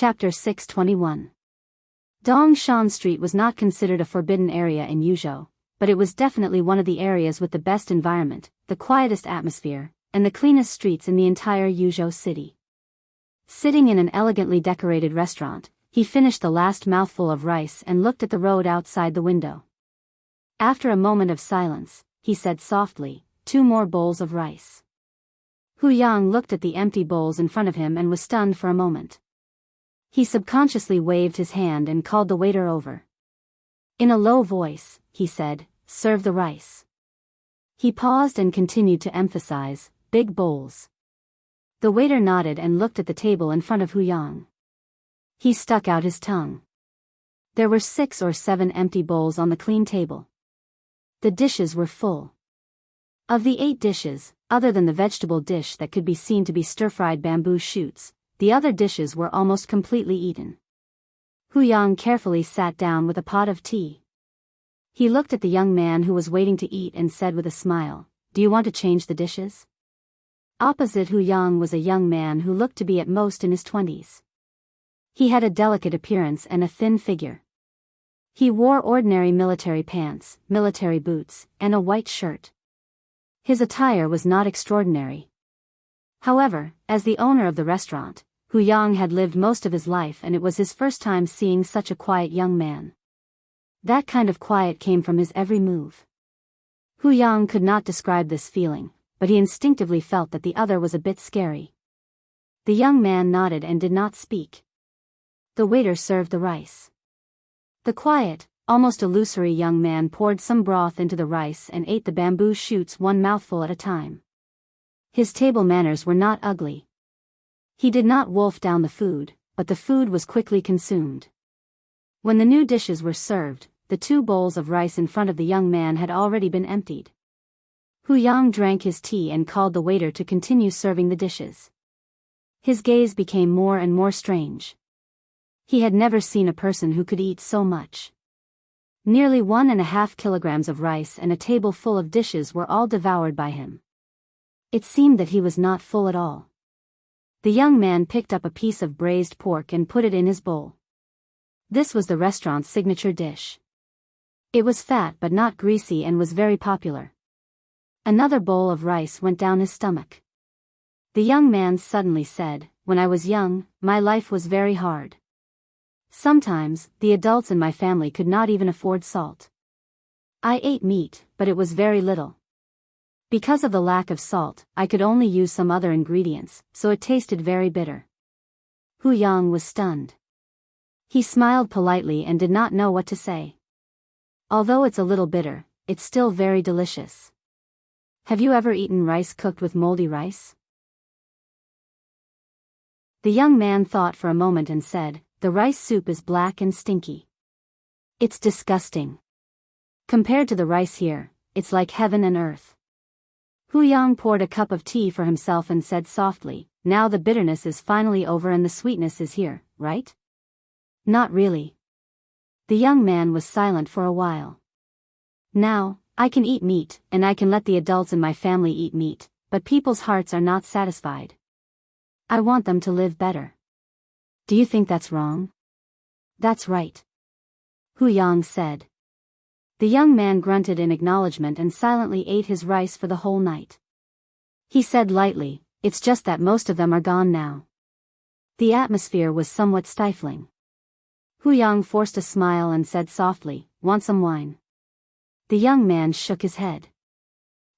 Chapter 621. Dongshan Street was not considered a forbidden area in Yuzhou, but it was definitely one of the areas with the best environment, the quietest atmosphere, and the cleanest streets in the entire Yuzhou city. Sitting in an elegantly decorated restaurant, he finished the last mouthful of rice and looked at the road outside the window. After a moment of silence, he said softly, 2 more bowls of rice. Hu Yang looked at the empty bowls in front of him and was stunned for a moment. He subconsciously waved his hand and called the waiter over. In a low voice, he said, "Serve the rice." He paused and continued to emphasize, "Big bowls." The waiter nodded and looked at the table in front of Hu Yang. He stuck out his tongue. There were 6 or 7 empty bowls on the clean table. The dishes were full. Of the 8 dishes, other than the vegetable dish that could be seen to be stir-fried bamboo shoots, the other dishes were almost completely eaten. Hu Yang carefully sat down with a pot of tea. He looked at the young man who was waiting to eat and said with a smile, "Do you want to change the dishes?" Opposite Hu Yang was a young man who looked to be at most in his 20s. He had a delicate appearance and a thin figure. He wore ordinary military pants, military boots, and a white shirt. His attire was not extraordinary. However, as the owner of the restaurant, Hu Yang had lived most of his life and it was his first time seeing such a quiet young man. That kind of quiet came from his every move. Hu Yang could not describe this feeling, but he instinctively felt that the other was a bit scary. The young man nodded and did not speak. The waiter served the rice. The quiet, almost illusory young man poured some broth into the rice and ate the bamboo shoots one mouthful at a time. His table manners were not ugly. He did not wolf down the food, but the food was quickly consumed. When the new dishes were served, the 2 bowls of rice in front of the young man had already been emptied. Hu Yang drank his tea and called the waiter to continue serving the dishes. His gaze became more and more strange. He had never seen a person who could eat so much. Nearly 1.5 kilograms of rice and a table full of dishes were all devoured by him. It seemed that he was not full at all. The young man picked up a piece of braised pork and put it in his bowl. This was the restaurant's signature dish. It was fat but not greasy and was very popular. Another bowl of rice went down his stomach. The young man suddenly said, "When I was young, my life was very hard. Sometimes, the adults in my family could not even afford salt. I ate meat, but it was very little. Because of the lack of salt, I could only use some other ingredients, so it tasted very bitter." Hu Yang was stunned. He smiled politely and did not know what to say. "Although it's a little bitter, it's still very delicious. Have you ever eaten rice cooked with moldy rice?" The young man thought for a moment and said, "The rice soup is black and stinky. It's disgusting. Compared to the rice here, it's like heaven and earth." Hu Yang poured a cup of tea for himself and said softly, "Now the bitterness is finally over and the sweetness is here, right?" "Not really." The young man was silent for a while. "Now, I can eat meat, and I can let the adults in my family eat meat, but people's hearts are not satisfied. I want them to live better. Do you think that's wrong?" "That's right," Hu Yang said. The young man grunted in acknowledgement and silently ate his rice for the whole night. He said lightly, "It's just that most of them are gone now." The atmosphere was somewhat stifling. Hu Yang forced a smile and said softly, "Want some wine?" The young man shook his head.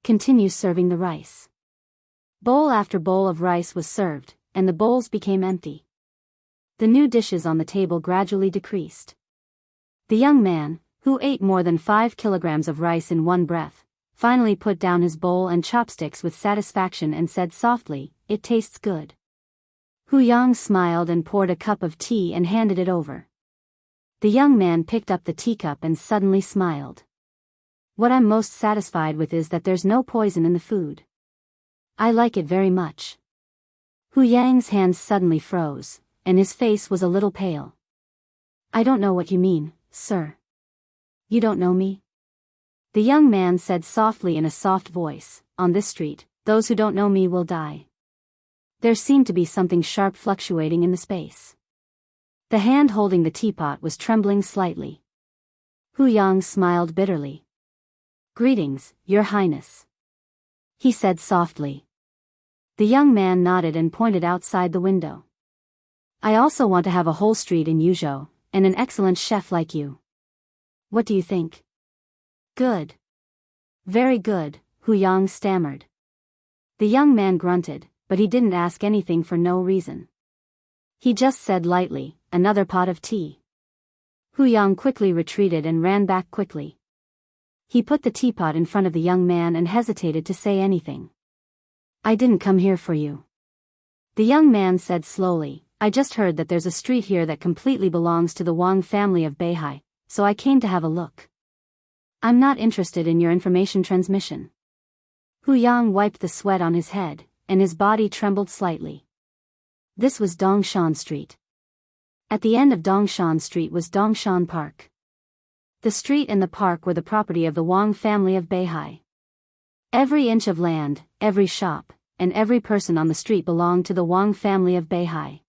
"Continue serving the rice." Bowl after bowl of rice was served, and the bowls became empty. The new dishes on the table gradually decreased. The young man, who ate more than 5 kilograms of rice in one breath, finally put down his bowl and chopsticks with satisfaction and said softly, "It tastes good." Hu Yang smiled and poured a cup of tea and handed it over. The young man picked up the teacup and suddenly smiled. "What I'm most satisfied with is that there's no poison in the food. I like it very much." Hu Yang's hands suddenly froze, and his face was a little pale. "I don't know what you mean, sir." "You don't know me?" The young man said softly in a soft voice, "On this street, those who don't know me will die." There seemed to be something sharp fluctuating in the space. The hand holding the teapot was trembling slightly. Hu Yang smiled bitterly. "Greetings, Your Highness," he said softly. The young man nodded and pointed outside the window. "I also want to have a whole street in Yuzhou, and an excellent chef like you. What do you think?" "Good. Very good," Hu Yang stammered. The young man grunted, but he didn't ask anything for no reason. He just said lightly, "Another pot of tea." Hu Yang quickly retreated and ran back quickly. He put the teapot in front of the young man and hesitated to say anything. "I didn't come here for you," the young man said slowly. "I just heard that there's a street here that completely belongs to the Wang family of Beihai, so I came to have a look. I'm not interested in your information transmission." Hu Yang wiped the sweat on his head, and his body trembled slightly. This was Dongshan Street. At the end of Dongshan Street was Dongshan Park. The street and the park were the property of the Wang family of Beihai. Every inch of land, every shop, and every person on the street belonged to the Wang family of Beihai.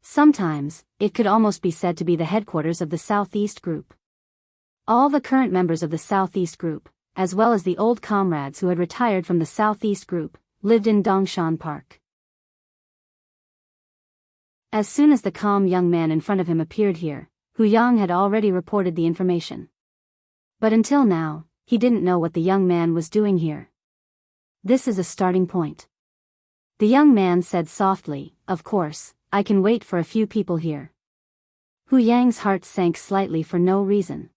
Sometimes, it could almost be said to be the headquarters of the Southeast Group. All the current members of the Southeast Group, as well as the old comrades who had retired from the Southeast Group, lived in Dongshan Park. As soon as the calm young man in front of him appeared here, Hu Yang had already reported the information. But until now, he didn't know what the young man was doing here. This is a starting point. The young man said softly, "Of course, I can wait for a few people here." Hu Yang's heart sank slightly for no reason.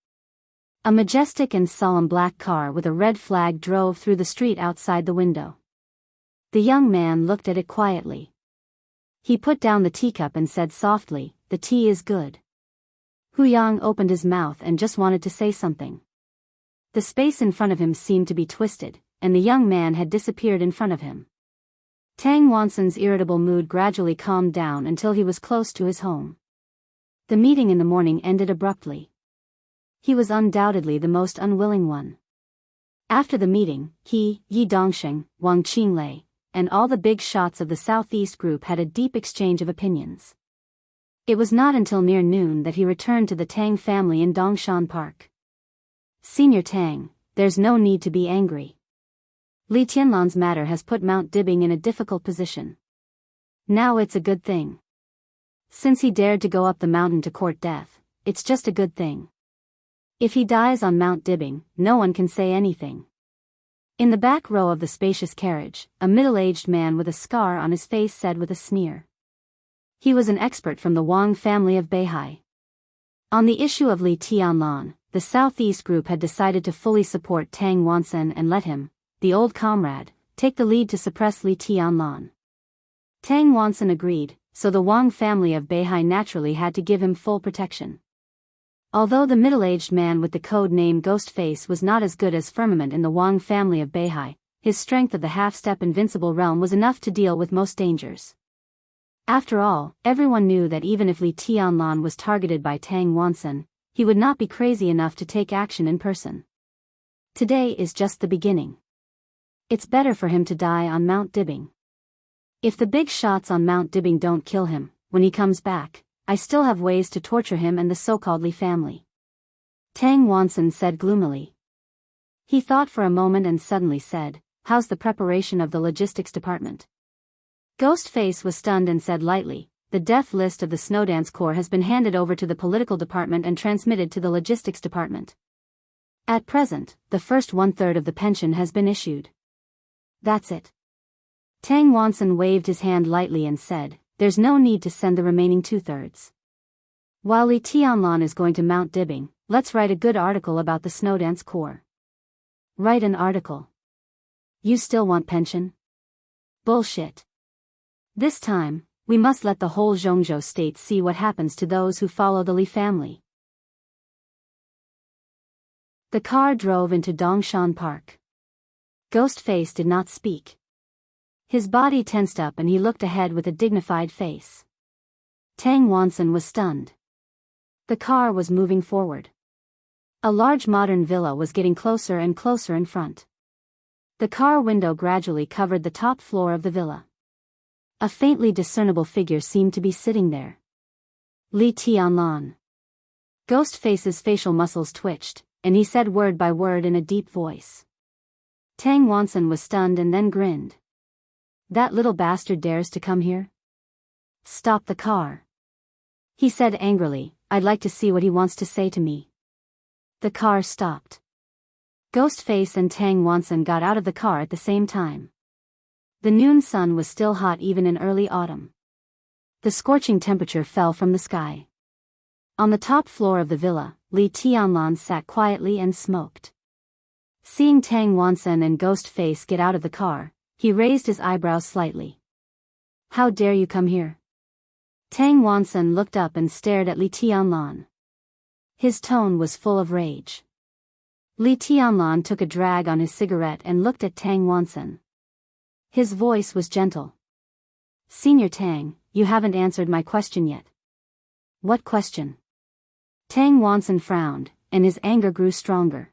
A majestic and solemn black car with a red flag drove through the street outside the window. The young man looked at it quietly. He put down the teacup and said softly, "The tea is good." Hu Yang opened his mouth and just wanted to say something. The space in front of him seemed to be twisted, and the young man had disappeared in front of him. Tang Wanson's irritable mood gradually calmed down until he was close to his home. The meeting in the morning ended abruptly. He was undoubtedly the most unwilling one. After the meeting, he, Yi Dongsheng, Wang Qinglei, and all the big shots of the Southeast Group had a deep exchange of opinions. It was not until near noon that he returned to the Tang family in Dongshan Park. "Senior Tang, there's no need to be angry. Li Tianlan's matter has put Mount Dibbing in a difficult position. Now it's a good thing. Since he dared to go up the mountain to court death, it's just a good thing. If he dies on Mount Dibbing, no one can say anything." In the back row of the spacious carriage, a middle-aged man with a scar on his face said with a sneer. He was an expert from the Wang family of Beihai. On the issue of Li Tianlan, the Southeast Group had decided to fully support Tang Wansen and let him, the old comrade, take the lead to suppress Li Tianlan. Tang Wansen agreed, so the Wang family of Beihai naturally had to give him full protection. Although the middle-aged man with the code name Ghostface was not as good as Firmament in the Wang family of Beihai, his strength of the half-step invincible realm was enough to deal with most dangers. After all, everyone knew that even if Li Tianlan was targeted by Tang Wansen, he would not be crazy enough to take action in person. Today is just the beginning. It's better for him to die on Mount Dibbing. If the big shots on Mount Dibbing don't kill him, when he comes back, I still have ways to torture him and the so-called Li family. Tang Wansen said gloomily. He thought for a moment and suddenly said, "How's the preparation of the logistics department?" Ghostface was stunned and said lightly, "The death list of the Snowdance Corps has been handed over to the political department and transmitted to the logistics department. At present, the first 1/3 of the pension has been issued. That's it." Tang Wansen waved his hand lightly and said, "There's no need to send the remaining 2/3. While Li Tianlan is going to Mount Dibbing, let's write a good article about the Snowdance Corps." "Write an article? You still want pension? Bullshit. This time, we must let the whole Zhongzhou state see what happens to those who follow the Li family." The car drove into Dongshan Park. Ghostface did not speak. His body tensed up and he looked ahead with a dignified face. Tang Wansen was stunned. The car was moving forward. A large modern villa was getting closer and closer in front. The car window gradually covered the top floor of the villa. A faintly discernible figure seemed to be sitting there. Li Tianlan. Ghostface's facial muscles twitched, and he said word by word in a deep voice. Tang Wansen was stunned and then grinned. That little bastard dares to come here? Stop the car. He said angrily, I'd like to see what he wants to say to me. The car stopped. Ghostface and Tang Wansen got out of the car at the same time. The noon sun was still hot even in early autumn. The scorching temperature fell from the sky. On the top floor of the villa, Li Tianlan sat quietly and smoked. Seeing Tang Wansen and Ghostface get out of the car, he raised his eyebrows slightly. How dare you come here? Tang Wansen looked up and stared at Li Tianlan. His tone was full of rage. Li Tianlan took a drag on his cigarette and looked at Tang Wansen. His voice was gentle. Senior Tang, you haven't answered my question yet. What question? Tang Wansen frowned, and his anger grew stronger.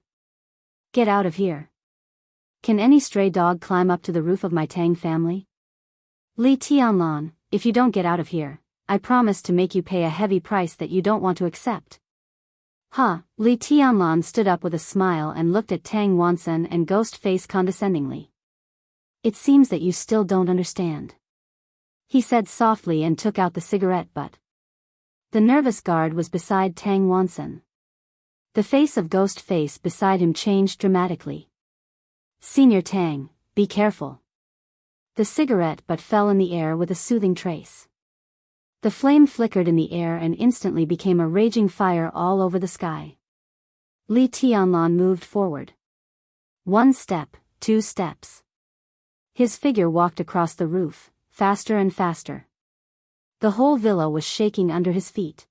Get out of here. Can any stray dog climb up to the roof of my Tang family? Li Tianlan, if you don't get out of here, I promise to make you pay a heavy price that you don't want to accept. Li Tianlan stood up with a smile and looked at Tang Wansen and Ghostface condescendingly. It seems that you still don't understand. He said softly and took out the cigarette butt. The nervous guard was beside Tang Wansen. The face of Ghostface beside him changed dramatically. Senior Tang, be careful. The cigarette butt fell in the air with a soothing trace. The flame flickered in the air and instantly became a raging fire all over the sky. Li Tianlan moved forward. 1 step, 2 steps. His figure walked across the roof, faster and faster. The whole villa was shaking under his feet.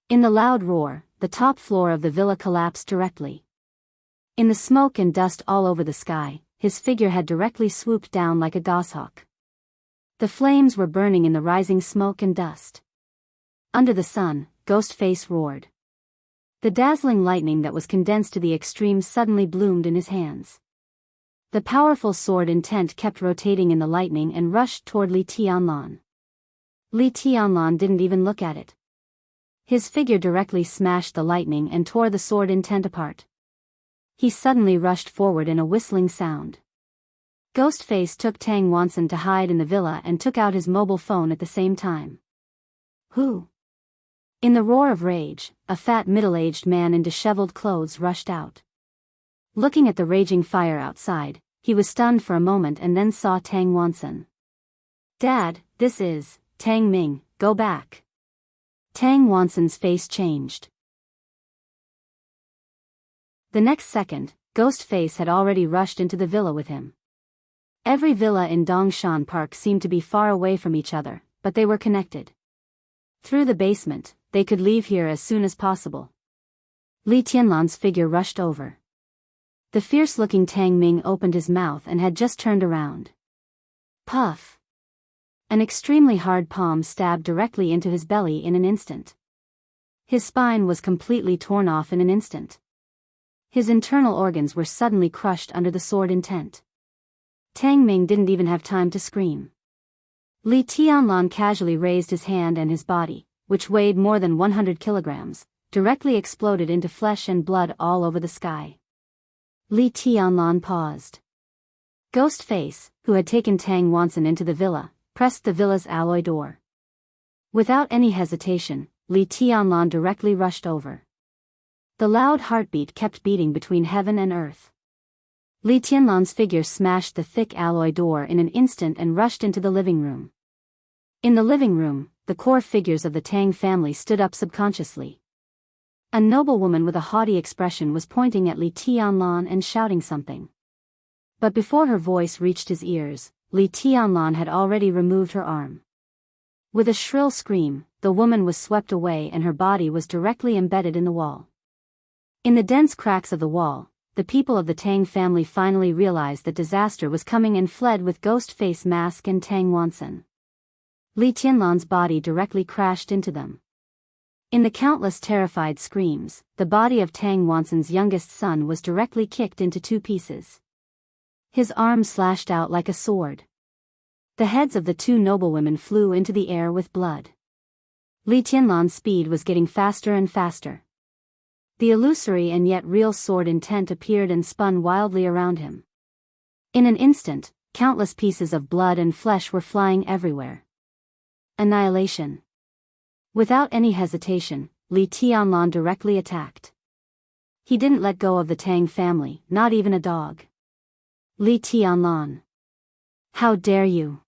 In the loud roar, the top floor of the villa collapsed directly. In the smoke and dust all over the sky, his figure had directly swooped down like a goshawk. The flames were burning in the rising smoke and dust. Under the sun, Ghostface roared. The dazzling lightning that was condensed to the extreme suddenly bloomed in his hands. The powerful sword intent kept rotating in the lightning and rushed toward Li Tianlan. Li Tianlan didn't even look at it. His figure directly smashed the lightning and tore the sword intent apart. He suddenly rushed forward in a whistling sound. Ghostface took Tang Wansen to hide in the villa and took out his mobile phone at the same time. Who? In the roar of rage, a fat middle-aged man in disheveled clothes rushed out. Looking at the raging fire outside, he was stunned for a moment and then saw Tang Wansen. Dad, this is, Tang Ming, go back. Tang Wansen's face changed. The next second, Ghostface had already rushed into the villa with him. Every villa in Dongshan Park seemed to be far away from each other, but they were connected. Through the basement, they could leave here as soon as possible. Li Tianlan's figure rushed over. The fierce-looking Tang Ming opened his mouth and had just turned around. Puff! An extremely hard palm stabbed directly into his belly in an instant. His spine was completely torn off in an instant. His internal organs were suddenly crushed under the sword intent. Tang Ming didn't even have time to scream. Li Tianlan casually raised his hand and his body, which weighed more than 100 kilograms, directly exploded into flesh and blood all over the sky. Li Tianlan paused. Ghostface, who had taken Tang Wansen into the villa, pressed the villa's alloy door. Without any hesitation, Li Tianlan directly rushed over. The loud heartbeat kept beating between heaven and earth. Li Tianlan's figure smashed the thick alloy door in an instant and rushed into the living room. In the living room, the core figures of the Tang family stood up subconsciously. A noblewoman with a haughty expression was pointing at Li Tianlan and shouting something. But before her voice reached his ears, Li Tianlan had already removed her arm. With a shrill scream, the woman was swept away and her body was directly embedded in the wall. In the dense cracks of the wall, the people of the Tang family finally realized that disaster was coming and fled with Ghostface Mask and Tang Wansen. Li Tianlan's body directly crashed into them. In the countless terrified screams, the body of Tang Wansen's youngest son was directly kicked into 2 pieces. His arm slashed out like a sword. The heads of the 2 noblewomen flew into the air with blood. Li Tianlan's speed was getting faster and faster. The illusory and yet real sword intent appeared and spun wildly around him. In an instant, countless pieces of blood and flesh were flying everywhere. Annihilation. Without any hesitation, Li Tianlan directly attacked. He didn't let go of the Tang family, not even a dog. Li Tianlan. How dare you?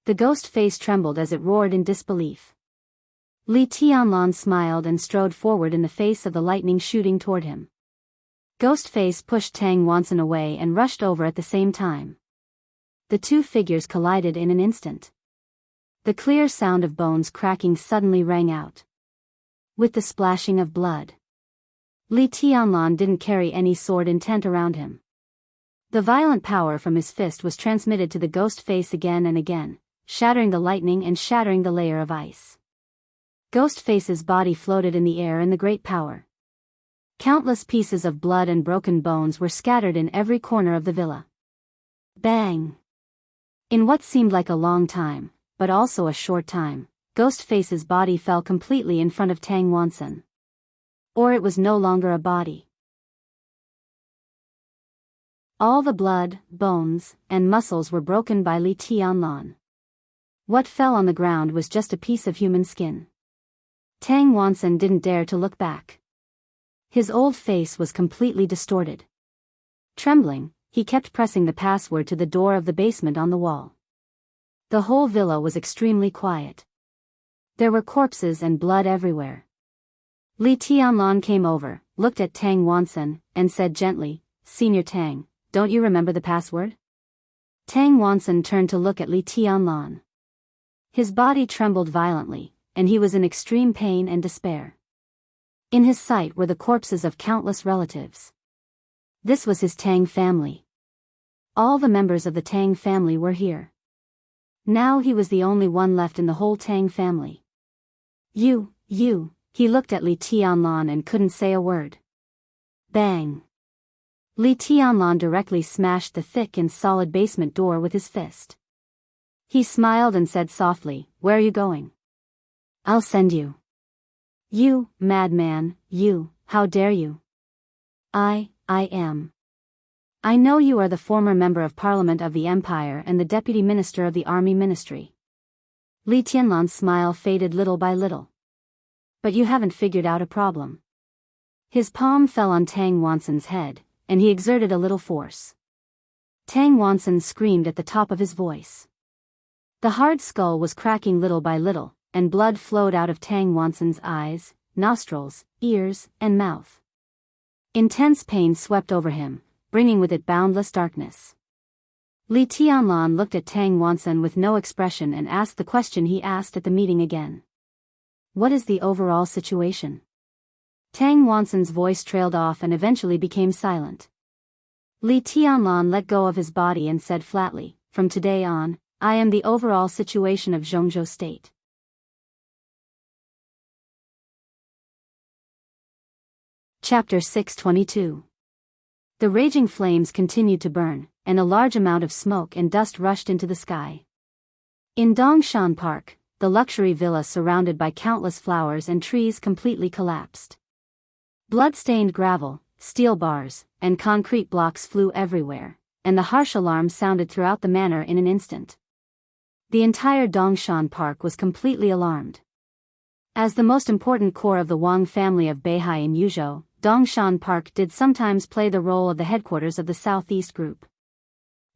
The ghost face trembled as it roared in disbelief. Li Tianlan smiled and strode forward in the face of the lightning shooting toward him. Ghostface pushed Tang Wansen away and rushed over at the same time. The two figures collided in an instant. The clear sound of bones cracking suddenly rang out. With the splashing of blood. Li Tianlan didn't carry any sword intent around him. The violent power from his fist was transmitted to the ghost face again and again, shattering the lightning and shattering the layer of ice. Ghostface's body floated in the air in the great power. Countless pieces of blood and broken bones were scattered in every corner of the villa. Bang! In what seemed like a long time, but also a short time, Ghostface's body fell completely in front of Tang Wansen. Or it was no longer a body. All the blood, bones, and muscles were broken by Li Tianlan. What fell on the ground was just a piece of human skin. Tang Wansen didn't dare to look back. His old face was completely distorted. Trembling, he kept pressing the password to the door of the basement on the wall. The whole villa was extremely quiet. There were corpses and blood everywhere. Li Tianlan came over, looked at Tang Wansen, and said gently, "Senior Tang, don't you remember the password?" Tang Wansen turned to look at Li Tianlan. His body trembled violently, and he was in extreme pain and despair. In his sight were the corpses of countless relatives. This was his Tang family. All the members of the Tang family were here. Now he was the only one left in the whole Tang family. You, he looked at Li Tianlan and couldn't say a word. Bang! Li Tianlan directly smashed the thick and solid basement door with his fist. He smiled and said softly, "Where are you going?" "I'll send you." "You, madman, you, how dare you?" I am. I know you are the former member of Parliament of the Empire and the Deputy Minister of the Army Ministry. Li Tianlan's smile faded little by little. But you haven't figured out a problem. His palm fell on Tang Wansen's head, and he exerted a little force. Tang Wansen screamed at the top of his voice. The hard skull was cracking little by little, and blood flowed out of Tang Wansen's eyes, nostrils, ears, and mouth. Intense pain swept over him, bringing with it boundless darkness. Li Tianlan looked at Tang Wansen with no expression and asked the question he asked at the meeting again. What is the overall situation? Tang Wansen's voice trailed off and eventually became silent. Li Tianlan let go of his body and said flatly, "From today on, I am the overall situation of Zhongzhou State." Chapter 622. The raging flames continued to burn, and a large amount of smoke and dust rushed into the sky. In Dongshan Park, the luxury villa surrounded by countless flowers and trees completely collapsed. Blood-stained gravel, steel bars, and concrete blocks flew everywhere, and the harsh alarm sounded throughout the manor in an instant. The entire Dongshan Park was completely alarmed. As the most important core of the Wang family of Beihai in Yuzhou, Dongshan Park did sometimes play the role of the headquarters of the Southeast Group.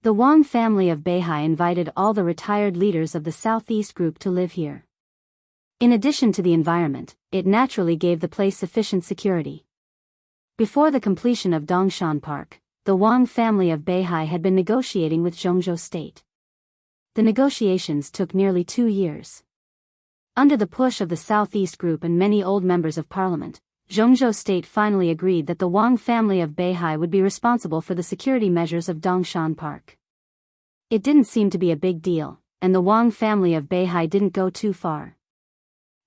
The Wang family of Beihai invited all the retired leaders of the Southeast Group to live here. In addition to the environment, it naturally gave the place sufficient security. Before the completion of Dongshan Park, the Wang family of Beihai had been negotiating with Zhongzhou State. The negotiations took nearly 2 years. Under the push of the Southeast Group and many old members of parliament, Zhongzhou State finally agreed that the Wang family of Beihai would be responsible for the security measures of Dongshan Park. It didn't seem to be a big deal, and the Wang family of Beihai didn't go too far.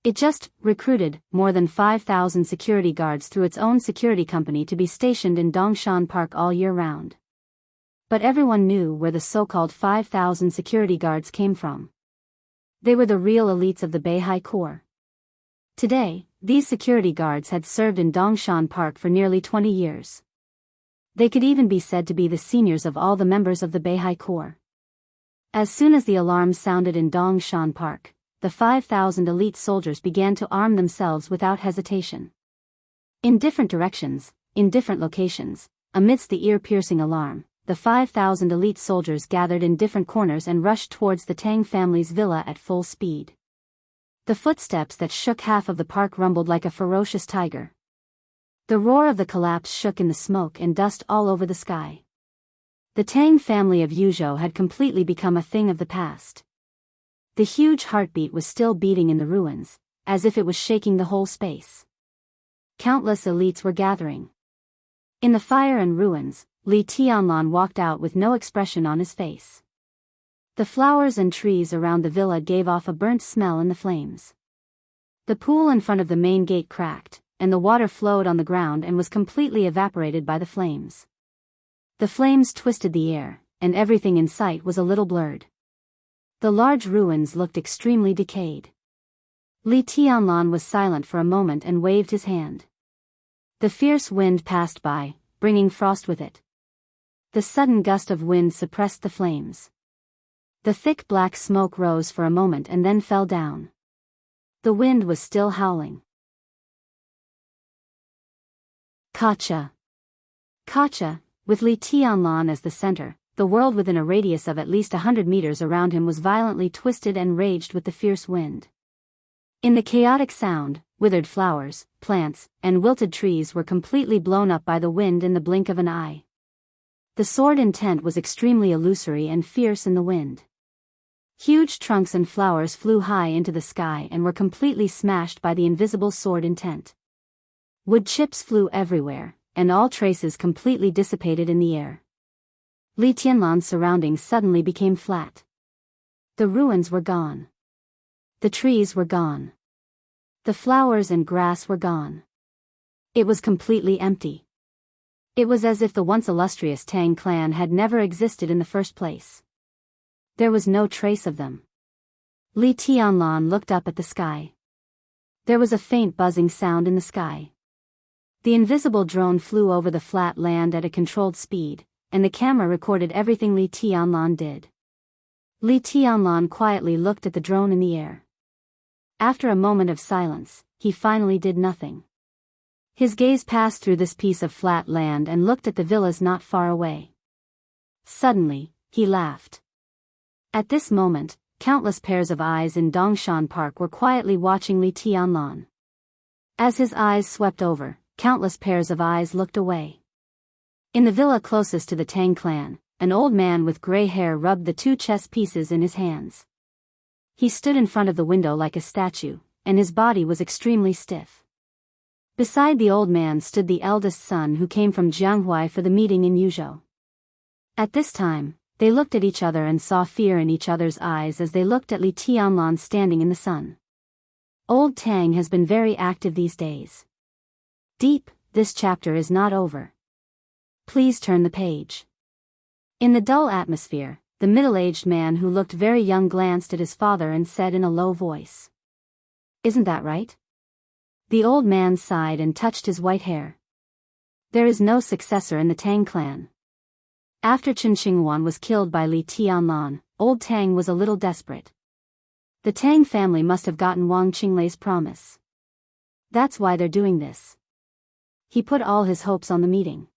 It just recruited more than 5,000 security guards through its own security company to be stationed in Dongshan Park all year round. But everyone knew where the so-called 5,000 security guards came from. They were the real elites of the Beihai Corps. Today, these security guards had served in Dongshan Park for nearly 20 years. They could even be said to be the seniors of all the members of the Beihai Corps. As soon as the alarm sounded in Dongshan Park, the 5,000 elite soldiers began to arm themselves without hesitation. In different directions, in different locations, amidst the ear-piercing alarm, the 5,000 elite soldiers gathered in different corners and rushed towards the Tang family's villa at full speed. The footsteps that shook half of the park rumbled like a ferocious tiger. The roar of the collapse shook in the smoke and dust all over the sky. The Tang family of Yuzhou had completely become a thing of the past. The huge heartbeat was still beating in the ruins, as if it was shaking the whole space. Countless elites were gathering. In the fire and ruins, Li Tianlan walked out with no expression on his face. The flowers and trees around the villa gave off a burnt smell in the flames. The pool in front of the main gate cracked, and the water flowed on the ground and was completely evaporated by the flames. The flames twisted the air, and everything in sight was a little blurred. The large ruins looked extremely decayed. Li Tianlan was silent for a moment and waved his hand. The fierce wind passed by, bringing frost with it. The sudden gust of wind suppressed the flames. The thick black smoke rose for a moment and then fell down. The wind was still howling. Kacha. Kacha, with Li Tianlan as the center, the world within a radius of at least 100 meters around him was violently twisted and raged with the fierce wind. In the chaotic sound, withered flowers, plants, and wilted trees were completely blown up by the wind in the blink of an eye. The sword intent was extremely illusory and fierce in the wind. Huge trunks and flowers flew high into the sky and were completely smashed by the invisible sword intent. Wood chips flew everywhere, and all traces completely dissipated in the air. Li Tianlan's surroundings suddenly became flat. The ruins were gone. The trees were gone. The flowers and grass were gone. It was completely empty. It was as if the once illustrious Tang clan had never existed in the first place. There was no trace of them. Li Tianlan looked up at the sky. There was a faint buzzing sound in the sky. The invisible drone flew over the flat land at a controlled speed, and the camera recorded everything Li Tianlan did. Li Tianlan quietly looked at the drone in the air. After a moment of silence, he finally did nothing. His gaze passed through this piece of flat land and looked at the villas not far away. Suddenly, he laughed. At this moment, countless pairs of eyes in Dongshan Park were quietly watching Li Tianlan. As his eyes swept over, countless pairs of eyes looked away. In the villa closest to the Tang clan, an old man with gray hair rubbed the 2 chess pieces in his hands. He stood in front of the window like a statue, and his body was extremely stiff. Beside the old man stood the eldest son who came from Jianghuai for the meeting in Yuzhou. At this time, they looked at each other and saw fear in each other's eyes as they looked at Li Tianlan standing in the sun. Old Tang has been very active these days. Deep, this chapter is not over. Please turn the page. In the dull atmosphere, the middle-aged man who looked very young glanced at his father and said in a low voice, "Isn't that right?" The old man sighed and touched his white hair. There is no successor in the Tang clan. After Chen Xinghuan was killed by Li Tianlan, old Tang was a little desperate. The Tang family must have gotten Wang Qinglei's promise. That's why they're doing this. He put all his hopes on the meeting.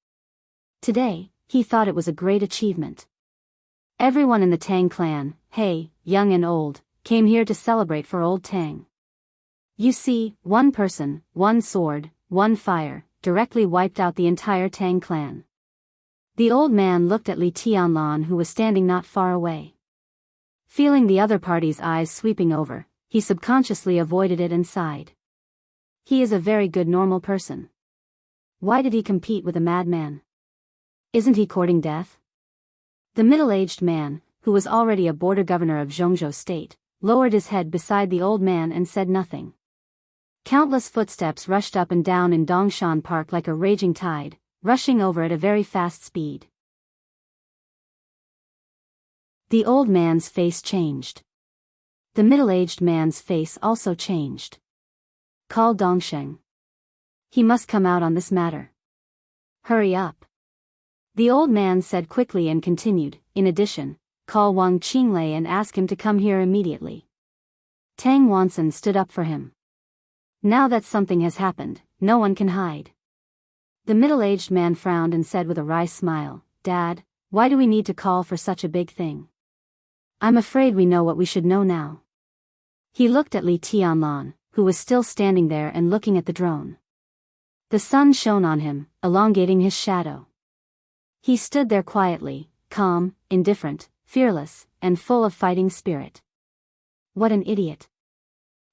Today, he thought it was a great achievement. Everyone in the Tang clan, hey, young and old, came here to celebrate for old Tang. You see, one person, one sword, one fire, directly wiped out the entire Tang clan. The old man looked at Li Tianlan who was standing not far away. Feeling the other party's eyes sweeping over, he subconsciously avoided it and sighed. He is a very good normal person. Why did he compete with a madman? Isn't he courting death? The middle-aged man, who was already a border governor of Zhongzhou state, lowered his head beside the old man and said nothing. Countless footsteps rushed up and down in Dongshan Park like a raging tide, rushing over at a very fast speed. The old man's face changed. The middle-aged man's face also changed. Call Dongsheng. He must come out on this matter. Hurry up. The old man said quickly and continued, in addition, call Wang Qinglei and ask him to come here immediately. Tang Wanson stood up for him. Now that something has happened, no one can hide. The middle-aged man frowned and said with a wry smile, Dad, why do we need to call for such a big thing? I'm afraid we know what we should know now. He looked at Li Tianlan, who was still standing there and looking at the drone. The sun shone on him, elongating his shadow. He stood there quietly, calm, indifferent, fearless, and full of fighting spirit. What an idiot.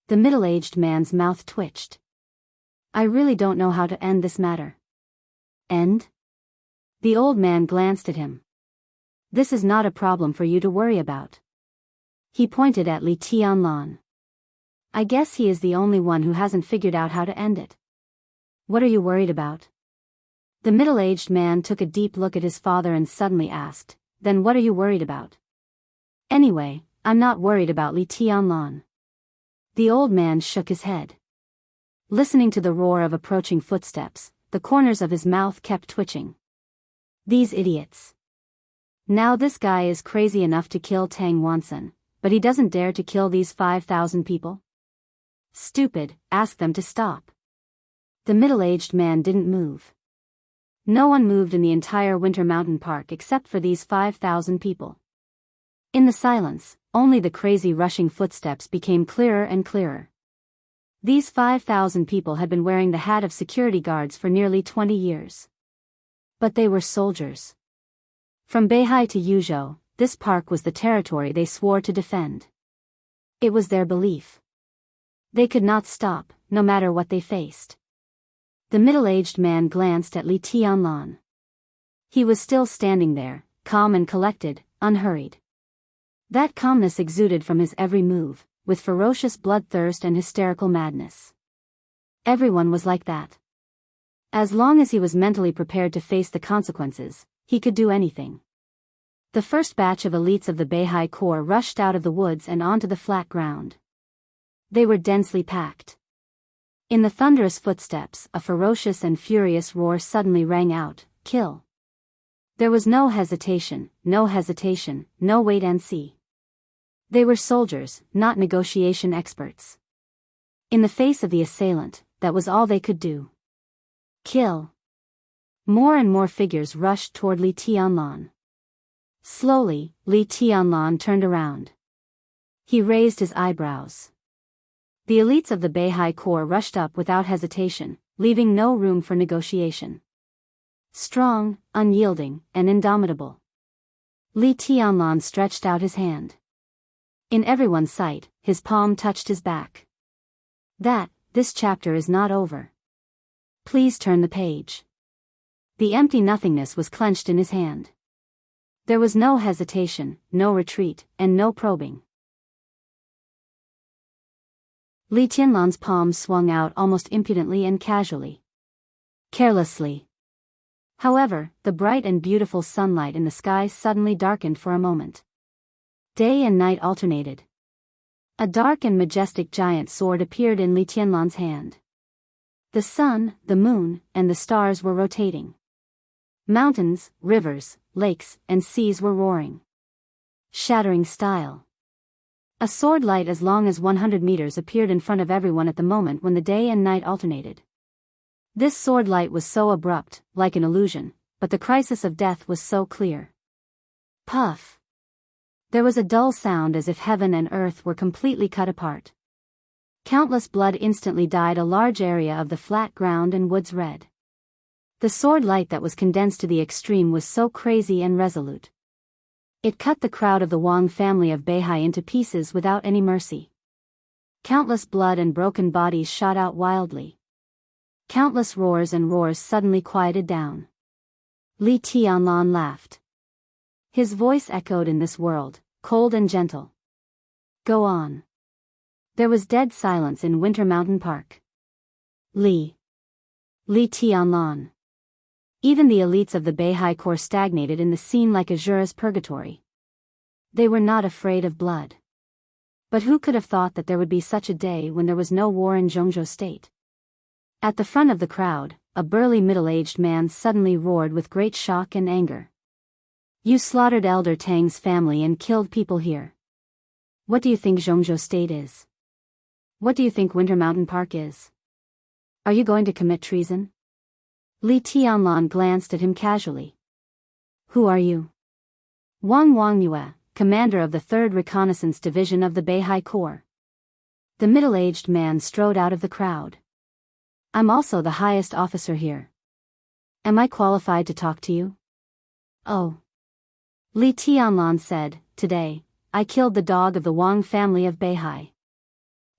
The middle-aged man's mouth twitched. I really don't know how to end this matter. End? The old man glanced at him. This is not a problem for you to worry about. He pointed at Li Tianlan. I guess he is the only one who hasn't figured out how to end it. What are you worried about? The middle-aged man took a deep look at his father and suddenly asked, Then what are you worried about? Anyway, I'm not worried about Li Tianlan. The old man shook his head. Listening to the roar of approaching footsteps, the corners of his mouth kept twitching. These idiots. Now this guy is crazy enough to kill Tang Wanson, but he doesn't dare to kill these 5,000 people? Stupid, ask them to stop. The middle-aged man didn't move. No one moved in the entire Winter Mountain Park except for these 5,000 people. In the silence, only the crazy rushing footsteps became clearer and clearer. These 5,000 people had been wearing the hat of security guards for nearly 20 years. But they were soldiers. From Beihai to Yuzhou, this park was the territory they swore to defend. It was their belief. They could not stop, no matter what they faced. The middle-aged man glanced at Li Tianlan. He was still standing there, calm and collected, unhurried. That calmness exuded from his every move, with ferocious bloodthirst and hysterical madness. Everyone was like that. As long as he was mentally prepared to face the consequences, he could do anything. The first batch of elites of the Beihai Corps rushed out of the woods and onto the flat ground. They were densely packed. In the thunderous footsteps, a ferocious and furious roar suddenly rang out, kill. There was no hesitation, no wait and see. They were soldiers, not negotiation experts. In the face of the assailant, that was all they could do. Kill. More and more figures rushed toward Li Tianlan. Slowly, Li Tianlan turned around. He raised his eyebrows. The elites of the Beihai Corps rushed up without hesitation, leaving no room for negotiation. Strong, unyielding, and indomitable. Li Tianlan stretched out his hand. In everyone's sight, his palm touched his back. This chapter is not over. Please turn the page. The empty nothingness was clenched in his hand. There was no hesitation, no retreat, and no probing. Li Tianlan's palms swung out almost impudently and casually. Carelessly. However, the bright and beautiful sunlight in the sky suddenly darkened for a moment. Day and night alternated. A dark and majestic giant sword appeared in Li Tianlan's hand. The sun, the moon, and the stars were rotating. Mountains, rivers, lakes, and seas were roaring. Shattering style. A sword light as long as 100 meters appeared in front of everyone at the moment when the day and night alternated. This sword light was so abrupt, like an illusion, but the crisis of death was so clear. Puff. There was a dull sound as if heaven and earth were completely cut apart. Countless blood instantly dyed a large area of the flat ground and woods red. The sword light that was condensed to the extreme was so crazy and resolute. It cut the crowd of the Wang family of Beihai into pieces without any mercy. Countless blood and broken bodies shot out wildly. Countless roars and roars suddenly quieted down. Li Tianlan laughed. His voice echoed in this world, cold and gentle. Go on. There was dead silence in Winter Mountain Park. Li Tianlan. Even the elites of the Beihai Corps stagnated in the scene like Azura's purgatory. They were not afraid of blood. But who could have thought that there would be such a day when there was no war in Zhongzhou state? At the front of the crowd, a burly middle-aged man suddenly roared with great shock and anger. You slaughtered Elder Tang's family and killed people here. What do you think Zhongzhou state is? What do you think Winter Mountain Park is? Are you going to commit treason? Li Tianlan glanced at him casually. Who are you? Wang Wangyue, commander of the 3rd Reconnaissance Division of the Beihai Corps. The middle-aged man strode out of the crowd. I'm also the highest officer here. Am I qualified to talk to you? Oh. Li Tianlan said, today, I killed the dog of the Wang family of Beihai.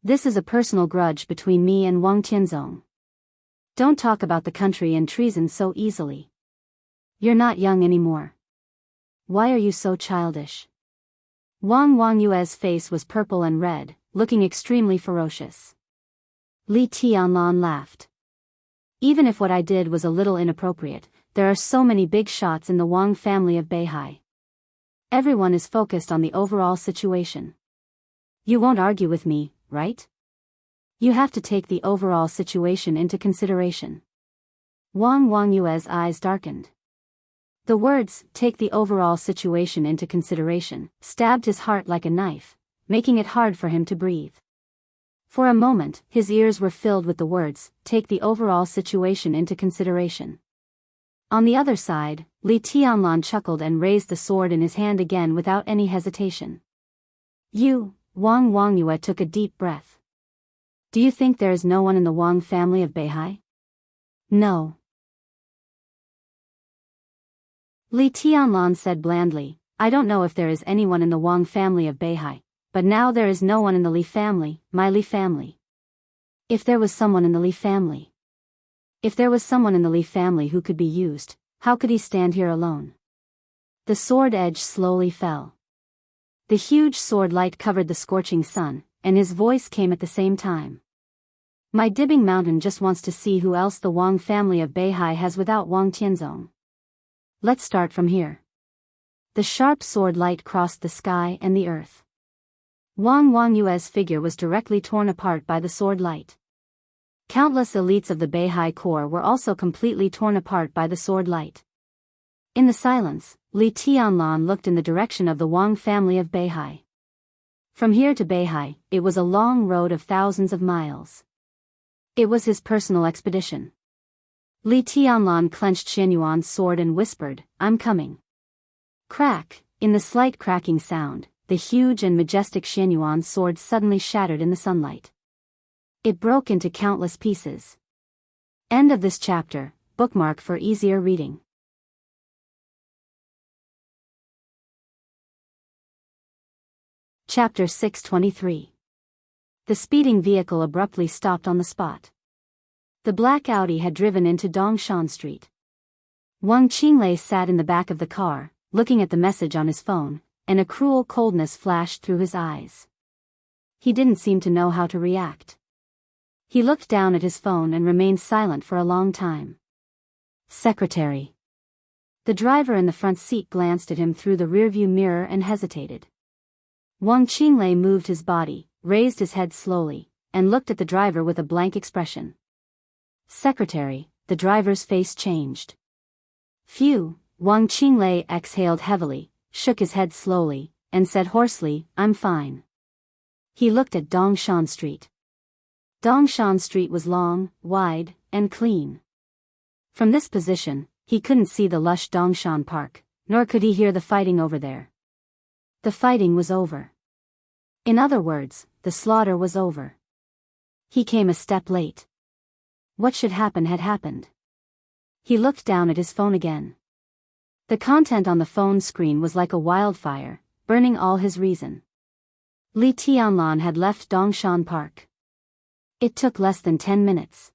This is a personal grudge between me and Wang Tianzong. Don't talk about the country and treason so easily. You're not young anymore. Why are you so childish? Wang Wangyue's face was purple and red, looking extremely ferocious. Li Tianlan laughed. Even if what I did was a little inappropriate, there are so many big shots in the Wang family of Beihai. Everyone is focused on the overall situation. You won't argue with me, right? You have to take the overall situation into consideration. Wang Wangyue's eyes darkened. The words, take the overall situation into consideration, stabbed his heart like a knife, making it hard for him to breathe. For a moment, his ears were filled with the words, take the overall situation into consideration. On the other side, Li Tianlan chuckled and raised the sword in his hand again without any hesitation. You, Wang Wangyue took a deep breath. Do you think there is no one in the Wang family of Beihai? No. Li Tianlan said blandly, I don't know if there is anyone in the Wang family of Beihai, but now there is no one in the Li family, my Li family. If there was someone in the Li family. If there was someone in the Li family who could be used, how could he stand here alone? The sword edge slowly fell. The huge sword light covered the scorching sun, and his voice came at the same time. My Dibbing Mountain just wants to see who else the Wang family of Beihai has without Wang Tianzong. Let's start from here. The sharp sword light crossed the sky and the earth. Wang Wangyue's figure was directly torn apart by the sword light. Countless elites of the Beihai Corps were also completely torn apart by the sword light. In the silence, Li Tianlan looked in the direction of the Wang family of Beihai. From here to Beihai, it was a long road of thousands of miles. It was his personal expedition. Li Tianlan clenched Xianyuan's sword and whispered, I'm coming. Crack, in the slight cracking sound, the huge and majestic Xianyuan's sword suddenly shattered in the sunlight. It broke into countless pieces. End of this chapter, bookmark for easier reading. Chapter 623. The speeding vehicle abruptly stopped on the spot. The black Audi had driven into Dongshan Street. Wang Qinglei sat in the back of the car, looking at the message on his phone, and a cruel coldness flashed through his eyes. He didn't seem to know how to react. He looked down at his phone and remained silent for a long time. Secretary. The driver in the front seat glanced at him through the rearview mirror and hesitated. Wang Qinglei moved his body, raised his head slowly, and looked at the driver with a blank expression. Secretary, the driver's face changed. Phew, Wang Qinglei exhaled heavily, shook his head slowly, and said hoarsely, I'm fine. He looked at Dongshan Street. Dongshan Street was long, wide, and clean. From this position, he couldn't see the lush Dongshan Park, nor could he hear the fighting over there. The fighting was over. In other words, the slaughter was over. He came a step late. What should happen had happened. He looked down at his phone again. The content on the phone screen was like a wildfire, burning all his reason. Li Tianlan had left Dongshan Park. It took less than 10 minutes.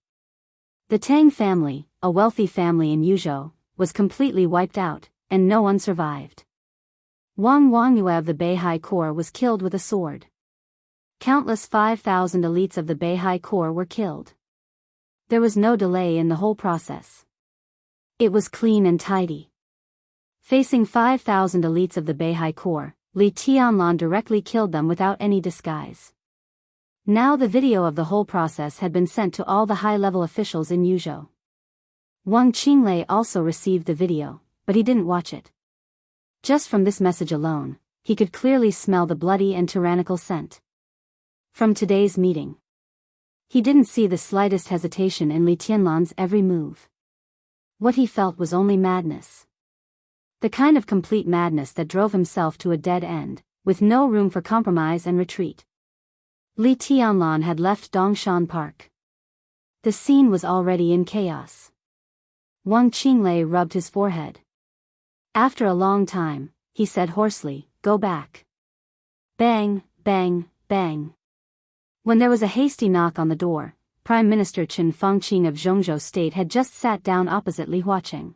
The Tang family, a wealthy family in Yuzhou, was completely wiped out, and no one survived. Wang Wangyue of the Beihai Corps was killed with a sword. Countless 5,000 elites of the Beihai Corps were killed. There was no delay in the whole process. It was clean and tidy. Facing 5,000 elites of the Beihai Corps, Li Tianlan directly killed them without any disguise. Now the video of the whole process had been sent to all the high-level officials in Yuzhou. Wang Qinglei also received the video, but he didn't watch it. Just from this message alone, he could clearly smell the bloody and tyrannical scent. From today's meeting, he didn't see the slightest hesitation in Li Tianlan's every move. What he felt was only madness. The kind of complete madness that drove himself to a dead end, with no room for compromise and retreat. Li Tianlan had left Dongshan Park. The scene was already in chaos. Wang Qinglei rubbed his forehead. After a long time, he said hoarsely, "Go back." Bang, bang, bang. When there was a hasty knock on the door, Prime Minister Chen Fangqing of Zhongzhou State had just sat down opposite Li Huaqing.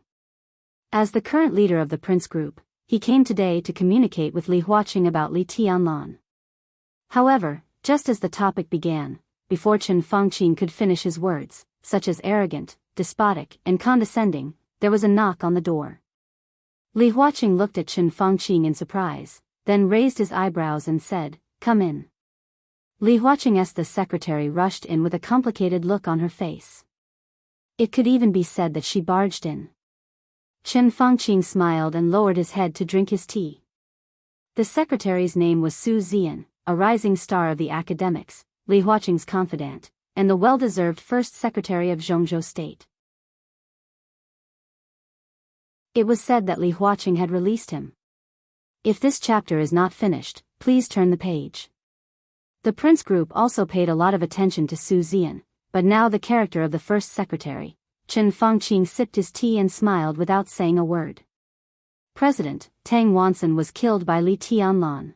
As the current leader of the Prince Group, he came today to communicate with Li Huaqing about Li Tianlan. However, just as the topic began, before Chen Fangqing could finish his words, such as arrogant, despotic, and condescending, there was a knock on the door. Li Huaqing looked at Chen Fangqing in surprise, then raised his eyebrows and said, "Come in." Li Huaqing's secretary rushed in with a complicated look on her face. It could even be said that she barged in. Chen Fangqing smiled and lowered his head to drink his tea. The secretary's name was Su Zian, a rising star of the academics, Li Huaqing's confidant, and the well-deserved first secretary of Zhongzhou State. It was said that Li Huaqing had released him. If this chapter is not finished, please turn the page. The Prince Group also paid a lot of attention to Su Zian, but now the character of the first secretary, Chen Fangqing sipped his tea and smiled without saying a word. President Tang Wanson was killed by Li Tianlan.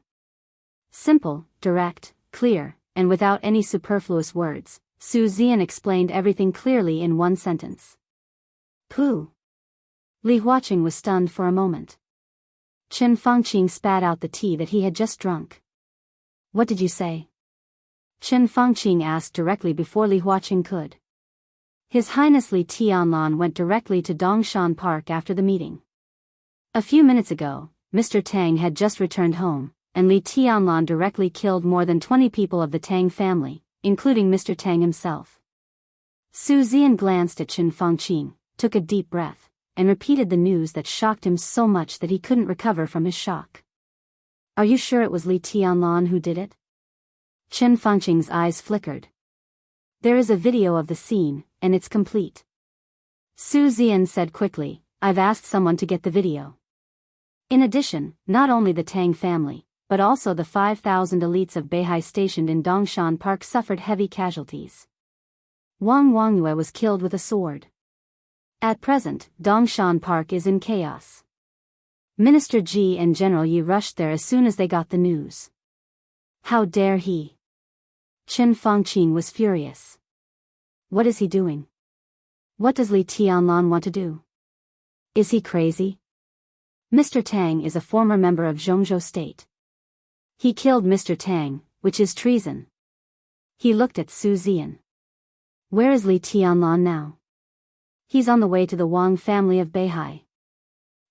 Simple, direct, clear, and without any superfluous words, Su Zian explained everything clearly in one sentence. Pooh! Li Huaqing was stunned for a moment. Chen Fangqing spat out the tea that he had just drunk. "What did you say?" Chen Fangqing asked directly before Li Huaqing could. His Highness Li Tianlan went directly to Dongshan Park after the meeting. A few minutes ago, Mr. Tang had just returned home, and Li Tianlan directly killed more than 20 people of the Tang family, including Mr. Tang himself. Su Zian glanced at Chen Fangqing, took a deep breath, and repeated the news that shocked him so much that he couldn't recover from his shock. "Are you sure it was Li Tianlan who did it?" Chen Fangqing's eyes flickered. "There is a video of the scene, and it's complete." Su Zian said quickly, "I've asked someone to get the video." In addition, not only the Tang family, but also the 5,000 elites of Beihai stationed in Dongshan Park suffered heavy casualties. Wang Wangyue was killed with a sword. At present, Dongshan Park is in chaos. Minister Ji and General Yi rushed there as soon as they got the news. How dare he? Chen Fangqing was furious. What is he doing? What does Li Tianlan want to do? Is he crazy? Mr. Tang is a former member of Zhongzhou State. He killed Mr. Tang, which is treason. He looked at Su Zian. Where is Li Tianlan now? He's on the way to the Wang family of Beihai.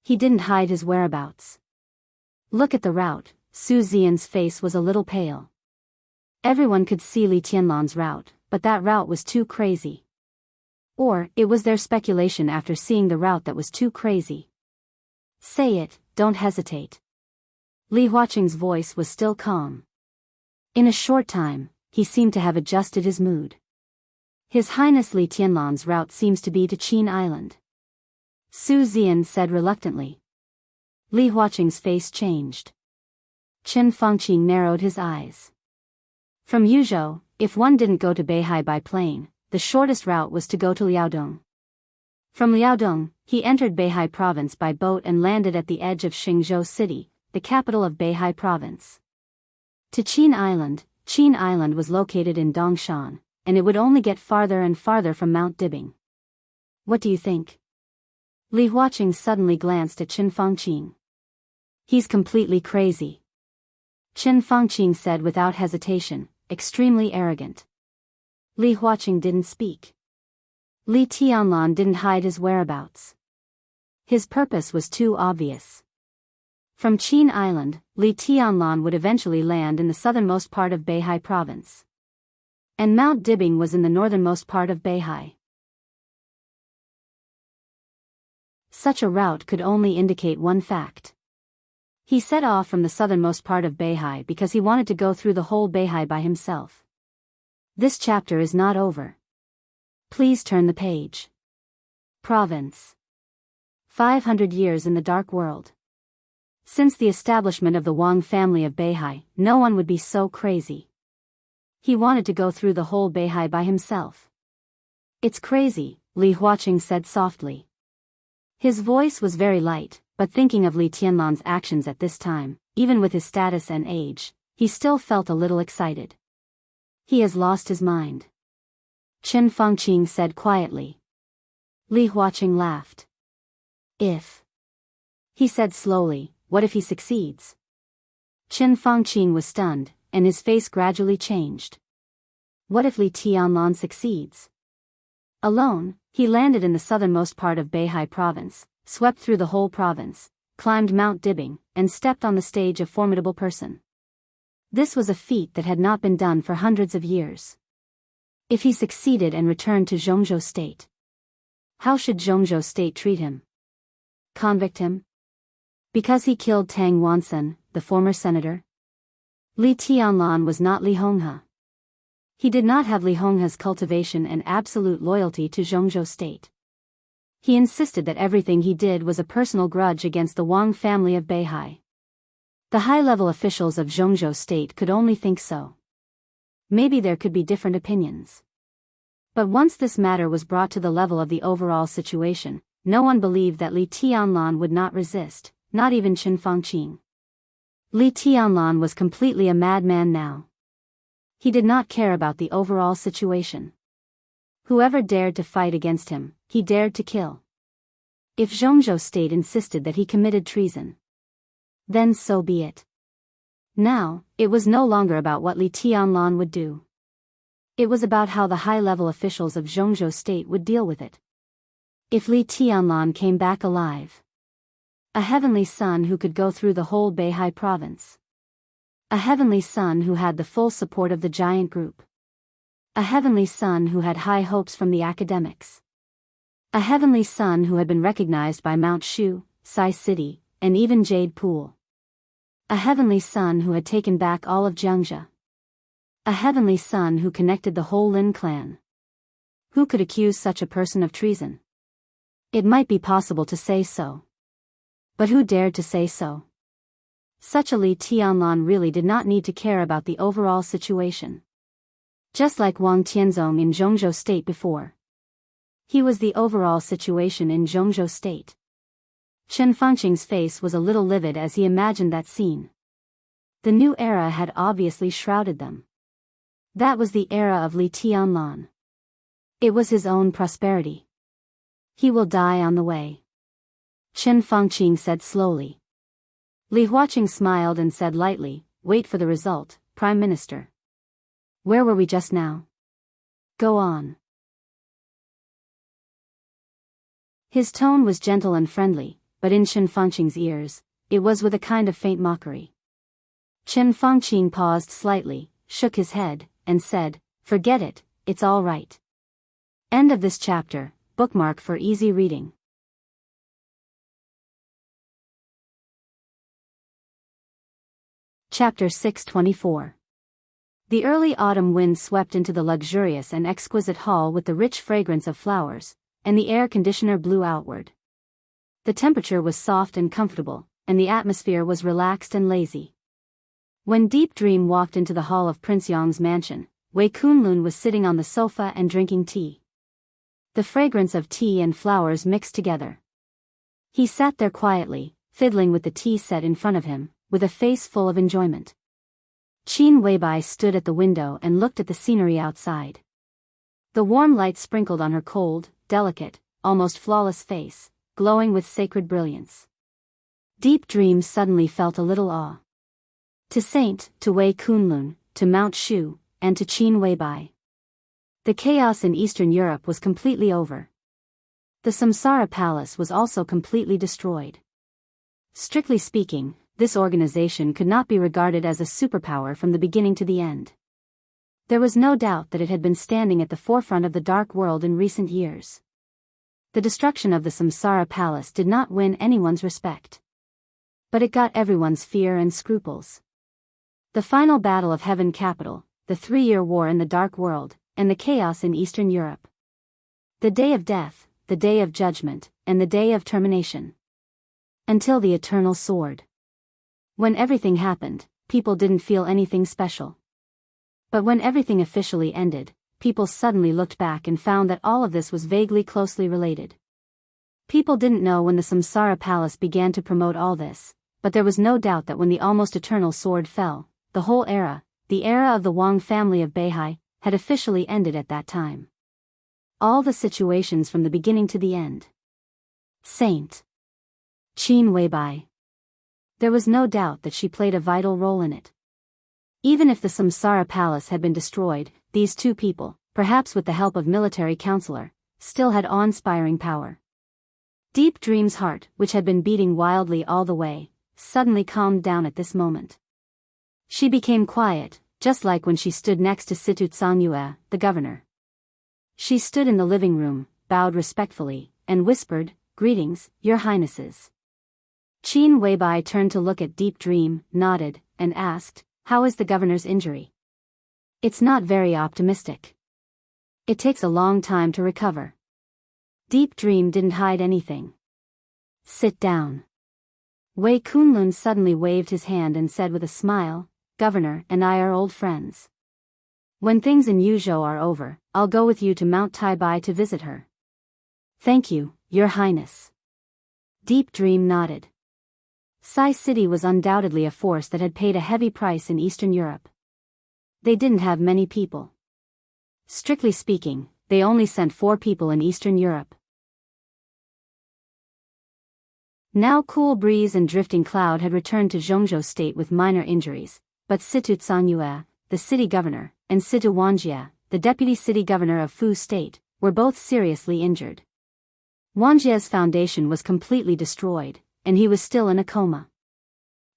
He didn't hide his whereabouts. Look at the route. Su Zian's face was a little pale. Everyone could see Li Tianlan's route, but that route was too crazy. Or, it was their speculation after seeing the route that was too crazy. Say it, don't hesitate. Li Huaqing's voice was still calm. In a short time, he seemed to have adjusted his mood. His Highness Li Tianlan's route seems to be to Qin Island. Su Zian said reluctantly. Li Huaqing's face changed. Chen Fangqing narrowed his eyes. From Yuzhou, if one didn't go to Beihai by plane, the shortest route was to go to Liaodong. From Liaodong, he entered Beihai province by boat and landed at the edge of Xingzhou City, the capital of Beihai province. To Qin Island was located in Dongshan, and it would only get farther and farther from Mount Dibing. What do you think? Li Huaqing suddenly glanced at Chen Fangqing. He's completely crazy. Chen Fangqing said without hesitation, extremely arrogant. Li Huaqing didn't speak. Li Tianlan didn't hide his whereabouts. His purpose was too obvious. From Qin Island, Li Tianlan would eventually land in the southernmost part of Beihai province. And Mount Dibing was in the northernmost part of Beihai. Such a route could only indicate one fact. He set off from the southernmost part of Beihai because he wanted to go through the whole Beihai by himself. This chapter is not over. Please turn the page. Province. 500 years in the Dark World. Since the establishment of the Wang family of Beihai, no one would be so crazy. He wanted to go through the whole Beihai by himself. It's crazy, Li Huaqing said softly. His voice was very light, but thinking of Li Tianlan's actions at this time, even with his status and age, he still felt a little excited. He has lost his mind. Qin Fangqing said quietly. Li Huaqing laughed. He said slowly, what if he succeeds? Qin Fangqing was stunned, and his face gradually changed. What if Li Tianlan succeeds? Alone, he landed in the southernmost part of Beihai province, swept through the whole province, climbed Mount Dibing, and stepped on the stage of formidable person. This was a feat that had not been done for hundreds of years. If he succeeded and returned to Zhongzhou State, how should Zhongzhou State treat him? Convict him? Because he killed Tang Wansen, the former senator? Li Tianlan was not Li Honghe. He did not have Li Honghe's cultivation and absolute loyalty to Zhongzhou State. He insisted that everything he did was a personal grudge against the Wang family of Beihai. The high-level officials of Zhongzhou State could only think so. Maybe there could be different opinions. But once this matter was brought to the level of the overall situation, no one believed that Li Tianlan would not resist, not even Qin Fangqing. Li Tianlan was completely a madman now. He did not care about the overall situation. Whoever dared to fight against him, he dared to kill. If Zhongzhou State insisted that he committed treason, then so be it. Now, it was no longer about what Li Tianlan would do. It was about how the high-level officials of Zhongzhou State would deal with it. If Li Tianlan came back alive, a heavenly son who could go through the whole Beihai province. A heavenly son who had the full support of the giant group. A heavenly son who had high hopes from the academics. A heavenly son who had been recognized by Mount Shu, Sai City, and even Jade Pool. A heavenly son who had taken back all of Jiangxia. A heavenly son who connected the whole Lin clan. Who could accuse such a person of treason? It might be possible to say so. But who dared to say so? Such a Li Tianlan really did not need to care about the overall situation. Just like Wang Tianzong in Zhongzhou State before. He was the overall situation in Zhongzhou State. Qin Fangqing's face was a little livid as he imagined that scene. The new era had obviously shrouded them. That was the era of Li Tianlan. It was his own prosperity. He will die on the way. Qin Fangqing said slowly. Li Huaqing smiled and said lightly, wait for the result, Prime Minister. Where were we just now? Go on. His tone was gentle and friendly, but in Qin Fangqing's ears, it was with a kind of faint mockery. Qin Fangqing paused slightly, shook his head, and said, forget it, it's all right. End of this chapter, bookmark for easy reading. Chapter 624. The early autumn wind swept into the luxurious and exquisite hall with the rich fragrance of flowers, and the air conditioner blew outward. The temperature was soft and comfortable, and the atmosphere was relaxed and lazy. When Deep Dream walked into the hall of Prince Yong's mansion, Wei Kunlun was sitting on the sofa and drinking tea. The fragrance of tea and flowers mixed together. He sat there quietly, fiddling with the tea set in front of him, with a face full of enjoyment. Qin Weibai stood at the window and looked at the scenery outside. The warm light sprinkled on her cold, delicate, almost flawless face, glowing with sacred brilliance. Deep Dream suddenly felt a little awe. To Saint, to Wei Kunlun, to Mount Shu, and to Qin Weibai. The chaos in Eastern Europe was completely over. The Samsara Palace was also completely destroyed. Strictly speaking, this organization could not be regarded as a superpower from the beginning to the end. There was no doubt that it had been standing at the forefront of the dark world in recent years. The destruction of the Samsara Palace did not win anyone's respect. But it got everyone's fear and scruples. The final battle of Heaven Capital, the 3-year war in the Dark World, and the chaos in Eastern Europe. The day of death, the day of judgment, and the day of termination. Until the eternal sword. When everything happened, people didn't feel anything special. But when everything officially ended, people suddenly looked back and found that all of this was vaguely closely related. People didn't know when the Samsara Palace began to promote all this, but there was no doubt that when the almost eternal sword fell, the whole era, the era of the Wang family of Beihai, had officially ended at that time. All the situations from the beginning to the end. Saint Qin Weibai. There was no doubt that she played a vital role in it. Even if the Samsara Palace had been destroyed, these two people, perhaps with the help of military counselor, still had awe-inspiring power. Deep Dream's heart, which had been beating wildly all the way, suddenly calmed down at this moment. She became quiet, just like when she stood next to Situ Tsangyue, the governor. She stood in the living room, bowed respectfully, and whispered, "Greetings, your highnesses." Qin Weibai turned to look at Deep Dream, nodded, and asked, "How is the governor's injury?" "It's not very optimistic. It takes a long time to recover." Deep Dream didn't hide anything. "Sit down." Wei Kunlun suddenly waved his hand and said with a smile, "Governor and I are old friends. When things in Yuzhou are over, I'll go with you to Mount Taibai to visit her." "Thank you, Your Highness." Deep Dream nodded. Sai City was undoubtedly a force that had paid a heavy price in Eastern Europe. They didn't have many people. Strictly speaking, they only sent 4 people in Eastern Europe. Now Cool Breeze and Drifting Cloud had returned to Zhongzhou State with minor injuries, but Situ Tsangyue, the city governor, and Situ Wanjie, the deputy city governor of Fu State, were both seriously injured. Wanjie's foundation was completely destroyed, and he was still in a coma.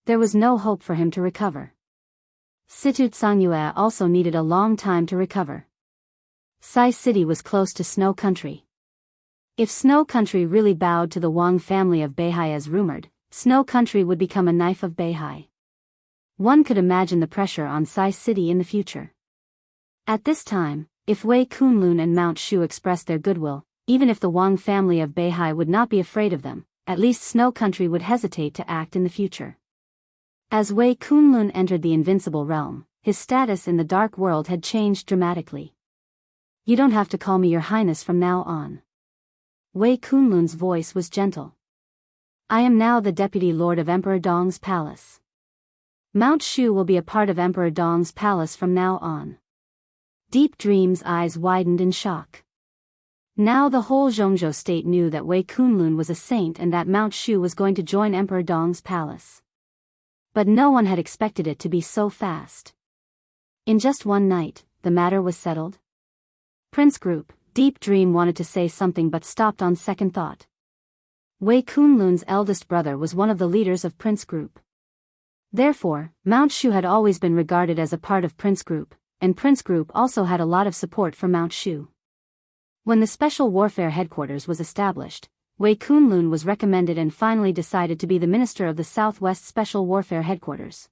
There was no hope for him to recover. Situ Tsangyue also needed a long time to recover. Sai City was close to Snow Country. If Snow Country really bowed to the Wang family of Beihai as rumored, Snow Country would become a knife of Beihai. One could imagine the pressure on Sai City in the future. At this time, if Wei Kunlun and Mount Shu expressed their goodwill, even if the Wang family of Beihai would not be afraid of them, at least Snow Country would hesitate to act in the future. As Wei Kunlun entered the Invincible Realm, his status in the Dark World had changed dramatically. "You don't have to call me Your Highness from now on." Wei Kunlun's voice was gentle. "I am now the Deputy Lord of Emperor Dong's palace. Mount Shu will be a part of Emperor Dong's palace from now on." Deep Dream's eyes widened in shock. Now the whole Zhongzhou state knew that Wei Kunlun was a saint and that Mount Shu was going to join Emperor Dong's palace. But no one had expected it to be so fast. In just one night, the matter was settled. Prince Group, Deep Dream wanted to say something but stopped on second thought. Wei Kunlun's eldest brother was one of the leaders of Prince Group. Therefore, Mount Shu had always been regarded as a part of Prince Group, and Prince Group also had a lot of support for Mount Shu. When the Special Warfare Headquarters was established, Wei Kunlun was recommended and finally decided to be the minister of the Southwest Special Warfare Headquarters.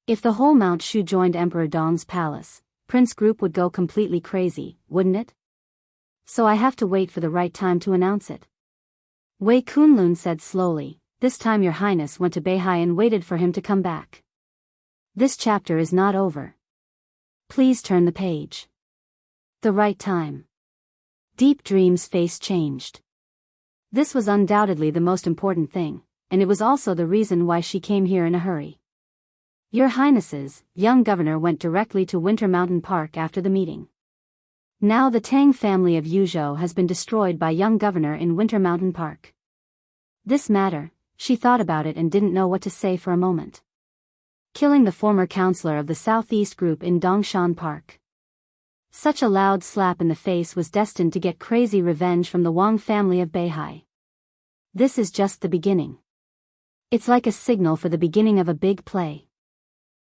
If the whole Mount Shu joined Emperor Dong's palace, Prince Group would go completely crazy, wouldn't it? So I have to wait for the right time to announce it. Wei Kunlun said slowly, "This time Your Highness went to Beihai and waited for him to come back. This chapter is not over. Please turn the page." The right time. Deep Dream's face changed. This was undoubtedly the most important thing, and it was also the reason why she came here in a hurry. Your Highnesses, young governor went directly to Winter Mountain Park after the meeting. Now the Tang family of Yuzhou has been destroyed by young governor in Winter Mountain Park. This matter, she thought about it and didn't know what to say for a moment. Killing the former counselor of the Southeast Group in Dongshan Park. Such a loud slap in the face was destined to get crazy revenge from the Wang family of Beihai. This is just the beginning. It's like a signal for the beginning of a big play.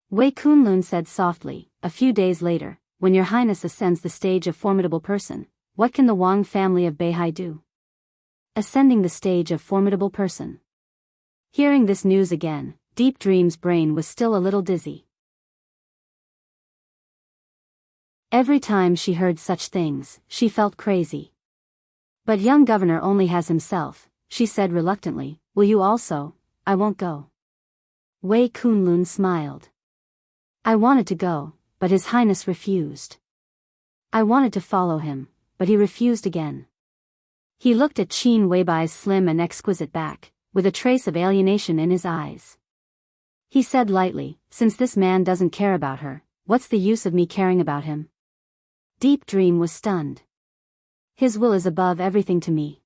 Wei Kunlun said softly. A few days later, when your highness ascends the stage of formidable person, what can the Wang family of Beihai do? Ascending the stage of formidable person. Hearing this news again, Deep Dream's brain was still a little dizzy. Every time she heard such things, she felt crazy. But young governor only has himself, she said reluctantly. Will you also? I won't go. Wei Kunlun smiled. I wanted to go, but His Highness refused. I wanted to follow him, but he refused again. He looked at Qin Weibai's slim and exquisite back, with a trace of alienation in his eyes. He said lightly, since this man doesn't care about her, what's the use of me caring about him? Deep Dream was stunned. His will is above everything to me.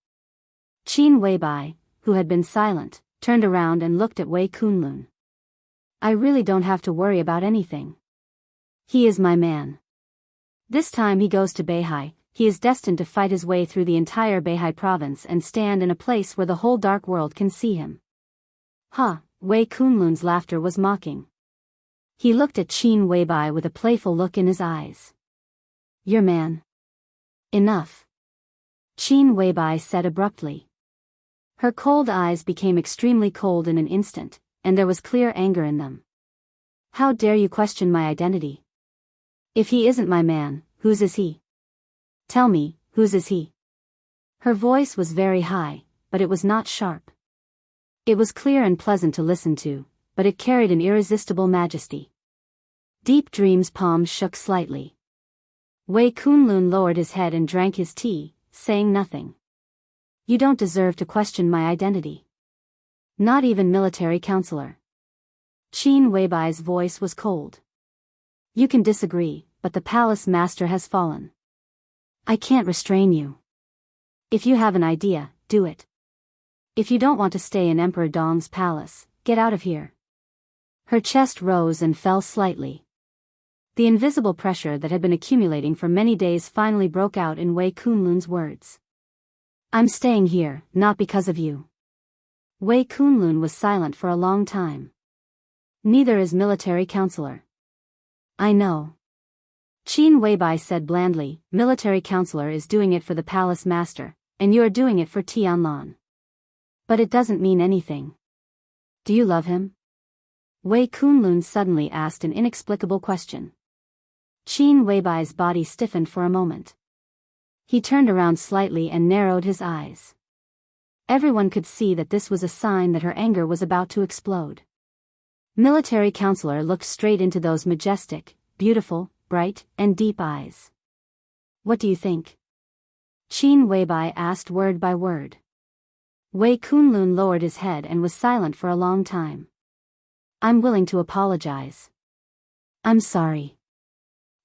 Qin Weibai, who had been silent, turned around and looked at Wei Kunlun. I really don't have to worry about anything. He is my man. This time he goes to Beihai, he is destined to fight his way through the entire Beihai province and stand in a place where the whole dark world can see him. Ha! Wei Kunlun's laughter was mocking. He looked at Qin Weibai with a playful look in his eyes. Your man. Enough. Qin Weibai said abruptly. Her cold eyes became extremely cold in an instant, and there was clear anger in them. How dare you question my identity? If he isn't my man, whose is he? Tell me, whose is he? Her voice was very high, but it was not sharp. It was clear and pleasant to listen to, but it carried an irresistible majesty. Deep Dream's palms shook slightly. Wei Kunlun lowered his head and drank his tea, saying nothing. You don't deserve to question my identity. Not even military counselor. Qin Weibai's voice was cold. You can disagree, but the palace master has fallen. I can't restrain you. If you have an idea, do it. If you don't want to stay in Emperor Dong's palace, get out of here. Her chest rose and fell slightly. The invisible pressure that had been accumulating for many days finally broke out in Wei Kunlun's words. I'm staying here, not because of you. Wei Kunlun was silent for a long time. Neither is military counselor. I know. Qin Weibai said blandly, military counselor is doing it for the palace master, and you are doing it for Tianlan. But it doesn't mean anything. Do you love him? Wei Kunlun suddenly asked an inexplicable question. Qin Weibai's body stiffened for a moment. He turned around slightly and narrowed his eyes. Everyone could see that this was a sign that her anger was about to explode. Military counselor looked straight into those majestic, beautiful, bright, and deep eyes. What do you think? Qin Weibai asked word by word. Wei Kunlun lowered his head and was silent for a long time. I'm willing to apologize. I'm sorry.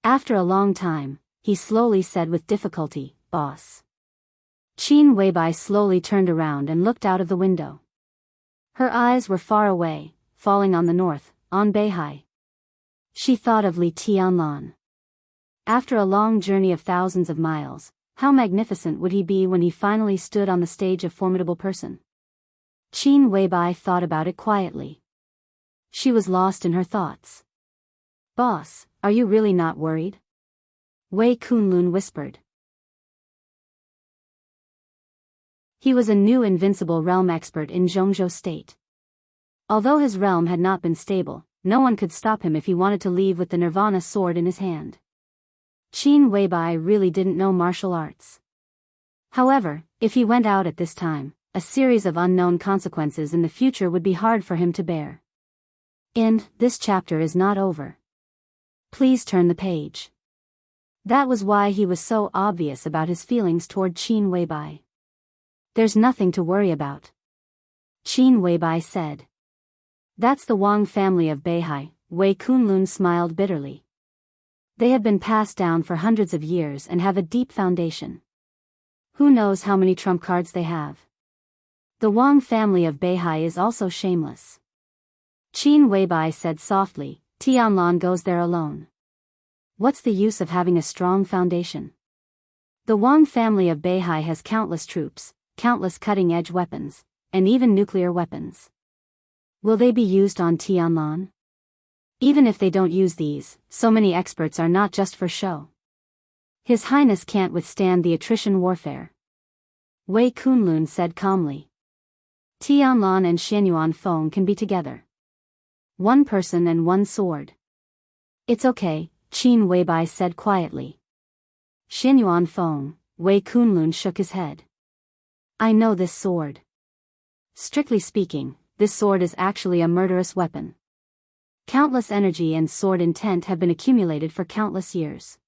After a long time, he slowly said with difficulty, boss. Qin Weibai slowly turned around and looked out of the window. Her eyes were far away, falling on the north, on Beihai. She thought of Li Tianlan. After a long journey of thousands of miles, how magnificent would he be when he finally stood on the stage of formidable person? Qin Weibai thought about it quietly. She was lost in her thoughts. Boss, are you really not worried? Wei Kunlun whispered. He was a new invincible realm expert in Zhongzhou state. Although his realm had not been stable, no one could stop him if he wanted to leave with the Nirvana sword in his hand. Qin Weibai really didn't know martial arts. However, if he went out at this time, a series of unknown consequences in the future would be hard for him to bear. And this chapter is not over. Please turn the page. That was why he was so obvious about his feelings toward Qin Weibai. There's nothing to worry about. Qin Weibai said. That's the Wang family of Beihai, Wei Kunlun smiled bitterly. They have been passed down for hundreds of years and have a deep foundation. Who knows how many trump cards they have? The Wang family of Beihai is also shameless. Qin Weibai said softly, Tianlan goes there alone. What's the use of having a strong foundation? The Wang family of Beihai has countless troops, countless cutting-edge weapons, and even nuclear weapons. Will they be used on Tianlan? Even if they don't use these, so many experts are not just for show. His Highness can't withstand the attrition warfare. Wei Kunlun said calmly. Tianlan and Xianyuan Feng can be together. One person and one sword. It's okay, Qin Weibai said quietly. Xianyuan Feng, Wei Kunlun shook his head. I know this sword. Strictly speaking, this sword is actually a murderous weapon. Countless energy and sword intent have been accumulated for countless years.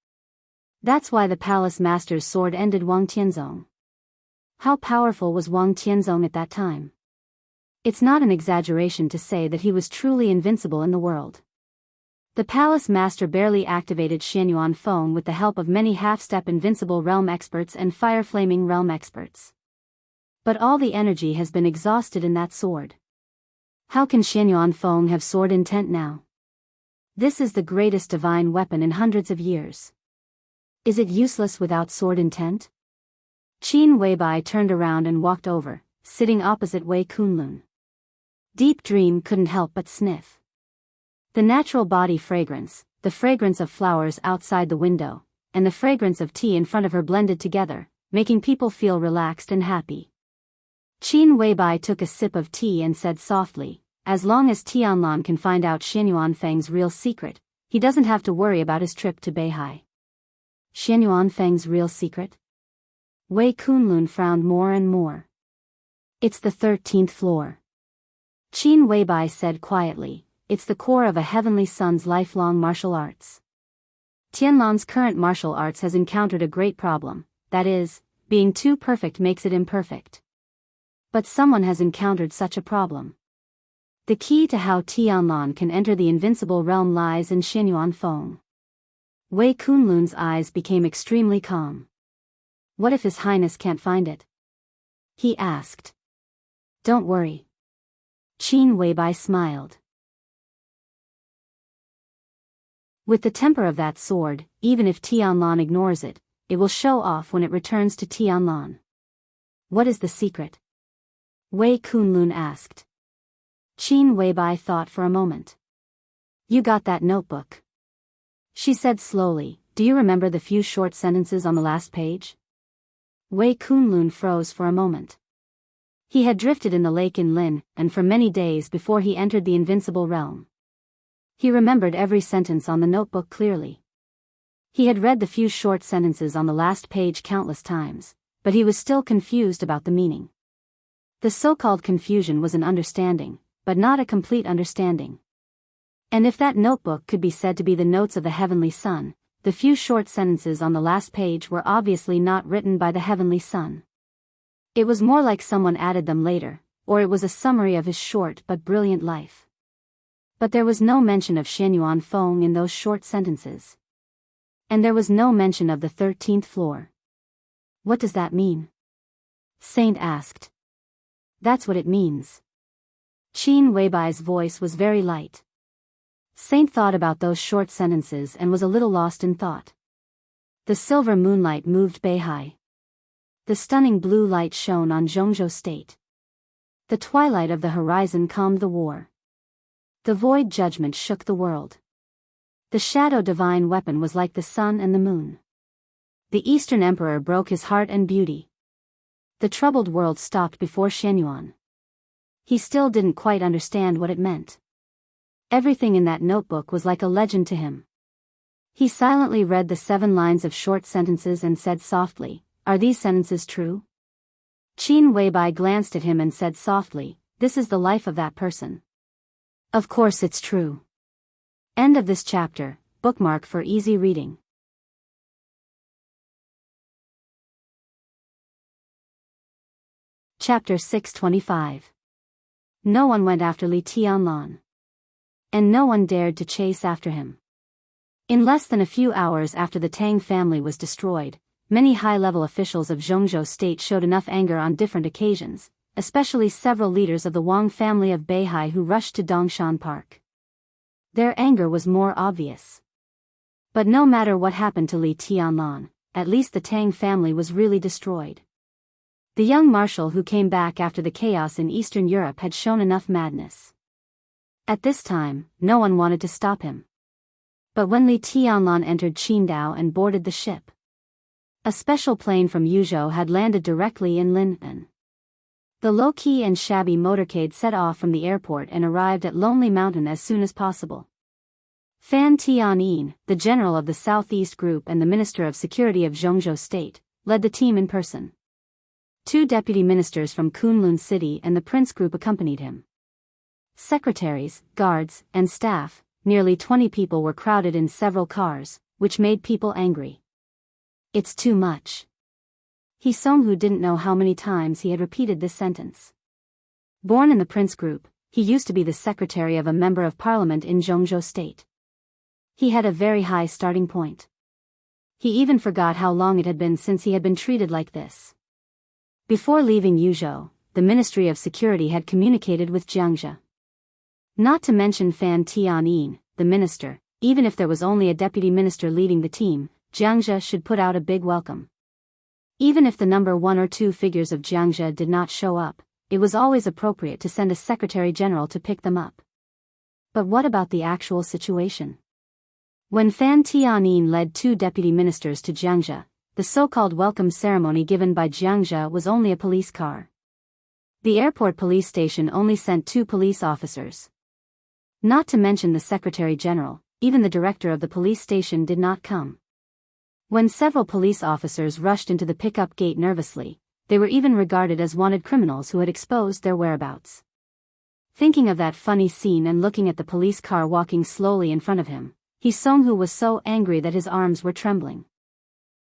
That's why the palace master's sword ended Wang Tianzong. How powerful was Wang Tianzong at that time? It's not an exaggeration to say that he was truly invincible in the world. The palace master barely activated Xianyuan Feng with the help of many half-step invincible realm experts and fire-flaming realm experts. But all the energy has been exhausted in that sword. How can Xianyuan Feng have sword intent now? This is the greatest divine weapon in hundreds of years. Is it useless without sword intent? Qin Weibai turned around and walked over, sitting opposite Wei Kunlun. Deep Dream couldn't help but sniff. The natural body fragrance, the fragrance of flowers outside the window, and the fragrance of tea in front of her blended together, making people feel relaxed and happy. Qin Weibai took a sip of tea and said softly, as long as Tianlan can find out Xianyuan Feng's real secret, he doesn't have to worry about his trip to Beihai. Xianyuan Feng's real secret? Wei Kunlun frowned more and more. It's the 13th floor. Qin Weibai said quietly, it's the core of a heavenly son's lifelong martial arts. Tianlan's current martial arts has encountered a great problem, that is, being too perfect makes it imperfect. But someone has encountered such a problem. The key to how Tianlan can enter the invincible realm lies in Xianyuan Feng. Wei Kunlun's eyes became extremely calm. What if His Highness can't find it? He asked. Don't worry. Qin Weibai smiled. With the temper of that sword, even if Tianlan ignores it, it will show off when it returns to Tianlan. What is the secret? Wei Kunlun asked. Qin Weibai thought for a moment. You got that notebook. She said slowly, do you remember the few short sentences on the last page? Wei Kunlun froze for a moment. He had drifted in the lake in Lin, and for many days before he entered the invincible realm. He remembered every sentence on the notebook clearly. He had read the few short sentences on the last page countless times, but he was still confused about the meaning. The so-called confusion was an understanding, but not a complete understanding. And if that notebook could be said to be the notes of the Heavenly Son, the few short sentences on the last page were obviously not written by the Heavenly Son. It was more like someone added them later, or it was a summary of his short but brilliant life. But there was no mention of Xianyuan Feng in those short sentences. And there was no mention of the 13th floor. What does that mean? Saint asked. That's what it means. Qin Weibai's voice was very light. Saint thought about those short sentences and was a little lost in thought. The silver moonlight moved Beihai. The stunning blue light shone on Zhongzhou State. The twilight of the horizon calmed the war. The void judgment shook the world. The shadow divine weapon was like the sun and the moon. The Eastern Emperor broke his heart and beauty. The troubled world stopped before Xianyuan. He still didn't quite understand what it meant. Everything in that notebook was like a legend to him. He silently read the 7 lines of short sentences and said softly, "Are these sentences true?" Qin Weibai glanced at him and said softly, "This is the life of that person." Of course it's true. End of this chapter, bookmark for easy reading. Chapter 625. No one went after Li Tianlan. And no one dared to chase after him. In less than a few hours after the Tang family was destroyed, many high-level officials of Zhongzhou State showed enough anger on different occasions, especially several leaders of the Wang family of Beihai who rushed to Dongshan Park. Their anger was more obvious. But no matter what happened to Li Tianlan, at least the Tang family was really destroyed. The young marshal who came back after the chaos in Eastern Europe had shown enough madness. At this time, no one wanted to stop him. But when Li Tianlan entered Qingdao and boarded the ship, a special plane from Yuzhou had landed directly in Lin'an. The low-key and shabby motorcade set off from the airport and arrived at Lonely Mountain as soon as possible. Fan Tianyin, the general of the Southeast Group and the Minister of Security of Zhongzhou State, led the team in person. 2 deputy ministers from Kunlun City and the Prince Group accompanied him. Secretaries, guards, and staff, nearly 20 people were crowded in several cars, which made people angry. It's too much. He Songhu didn't know how many times he had repeated this sentence. Born in the Prince Group, he used to be the secretary of a member of parliament in Zhongzhou State. He had a very high starting point. He even forgot how long it had been since he had been treated like this. Before leaving Yuzhou, the Ministry of Security had communicated with Jiangzhe. Not to mention Fan Tianyin, the minister, even if there was only a deputy minister leading the team, Jiangzhe should put out a big welcome. Even if the number 1 or 2 figures of Jiangzhe did not show up, it was always appropriate to send a secretary general to pick them up. But what about the actual situation? When Fan Tianyin led 2 deputy ministers to Jiangzhe, the so-called welcome ceremony given by Jiangzhe was only a police car. The airport police station only sent 2 police officers. Not to mention the secretary general, even the director of the police station did not come. When several police officers rushed into the pickup gate nervously, they were even regarded as wanted criminals who had exposed their whereabouts. Thinking of that funny scene and looking at the police car walking slowly in front of him, He Songhu was so angry that his arms were trembling.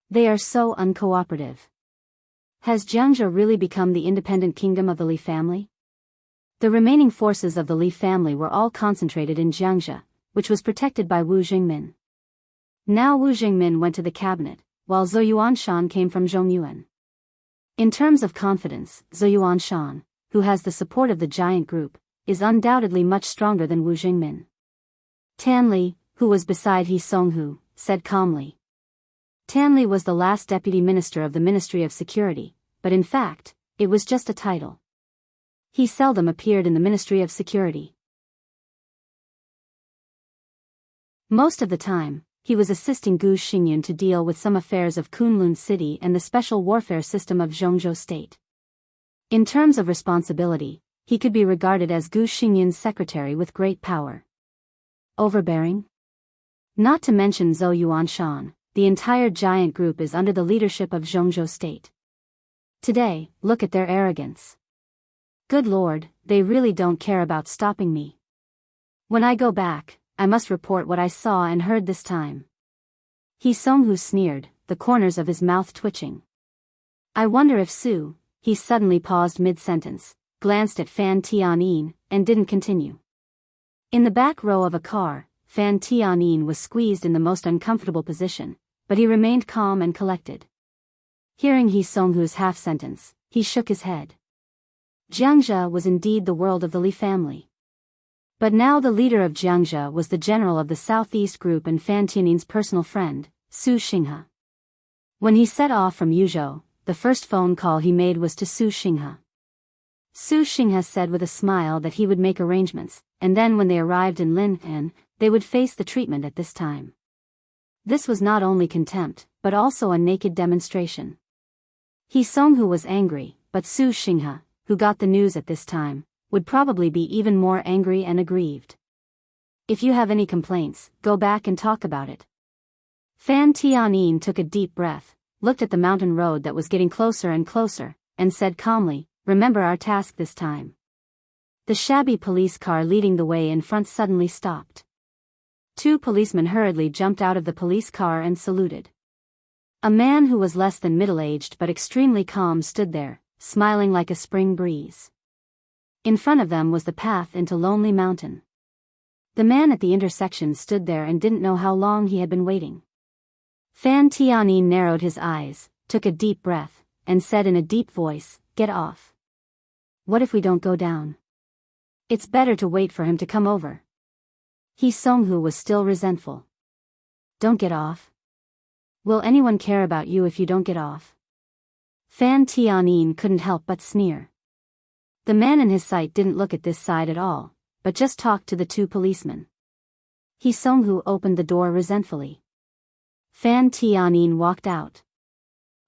They are so uncooperative. Has Jiangzhou really become the independent kingdom of the Li family? The remaining forces of the Li family were all concentrated in Jiangzhou, which was protected by Wu Jingmin. Now Wu Jingmin went to the cabinet, while Zhou Yuanshan came from Zhongyuan. In terms of confidence, Zhou Yuanshan, who has the support of the giant group, is undoubtedly much stronger than Wu Jingmin. Tanli, who was beside He Songhu, said calmly. Tanli was the last deputy minister of the Ministry of Security, but in fact, it was just a title. He seldom appeared in the Ministry of Security. Most of the time, he was assisting Gu Xingyun to deal with some affairs of Kunlun City and the special warfare system of Zhongzhou State. In terms of responsibility, he could be regarded as Gu Xingyun's secretary with great power. Overbearing? Not to mention Zhou Yuanshan, the entire giant group is under the leadership of Zhongzhou State. Today, look at their arrogance. Good Lord, they really don't care about stopping me. When I go back, I must report what I saw and heard this time. He Songhu sneered, the corners of his mouth twitching. I wonder if he suddenly paused mid-sentence, glanced at Fan Tianyin, and didn't continue. In the back row of a car, Fan Tianyin was squeezed in the most uncomfortable position, but he remained calm and collected. Hearing He Songhu's half-sentence, he shook his head. Jiangzhou was indeed the world of the Li family. But now the leader of Jiangzhou was the general of the Southeast Group and Fan Tianyin's personal friend, Su Xinghe. When he set off from Yuzhou, the first phone call he made was to Su Xinghe. Su Xinghe said with a smile that he would make arrangements, and then when they arrived in Lin'an, they would face the treatment at this time. This was not only contempt, but also a naked demonstration. He Songhu was angry, but Su Xinghe, who got the news at this time, would probably be even more angry and aggrieved. If you have any complaints, go back and talk about it. Fan Tianyin took a deep breath, looked at the mountain road that was getting closer and closer, and said calmly, remember our task this time. The shabby police car leading the way in front suddenly stopped. 2 policemen hurriedly jumped out of the police car and saluted. A man who was less than middle-aged but extremely calm stood there, smiling like a spring breeze. In front of them was the path into Lonely Mountain. The man at the intersection stood there and didn't know how long he had been waiting. Fan Tianyin narrowed his eyes, took a deep breath, and said in a deep voice, get off. What if we don't go down? It's better to wait for him to come over. He Songhu was still resentful. Don't get off. Will anyone care about you if you don't get off? Fan Tianyin couldn't help but sneer. The man in his sight didn't look at this side at all, but just talked to the two policemen. He Song-hu opened the door resentfully. Fan Tianyin walked out.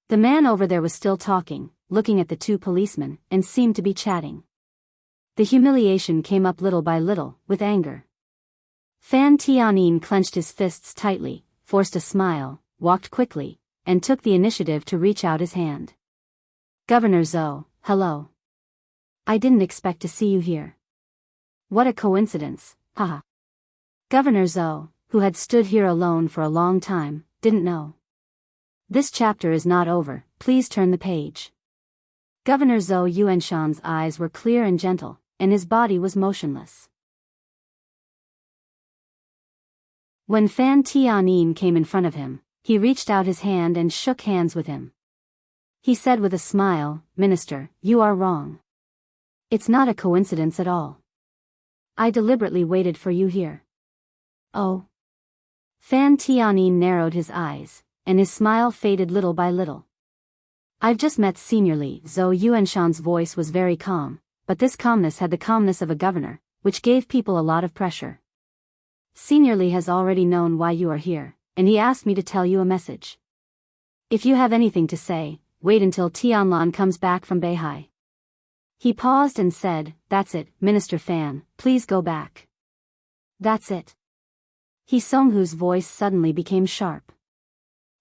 The man over there was still talking, looking at the two policemen, and seemed to be chatting. The humiliation came up little by little, with anger. Fan Tianyin clenched his fists tightly, forced a smile, walked quickly, and took the initiative to reach out his hand. Governor Zhou, hello. I didn't expect to see you here. What a coincidence, haha. Governor Zhou, who had stood here alone for a long time, didn't know. This chapter is not over, please turn the page. Governor Zhou Yuanshan's eyes were clear and gentle, and his body was motionless. When Fan Tianyin came in front of him, he reached out his hand and shook hands with him. He said with a smile, Minister, you are wrong. It's not a coincidence at all. I deliberately waited for you here. Oh. Fan Tianyin narrowed his eyes, and his smile faded little by little. I've just met Senior Li. Zhou Yuanshan's voice was very calm, but this calmness had the calmness of a governor, which gave people a lot of pressure. Senior Li has already known why you are here, and he asked me to tell you a message. If you have anything to say, wait until Tianlan comes back from Beihai. He paused and said, that's it, Minister Fan, please go back. That's it. He Song-hu's voice suddenly became sharp.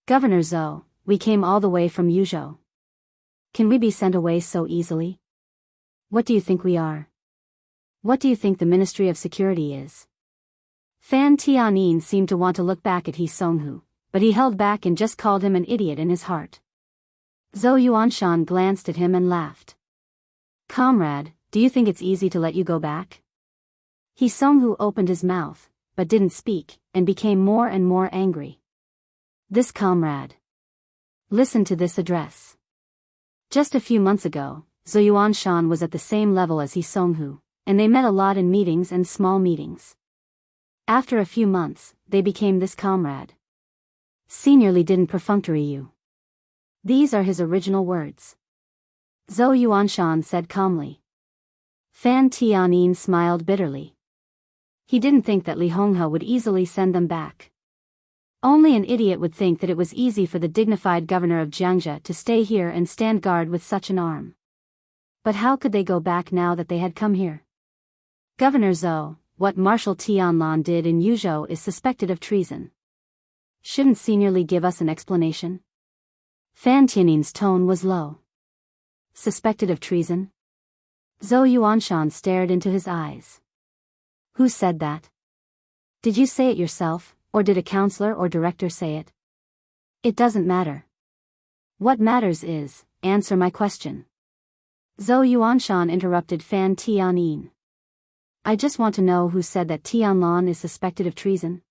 Governor Zhou, we came all the way from Yuzhou. Can we be sent away so easily? What do you think we are? What do you think the Ministry of Security is? Fan Tianyin seemed to want to look back at He Song-hu, but he held back and just called him an idiot in his heart. Zhou Yuanshan glanced at him and laughed. Comrade, do you think it's easy to let you go back? He Song-hu opened his mouth, but didn't speak, and became more and more angry. This comrade. Listen to this address. Just a few months ago, Zhou Yuanshan was at the same level as He Song-hu, and they met a lot in meetings and small meetings. After a few months, they became this comrade. Senior Li didn't perfunctory you. These are his original words. Zhou Yuanshan said calmly. Fan Tianyin smiled bitterly. He didn't think that Li Honghe would easily send them back. Only an idiot would think that it was easy for the dignified governor of Jiangxia to stay here and stand guard with such an arm. But how could they go back now that they had come here? Governor Zhou, what Marshal Tianlan did in Yuzhou is suspected of treason. Shouldn't Senior Li give us an explanation? Fan Tianyin's tone was low. Suspected of treason? Zhou Yuanshan stared into his eyes. Who said that? Did you say it yourself, or did a counselor or director say it? It doesn't matter. What matters is, answer my question. Zhou Yuanshan interrupted Fan Tianyin. I just want to know who said that Tianlan is suspected of treason.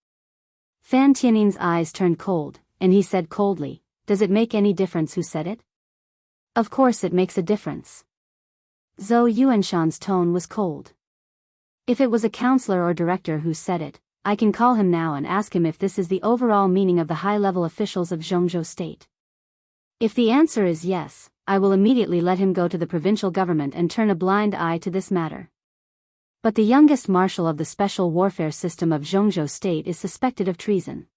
Fan Tianyin's eyes turned cold, and he said coldly, does it make any difference who said it? Of course it makes a difference. Zhou Yuanshan's tone was cold. If it was a counselor or director who said it, I can call him now and ask him if this is the overall meaning of the high-level officials of Zhongzhou State. If the answer is yes, I will immediately let him go to the provincial government and turn a blind eye to this matter. But the youngest marshal of the special warfare system of Zhongzhou State is suspected of treason.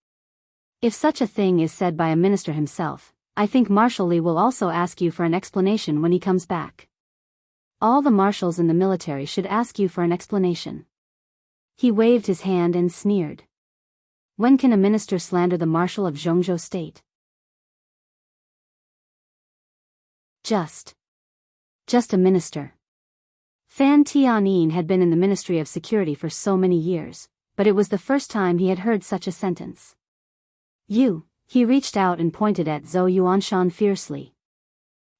If such a thing is said by a minister himself, I think Marshal Li will also ask you for an explanation when he comes back. All the marshals in the military should ask you for an explanation. He waved his hand and sneered. When can a minister slander the marshal of Zhongzhou State? Just a minister. Fan Tianyin had been in the Ministry of Security for so many years, but it was the first time he had heard such a sentence. You, he reached out and pointed at Zhou Yuanshan fiercely.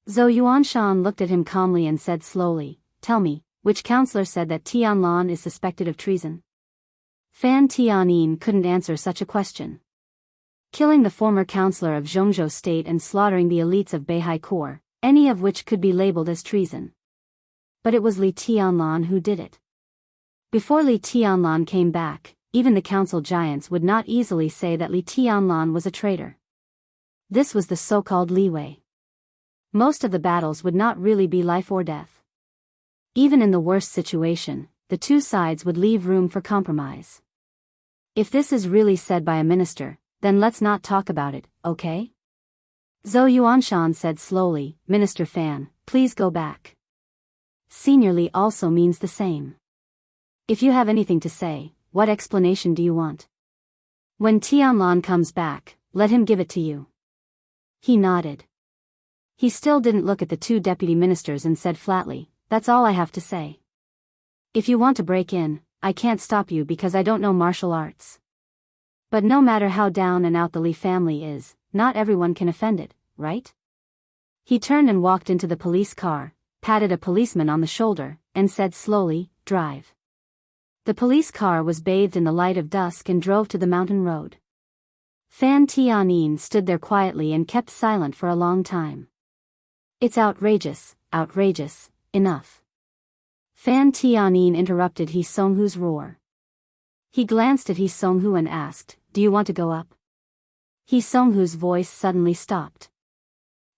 Zhou Yuanshan looked at him calmly and said slowly, tell me, which counselor said that Tianlan is suspected of treason? Fan Tianyin couldn't answer such a question. Killing the former counselor of Zhongzhou State and slaughtering the elites of Beihai Corps, any of which could be labeled as treason. But it was Li Tianlan who did it. Before Li Tianlan came back, even the council giants would not easily say that Li Tianlan was a traitor. This was the so-called leeway. Most of the battles would not really be life or death. Even in the worst situation, the two sides would leave room for compromise. If this is really said by a minister, then let's not talk about it, okay? Zhou Yuanshan said slowly, Minister Fan, please go back. Seniorly also means the same. If you have anything to say, what explanation do you want? When Tianlan comes back, let him give it to you. He nodded. He still didn't look at the two deputy ministers and said flatly, that's all I have to say. If you want to break in, I can't stop you because I don't know martial arts. But no matter how down and out the Li family is, not everyone can offend it, right? He turned and walked into the police car, patted a policeman on the shoulder, and said slowly, drive. The police car was bathed in the light of dusk and drove to the mountain road. Fan Tianyin stood there quietly and kept silent for a long time. It's outrageous, outrageous, enough. Fan Tianyin interrupted He Songhu's roar. He glanced at He Songhu and asked, do you want to go up? He Songhu's voice suddenly stopped.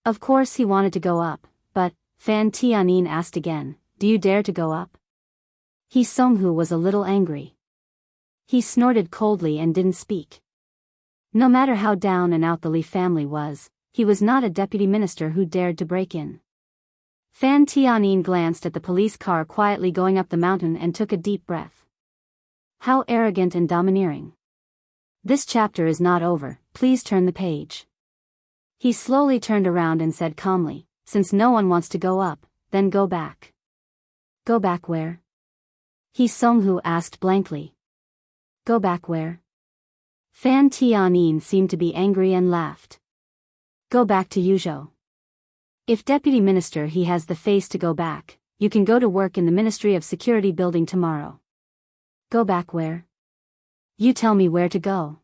Of course he wanted to go up, but, Fan Tianyin asked again, do you dare to go up? He Songhu was a little angry. He snorted coldly and didn't speak. No matter how down and out the Li family was, he was not a deputy minister who dared to break in. Fan Tianyin glanced at the police car quietly going up the mountain and took a deep breath. How arrogant and domineering. This chapter is not over, please turn the page. He slowly turned around and said calmly, since no one wants to go up, then go back. Go back where? He Songhu asked blankly. Go back where? Fan Tianyin seemed to be angry and laughed. Go back to Yuzhou. If deputy minister he has the face to go back, you can go to work in the Ministry of Security building tomorrow. Go back where? You tell me where to go.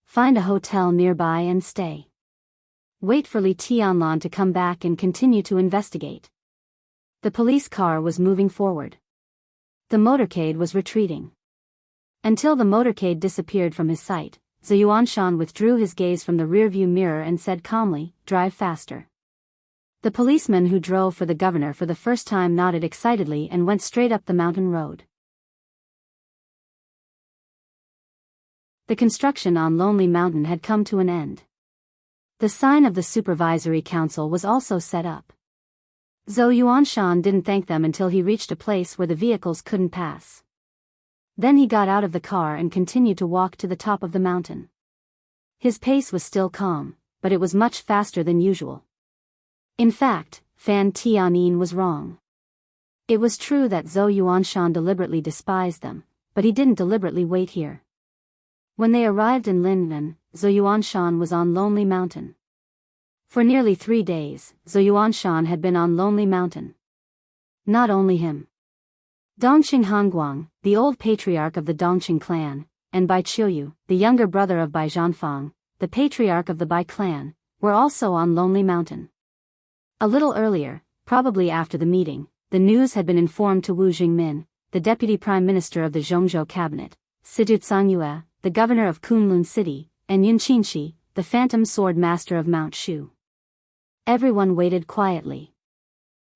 Find a hotel nearby and stay. Wait for Li Tianlan to come back and continue to investigate. The police car was moving forward. The motorcade was retreating. Until the motorcade disappeared from his sight, Zhou Yuanshan withdrew his gaze from the rearview mirror and said calmly, drive faster. The policeman who drove for the governor for the first time nodded excitedly and went straight up the mountain road. The construction on Lonely Mountain had come to an end. The sign of the supervisory council was also set up. Zhou Yuanshan didn't thank them until he reached a place where the vehicles couldn't pass. Then he got out of the car and continued to walk to the top of the mountain. His pace was still calm, but it was much faster than usual. In fact, Fan Tianyin was wrong. It was true that Zhou Yuanshan deliberately despised them, but he didn't deliberately wait here. When they arrived in Linnan, Zhou Yuanshan was on Lonely Mountain. For nearly 3 days, Zhou Yuanshan had been on Lonely Mountain. Not only him. Dongqing Hanguang, the old patriarch of the Dongqing clan, and Bai Qiuyu, the younger brother of Bai Zhanfang, the patriarch of the Bai clan, were also on Lonely Mountain. A little earlier, probably after the meeting, the news had been informed to Wu Jingmin, the deputy prime minister of the Zhongzhou cabinet, Sidu Cangyue, the governor of Kunlun City, and Yun Qinshi, the phantom sword master of Mount Shu. Everyone waited quietly.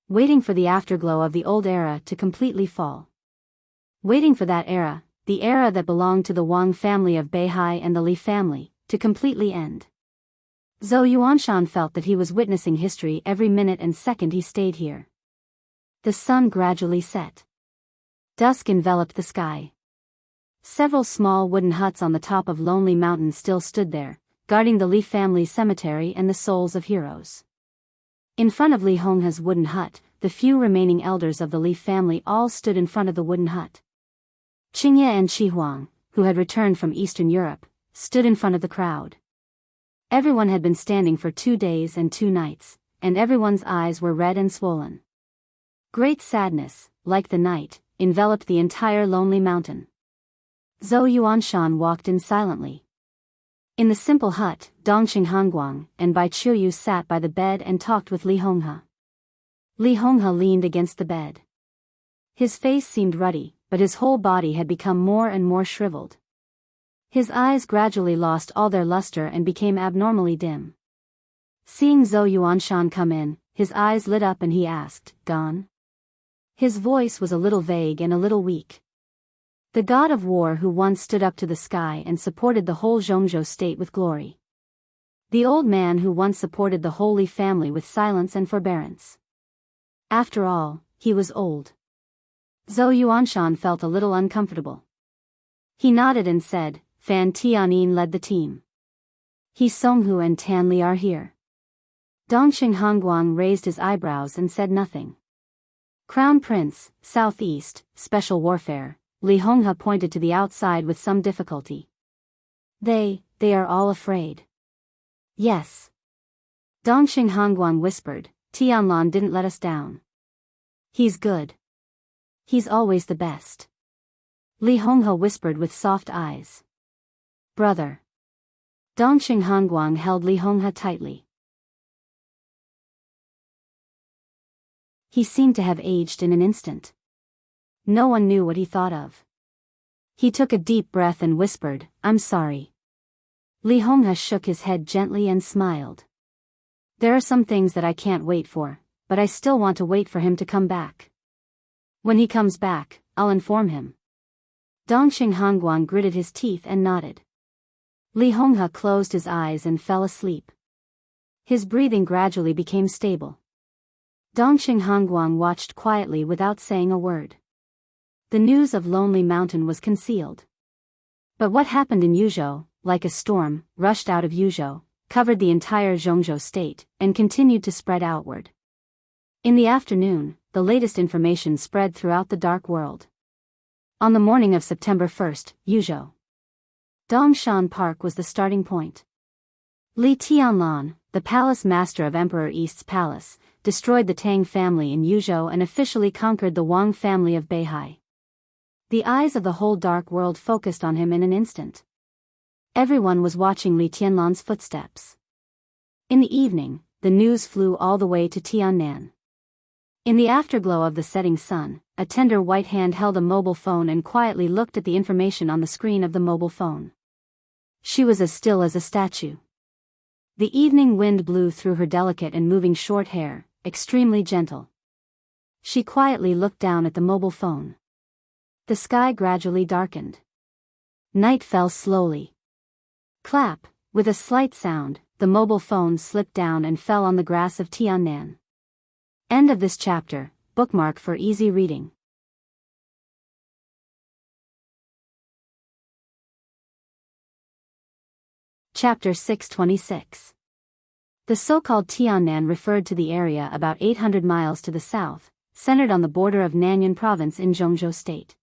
Waiting for the afterglow of the old era to completely fall. Waiting for that era, the era that belonged to the Wang family of Beihai and the Li family, to completely end. Zhou Yuanshan felt that he was witnessing history every minute and second he stayed here. The sun gradually set. Dusk enveloped the sky. Several small wooden huts on the top of Lonely Mountain still stood there, guarding the Li family cemetery and the souls of heroes. In front of Li Honghe's wooden hut, the few remaining elders of the Li family all stood in front of the wooden hut. Qingye and Qihuang, who had returned from Eastern Europe, stood in front of the crowd. Everyone had been standing for 2 days and 2 nights, and everyone's eyes were red and swollen. Great sadness, like the night, enveloped the entire Lonely Mountain. Zhou Yuanshan walked in silently. In the simple hut, Dongqing Hanguang and Bai Qiuyu sat by the bed and talked with Li Honghe. Li Honghe leaned against the bed. His face seemed ruddy, but his whole body had become more and more shriveled. His eyes gradually lost all their luster and became abnormally dim. Seeing Zhou Yuanshan come in, his eyes lit up and he asked, "Gone?" His voice was a little vague and a little weak. The god of war who once stood up to the sky and supported the whole Zhongzhou state with glory. The old man who once supported the Holy Family with silence and forbearance. After all, he was old. Zhou Yuanshan felt a little uncomfortable. He nodded and said, Fan Tianyin led the team. He Songhu and Tan Li are here. Dongxing Hongguang raised his eyebrows and said nothing. Crown Prince, Southeast, Special Warfare, Li Honghe pointed to the outside with some difficulty. They are all afraid. Yes. Dongxing Hongguang whispered, Tianlan didn't let us down. He's good. He's always the best. Li Honghe whispered with soft eyes. Brother. Dongxing Hongguang held Li Honghe tightly. He seemed to have aged in an instant. No one knew what he thought of. He took a deep breath and whispered, I'm sorry. Li Honghe shook his head gently and smiled. There are some things that I can't wait for, but I still want to wait for him to come back. When he comes back, I'll inform him. Dongxing Hongguang gritted his teeth and nodded. Li Honghe closed his eyes and fell asleep. His breathing gradually became stable. Dongxing Hongguang watched quietly without saying a word. The news of Lonely Mountain was concealed. But what happened in Yuzhou, like a storm, rushed out of Yuzhou, covered the entire Zhongzhou state, and continued to spread outward. In the afternoon, the latest information spread throughout the dark world. On the morning of September 1st, Yuzhou Dongshan Park was the starting point. Li Tianlan, the palace master of Emperor East's palace, destroyed the Tang family in Yuzhou and officially conquered the Wang family of Beihai. The eyes of the whole dark world focused on him in an instant. Everyone was watching Li Tianlan's footsteps. In the evening, the news flew all the way to Tiannan. In the afterglow of the setting sun, a tender white hand held a mobile phone and quietly looked at the information on the screen of the mobile phone. She was as still as a statue. The evening wind blew through her delicate and moving short hair, extremely gentle. She quietly looked down at the mobile phone. The sky gradually darkened. Night fell slowly. Clap, with a slight sound, the mobile phone slipped down and fell on the grass of Tiannan. End of this chapter, bookmark for easy reading. Chapter 626. The so-called Tiannan referred to the area about 800 miles to the south, centered on the border of Nanyuan province in Zhongzhou state.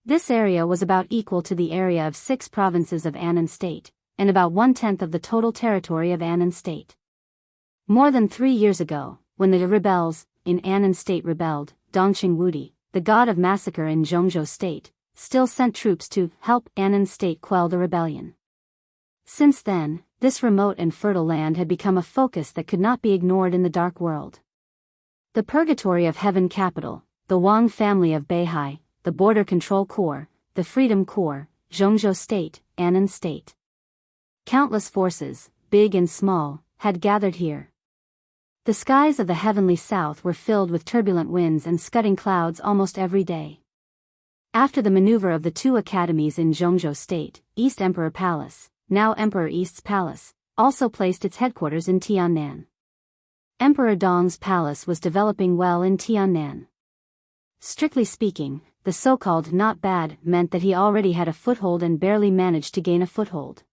This area was about equal to the area of 6 provinces of Annan state, and about 1/10 of the total territory of Annan state. More than 3 years ago, when the rebels in Annan state rebelled, Dongxing Wudi, the god of massacre in Zhongzhou state, still sent troops to help Annan state quell the rebellion. Since then, this remote and fertile land had become a focus that could not be ignored in the dark world. The Purgatory of Heaven capital, the Wang family of Beihai, the Border Control Corps, the Freedom Corps, Zhongzhou state, Annan state. Countless forces, big and small, had gathered here. The skies of the heavenly south were filled with turbulent winds and scudding clouds almost every day. After the maneuver of the 2 academies in Zhongzhou state, East Emperor Palace, now Emperor East's Palace, also placed its headquarters in Tiannan. Emperor Dong's palace was developing well in Tiannan. Strictly speaking, the so-called not bad meant that he already had a foothold and barely managed to gain a foothold.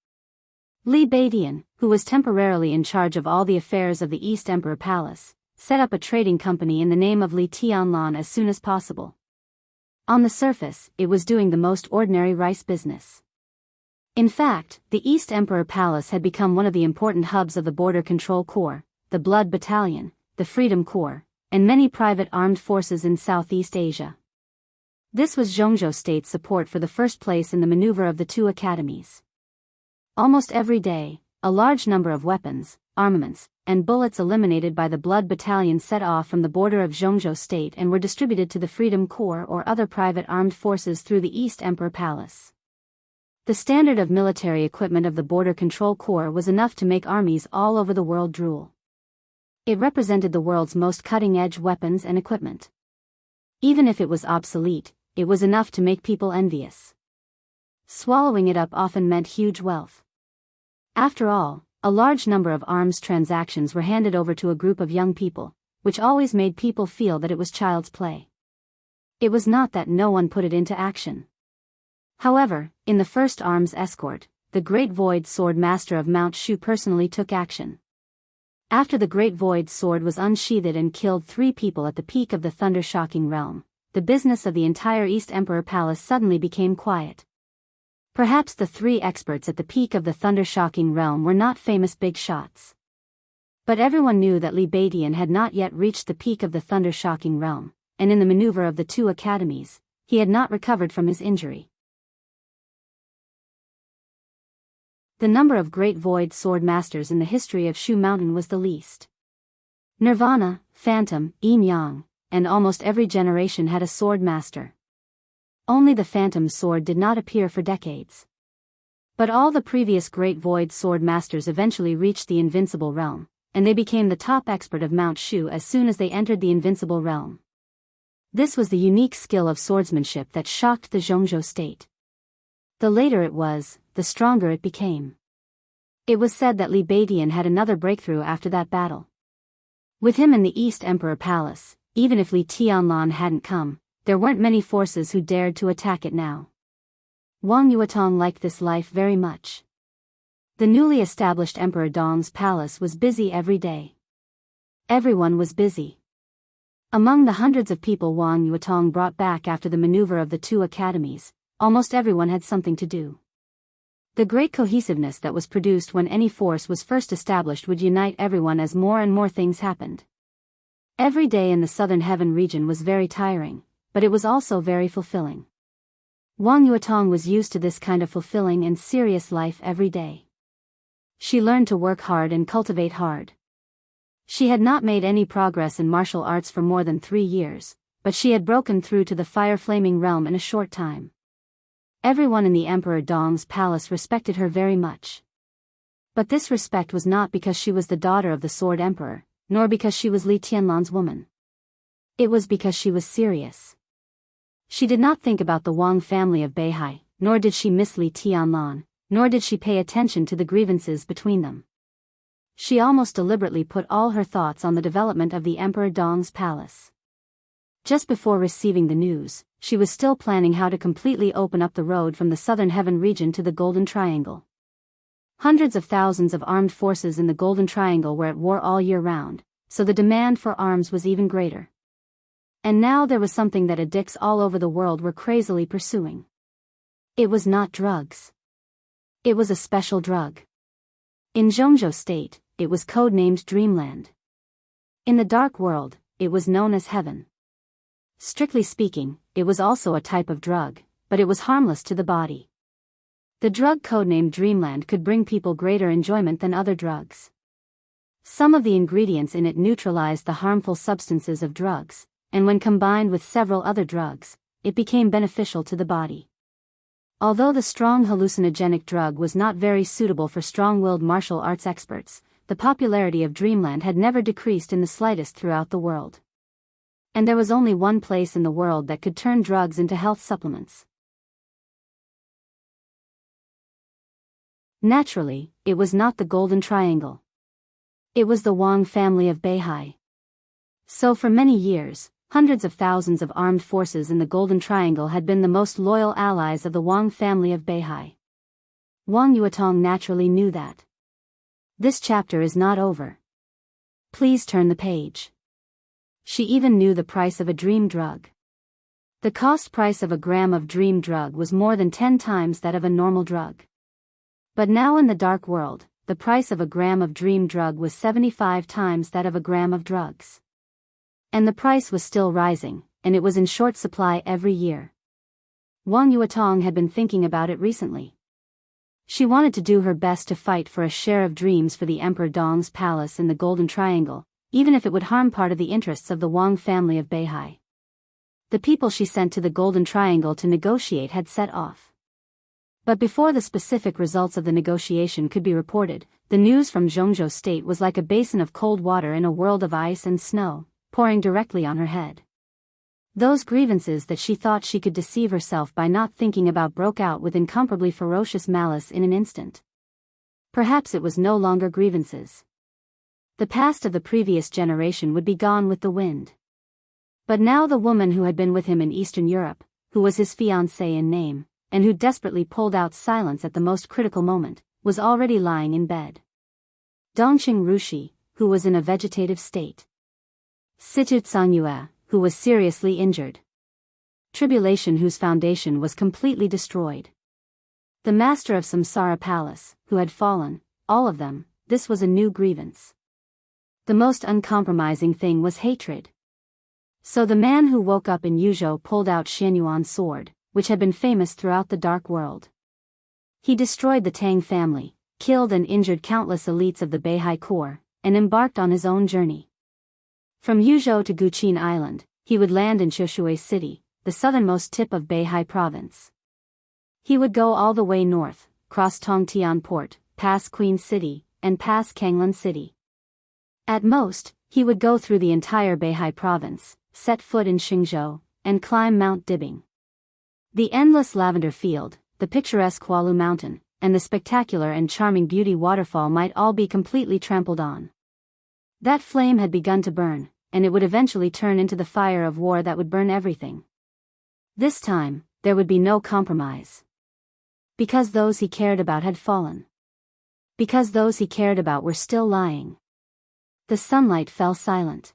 Li Beidian, who was temporarily in charge of all the affairs of the East Emperor Palace, set up a trading company in the name of Li Tianlan as soon as possible. On the surface, it was doing the most ordinary rice business. In fact, the East Emperor Palace had become one of the important hubs of the Border Control Corps, the Blood Battalion, the Freedom Corps, and many private armed forces in Southeast Asia. This was Zhongzhou state's support for the first place in the maneuver of the 2 academies. Almost every day, a large number of weapons, armaments, and bullets eliminated by the Blood Battalion set off from the border of Zhongzhou state and were distributed to the Freedom Corps or other private armed forces through the East Emperor Palace. The standard of military equipment of the Border Control Corps was enough to make armies all over the world drool. It represented the world's most cutting-edge weapons and equipment. Even if it was obsolete, it was enough to make people envious. Swallowing it up often meant huge wealth. After all, a large number of arms transactions were handed over to a group of young people, which always made people feel that it was child's play. It was not that no one put it into action. However, in the first arms escort, the Great Void Sword Master of Mount Shu personally took action. After the Great Void Sword was unsheathed and killed 3 people at the peak of the thunder-shocking realm, the business of the entire East Emperor Palace suddenly became quiet. Perhaps the 3 experts at the peak of the thunder-shocking realm were not famous big shots. But everyone knew that Li Beidian had not yet reached the peak of the thunder-shocking realm, and in the maneuver of the 2 academies, he had not recovered from his injury. The number of Great Void Sword Masters in the history of Shu Mountain was the least. Nirvana, Phantom, Yin Yang, and almost every generation had a sword master. Only the Phantom sword did not appear for decades. But all the previous Great Void Sword Masters eventually reached the Invincible Realm, and they became the top expert of Mount Shu as soon as they entered the Invincible Realm. This was the unique skill of swordsmanship that shocked the Zhongzhou state. The later it was, the stronger it became. It was said that Li Beidian had another breakthrough after that battle. With him in the East Emperor Palace, even if Li Tianlan hadn't come, there weren't many forces who dared to attack it now. Wang Yuetong liked this life very much. The newly established Emperor Dong's palace was busy every day. Everyone was busy. Among the hundreds of people Wang Yuetong brought back after the maneuver of the 2 academies, almost everyone had something to do. The great cohesiveness that was produced when any force was first established would unite everyone as more and more things happened. Every day in the Southern Heaven region was very tiring, but it was also very fulfilling. Wang Yuetong was used to this kind of fulfilling and serious life every day. She learned to work hard and cultivate hard. She had not made any progress in martial arts for more than 3 years, but she had broken through to the fire-flaming realm in a short time. Everyone in the Emperor Dong's palace respected her very much. But this respect was not because she was the daughter of the Sword Emperor, nor because she was Li Tianlan's woman. It was because she was serious. She did not think about the Wang family of Beihai, nor did she miss Li Tianlan, nor did she pay attention to the grievances between them. She almost deliberately put all her thoughts on the development of the Emperor Dong's palace. Just before receiving the news, she was still planning how to completely open up the road from the Southern Heaven region to the Golden Triangle. Hundreds of thousands of armed forces in the Golden Triangle were at war all year round, so the demand for arms was even greater. And now there was something that addicts all over the world were crazily pursuing. It was not drugs. It was a special drug. In Zhongzhou State, it was codenamed Dreamland. In the Dark World, it was known as Heaven. Strictly speaking, it was also a type of drug, but it was harmless to the body. The drug codenamed Dreamland could bring people greater enjoyment than other drugs. Some of the ingredients in it neutralized the harmful substances of drugs, and when combined with several other drugs, it became beneficial to the body. Although the strong hallucinogenic drug was not very suitable for strong-willed martial arts experts, the popularity of Dreamland had never decreased in the slightest throughout the world. And there was only one place in the world that could turn drugs into health supplements. Naturally, it was not the Golden Triangle. It was the Wang family of Beihai. So for many years, hundreds of thousands of armed forces in the Golden Triangle had been the most loyal allies of the Wang family of Beihai. Wang Yuetong naturally knew that. This chapter is not over. Please turn the page. She even knew the price of a dream drug. The cost price of a gram of dream drug was more than 10 times that of a normal drug. But now in the dark world, the price of a gram of dream drug was 75 times that of a gram of drugs. And the price was still rising, and it was in short supply every year. Wang Yuetong had been thinking about it recently. She wanted to do her best to fight for a share of dreams for the Emperor Dong's palace in the Golden Triangle, even if it would harm part of the interests of the Wang family of Beihai. The people she sent to the Golden Triangle to negotiate had set off. But before the specific results of the negotiation could be reported, the news from Zhongzhou State was like a basin of cold water in a world of ice and snow, pouring directly on her head. Those grievances that she thought she could deceive herself by not thinking about broke out with incomparably ferocious malice in an instant. Perhaps it was no longer grievances. The past of the previous generation would be gone with the wind. But now the woman who had been with him in Eastern Europe, who was his fiancée in name, and who desperately pulled out silence at the most critical moment, was already lying in bed. Dongxing Rushi, who was in a vegetative state. Situ Tsangyue, who was seriously injured. Tribulation, whose foundation was completely destroyed. The master of Samsara Palace, who had fallen, all of them. This was a new grievance. The most uncompromising thing was hatred. So the man who woke up in Yuzhou pulled out Xianyuan's sword, which had been famous throughout the dark world. He destroyed the Tang family, killed and injured countless elites of the Beihai Corps, and embarked on his own journey. From Yuzhou to Guqin Island, he would land in Shoshui City, the southernmost tip of Beihai Province. He would go all the way north, cross Tongtian Port, pass Queen City, and pass Kanglan City. At most, he would go through the entire Beihai Province, set foot in Xingzhou, and climb Mount Dibing. The endless lavender field, the picturesque Hualu Mountain, and the spectacular and charming Beauty Waterfall might all be completely trampled on. That flame had begun to burn, and it would eventually turn into the fire of war that would burn everything. This time, there would be no compromise. Because those he cared about had fallen. Because those he cared about were still lying. The sunlight fell silent.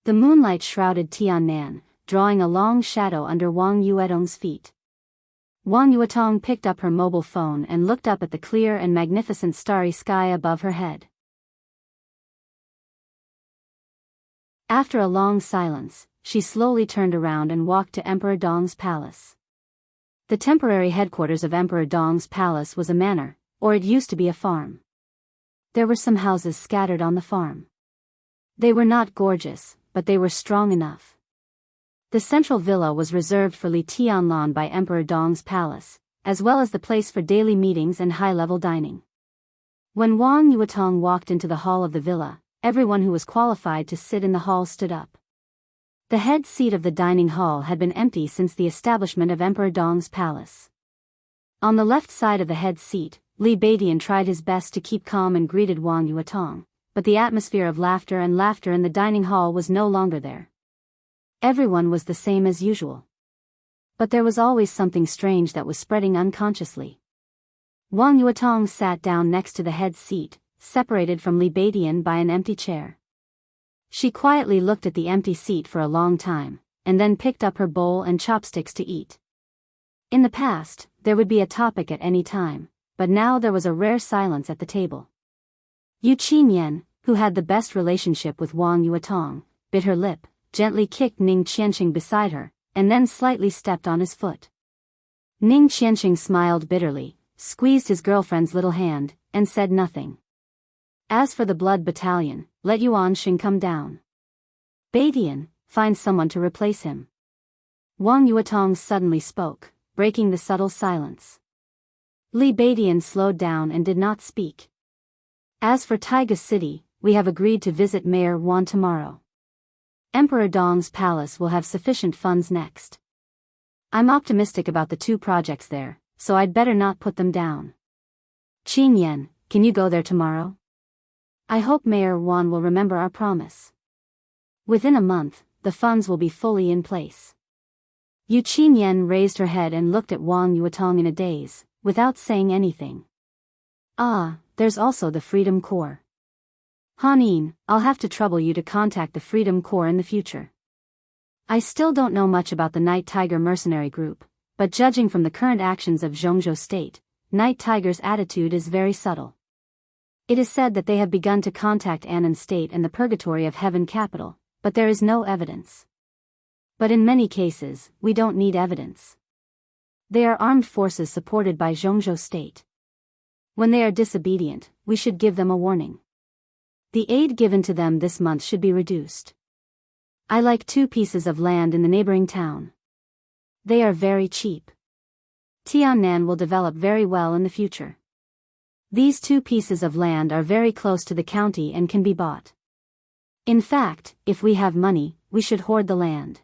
The moonlight shrouded Tiannan, drawing a long shadow under Wang Yuetong's feet. Wang Yuetong picked up her mobile phone and looked up at the clear and magnificent starry sky above her head. After a long silence, she slowly turned around and walked to Emperor Dong's palace. The temporary headquarters of Emperor Dong's palace was a manor, or it used to be a farm. There were some houses scattered on the farm. They were not gorgeous, but they were strong enough. The central villa was reserved for Li Tianlan by Emperor Dong's palace, as well as the place for daily meetings and high-level dining. When Wang Yuetong walked into the hall of the villa, everyone who was qualified to sit in the hall stood up. The head seat of the dining hall had been empty since the establishment of Emperor Dong's palace. On the left side of the head seat, Li Beidian tried his best to keep calm and greeted Wang Yuetong, but the atmosphere of laughter in the dining hall was no longer there. Everyone was the same as usual. But there was always something strange that was spreading unconsciously. Wang Yuetong sat down next to the head seat, separated from Li Beidian by an empty chair. She quietly looked at the empty seat for a long time, and then picked up her bowl and chopsticks to eat. In the past, there would be a topic at any time, but now there was a rare silence at the table. Yu Qinyan, who had the best relationship with Wang Yuetong, bit her lip, gently kicked Ning Qianqing beside her, and then slightly stepped on his foot. Ning Qianqing smiled bitterly, squeezed his girlfriend's little hand, and said nothing. As for the blood battalion, let Yuan Xing come down. Beidian, find someone to replace him. Wang Yuetong suddenly spoke, breaking the subtle silence. Li Beidian slowed down and did not speak. As for Taiga City, we have agreed to visit Mayor Wan tomorrow. Emperor Dong's palace will have sufficient funds next. I'm optimistic about the two projects there, so I'd better not put them down. Qin Yan, can you go there tomorrow? I hope Mayor Wan will remember our promise. Within a month, the funds will be fully in place. Yu Qinyan raised her head and looked at Wang Yuetong in a daze, without saying anything. Ah, there's also the Freedom Corps. Hanin, I'll have to trouble you to contact the Freedom Corps in the future. I still don't know much about the Night Tiger mercenary group, but judging from the current actions of Zhongzhou State, Night Tiger's attitude is very subtle. It is said that they have begun to contact Annan State and the Purgatory of Heaven capital, but there is no evidence. But in many cases, we don't need evidence. They are armed forces supported by Zhongzhou State. When they are disobedient, we should give them a warning. The aid given to them this month should be reduced. I like 2 pieces of land in the neighboring town. They are very cheap. Tiannan will develop very well in the future. These 2 pieces of land are very close to the county and can be bought. In fact, if we have money, we should hoard the land.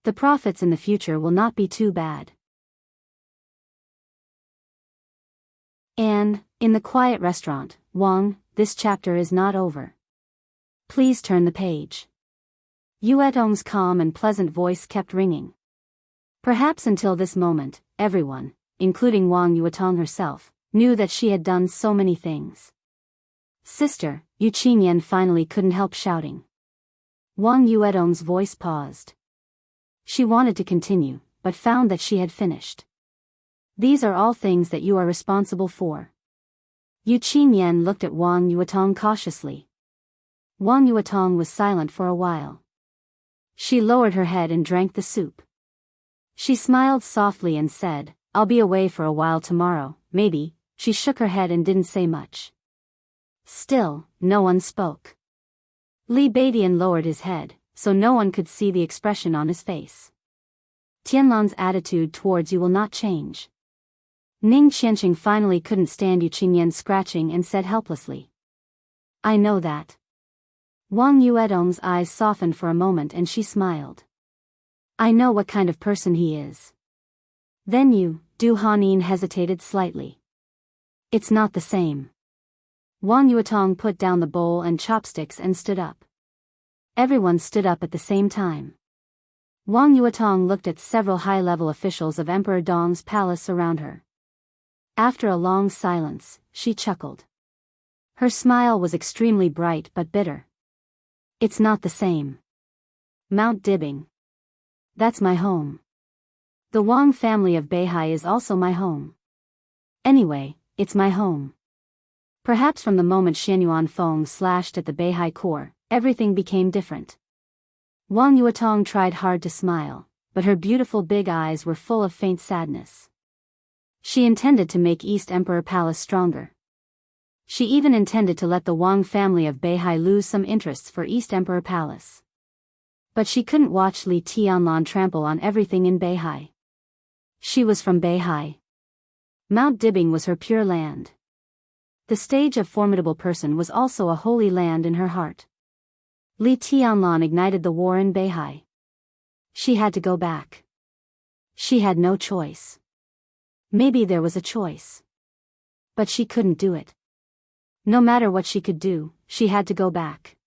The profits in the future will not be too bad. And, in the quiet restaurant, Wang, this chapter is not over. Please turn the page. Yuetong's calm and pleasant voice kept ringing. Perhaps until this moment, everyone, including Wang Yuetong herself, knew that she had done so many things. Sister, Yu Qingyan finally couldn't help shouting. Wang Yuetong's voice paused. She wanted to continue, but found that she had finished. These are all things that you are responsible for. Yu Qingyan looked at Wang Yuetong cautiously. Wang Yuetong was silent for a while. She lowered her head and drank the soup. She smiled softly and said, I'll be away for a while tomorrow, maybe. She shook her head and didn't say much. Still, no one spoke. Li Beidian lowered his head, so no one could see the expression on his face. Tianlan's attitude towards you will not change. Ning Qianqing finally couldn't stand Yu Qingyan's scratching and said helplessly. I know that. Wang Yuetong's eyes softened for a moment and she smiled. I know what kind of person he is. Then Du Hanin hesitated slightly. It's not the same. Wang Yuetong put down the bowl and chopsticks and stood up. Everyone stood up at the same time. Wang Yuetong looked at several high-level officials of Emperor Dong's palace around her. After a long silence, she chuckled. Her smile was extremely bright but bitter. It's not the same. Mount Dibing. That's my home. The Wang family of Beihai is also my home. Anyway, it's my home. Perhaps from the moment Xianyuan Feng slashed at the Beihai core, everything became different. Wang Yuetong tried hard to smile, but her beautiful big eyes were full of faint sadness. She intended to make East Emperor Palace stronger. She even intended to let the Wang family of Beihai lose some interests for East Emperor Palace. But she couldn't watch Li Tianlan trample on everything in Beihai. She was from Beihai. Mount Dibing was her pure land. The stage of formidable person was also a holy land in her heart. Li Tianlan ignited the war in Beihai. She had to go back. She had no choice. Maybe there was a choice. But she couldn't do it. No matter what she could do, she had to go back.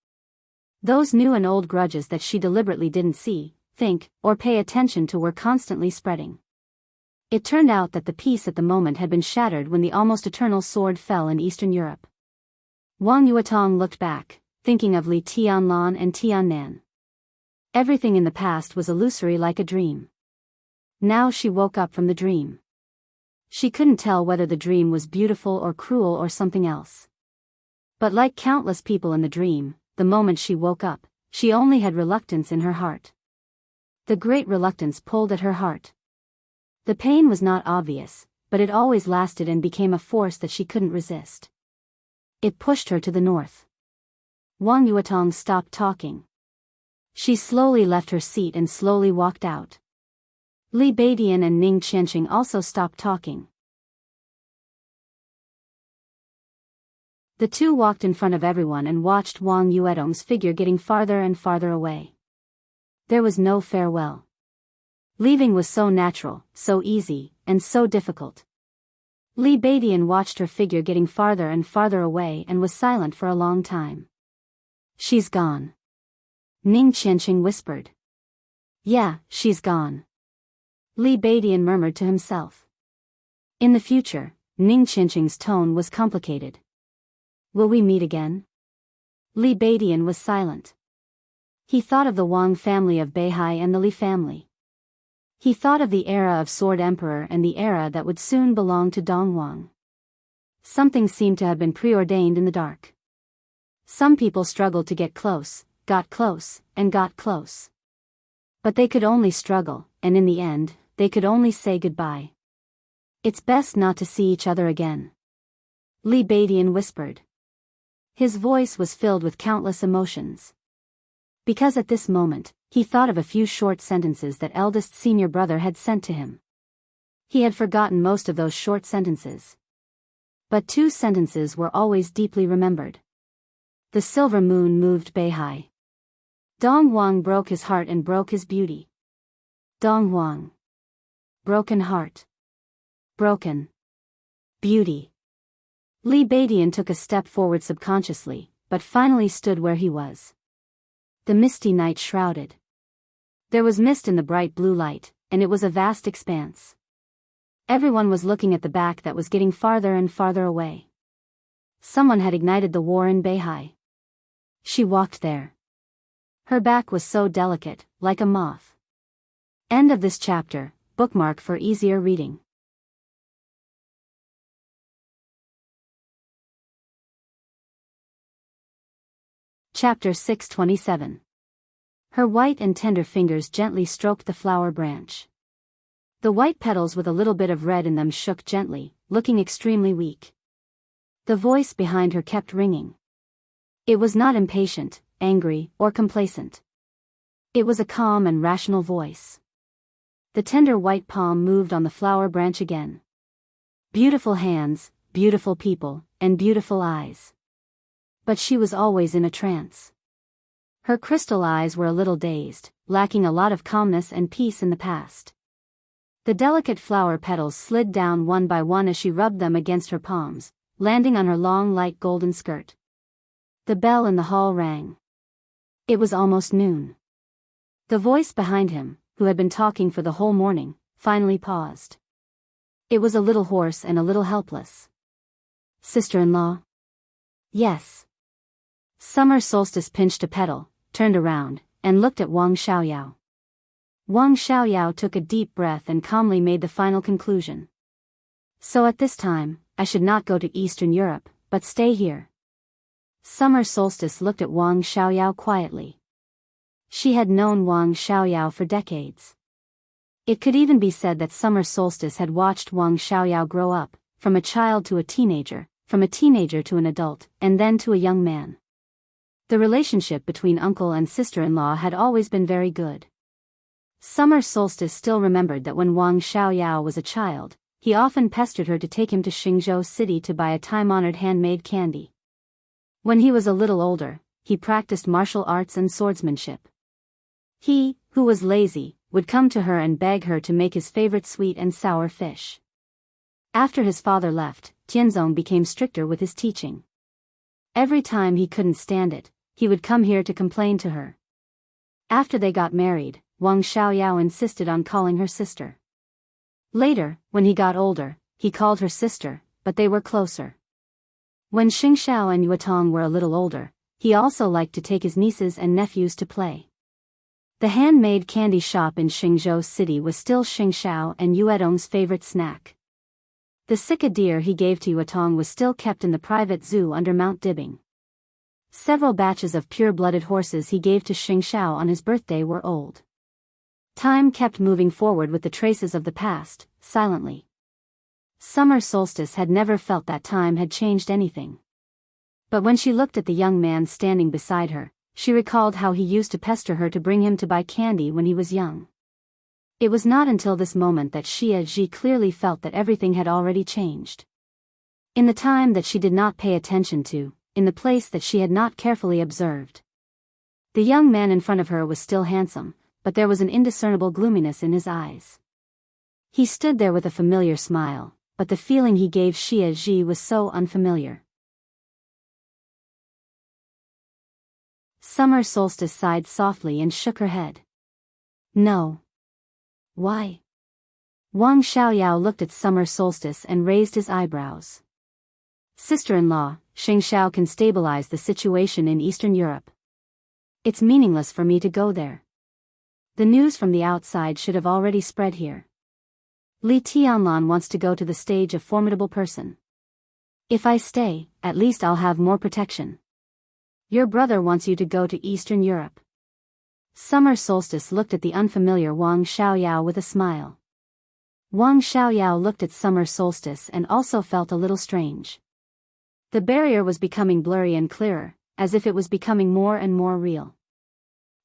Those new and old grudges that she deliberately didn't see, think, or pay attention to were constantly spreading. It turned out that the peace at the moment had been shattered when the almost eternal sword fell in Eastern Europe. Wang Yuetong looked back, thinking of Li Tianlan and Tiannan. Everything in the past was illusory like a dream. Now she woke up from the dream. She couldn't tell whether the dream was beautiful or cruel or something else. But like countless people in the dream, the moment she woke up, she only had reluctance in her heart. The great reluctance pulled at her heart. The pain was not obvious, but it always lasted and became a force that she couldn't resist. It pushed her to the north. Wang Yuetong stopped talking. She slowly left her seat and slowly walked out. Li Beidian and Ning Qianqing also stopped talking. The two walked in front of everyone and watched Wang Yuetong's figure getting farther and farther away. There was no farewell. Leaving was so natural, so easy, and so difficult. Li Beidian watched her figure getting farther and farther away and was silent for a long time. She's gone. Ning Qianqing whispered. Yeah, she's gone. Li Beidian murmured to himself. In the future, Ning Qianqing's tone was complicated. Will we meet again? Li Beidian was silent. He thought of the Wang family of Beihai and the Li family. He thought of the era of Sword Emperor and the era that would soon belong to Dongwang. Something seemed to have been preordained in the dark. Some people struggled to get close, got close, and got close. But they could only struggle, and in the end, they could only say goodbye. It's best not to see each other again. Li Beidian whispered. His voice was filled with countless emotions. Because at this moment, he thought of a few short sentences that eldest senior brother had sent to him. He had forgotten most of those short sentences. But two sentences were always deeply remembered. The silver moon moved Beihai. Dongwang broke his heart and broke his beauty. Dong Huang. Broken heart. Broken. Beauty. Li Beidian took a step forward subconsciously, but finally stood where he was. The misty night shrouded. There was mist in the bright blue light, and it was a vast expanse. Everyone was looking at the back that was getting farther and farther away. Someone had ignited the war in Beihai. She walked there. Her back was so delicate, like a moth. End of this chapter, bookmark for easier reading. Chapter 627. Her white and tender fingers gently stroked the flower branch. The white petals with a little bit of red in them shook gently, looking extremely weak. The voice behind her kept ringing. It was not impatient, angry, or complacent. It was a calm and rational voice. The tender white palm moved on the flower branch again. Beautiful hands, beautiful people, and beautiful eyes. But she was always in a trance. Her crystal eyes were a little dazed, lacking a lot of calmness and peace in the past. The delicate flower petals slid down one by one as she rubbed them against her palms, landing on her long light golden skirt. The bell in the hall rang. It was almost noon. The voice behind him, who had been talking for the whole morning, finally paused. It was a little hoarse and a little helpless. Sister-in-law? Yes. Summer Solstice pinched a petal, turned around, and looked at Wang Xiaoyao. Wang Xiaoyao took a deep breath and calmly made the final conclusion. So at this time, I should not go to Eastern Europe, but stay here. Summer Solstice looked at Wang Xiaoyao quietly. She had known Wang Xiaoyao for decades. It could even be said that Summer Solstice had watched Wang Xiaoyao grow up, from a child to a teenager, from a teenager to an adult, and then to a young man. The relationship between uncle and sister-in-law had always been very good. Summer Solstice still remembered that when Wang Xiaoyao was a child, he often pestered her to take him to Xingzhou City to buy a time-honored handmade candy. When he was a little older, he practiced martial arts and swordsmanship. He, who was lazy, would come to her and beg her to make his favorite sweet and sour fish. After his father left, Tianzong became stricter with his teaching. Every time he couldn't stand it, he would come here to complain to her. After they got married, Wang Xiaoyao insisted on calling her sister. Later, when he got older, he called her sister, but they were closer. When Xingxiao and Yuetong were a little older, he also liked to take his nieces and nephews to play. The handmade candy shop in Xingzhou City was still Xingxiao and Yuetong's favorite snack. The sika deer he gave to Yuetong was still kept in the private zoo under Mount Dibbing. Several batches of pure-blooded horses he gave to Xingxiao on his birthday were old. Time kept moving forward with the traces of the past, silently. Summer Solstice had never felt that time had changed anything. But when she looked at the young man standing beside her, she recalled how he used to pester her to bring him to buy candy when he was young. It was not until this moment that Xie Ji clearly felt that everything had already changed. In the time that she did not pay attention to, in the place that she had not carefully observed. The young man in front of her was still handsome, but there was an indiscernible gloominess in his eyes. He stood there with a familiar smile, but the feeling he gave Xie Ji was so unfamiliar. Summer Solstice sighed softly and shook her head. No. Why? Wang Xiaoyao looked at Summer Solstice and raised his eyebrows. Sister-in-law, Xingxiao can stabilize the situation in Eastern Europe. It's meaningless for me to go there. The news from the outside should have already spread here. Li Tianlan wants to go to the stage of formidable person. If I stay, at least I'll have more protection. Your brother wants you to go to Eastern Europe. Summer Solstice looked at the unfamiliar Wang Xiaoyao with a smile. Wang Xiaoyao looked at Summer Solstice and also felt a little strange. The barrier was becoming blurry and clearer, as if it was becoming more and more real.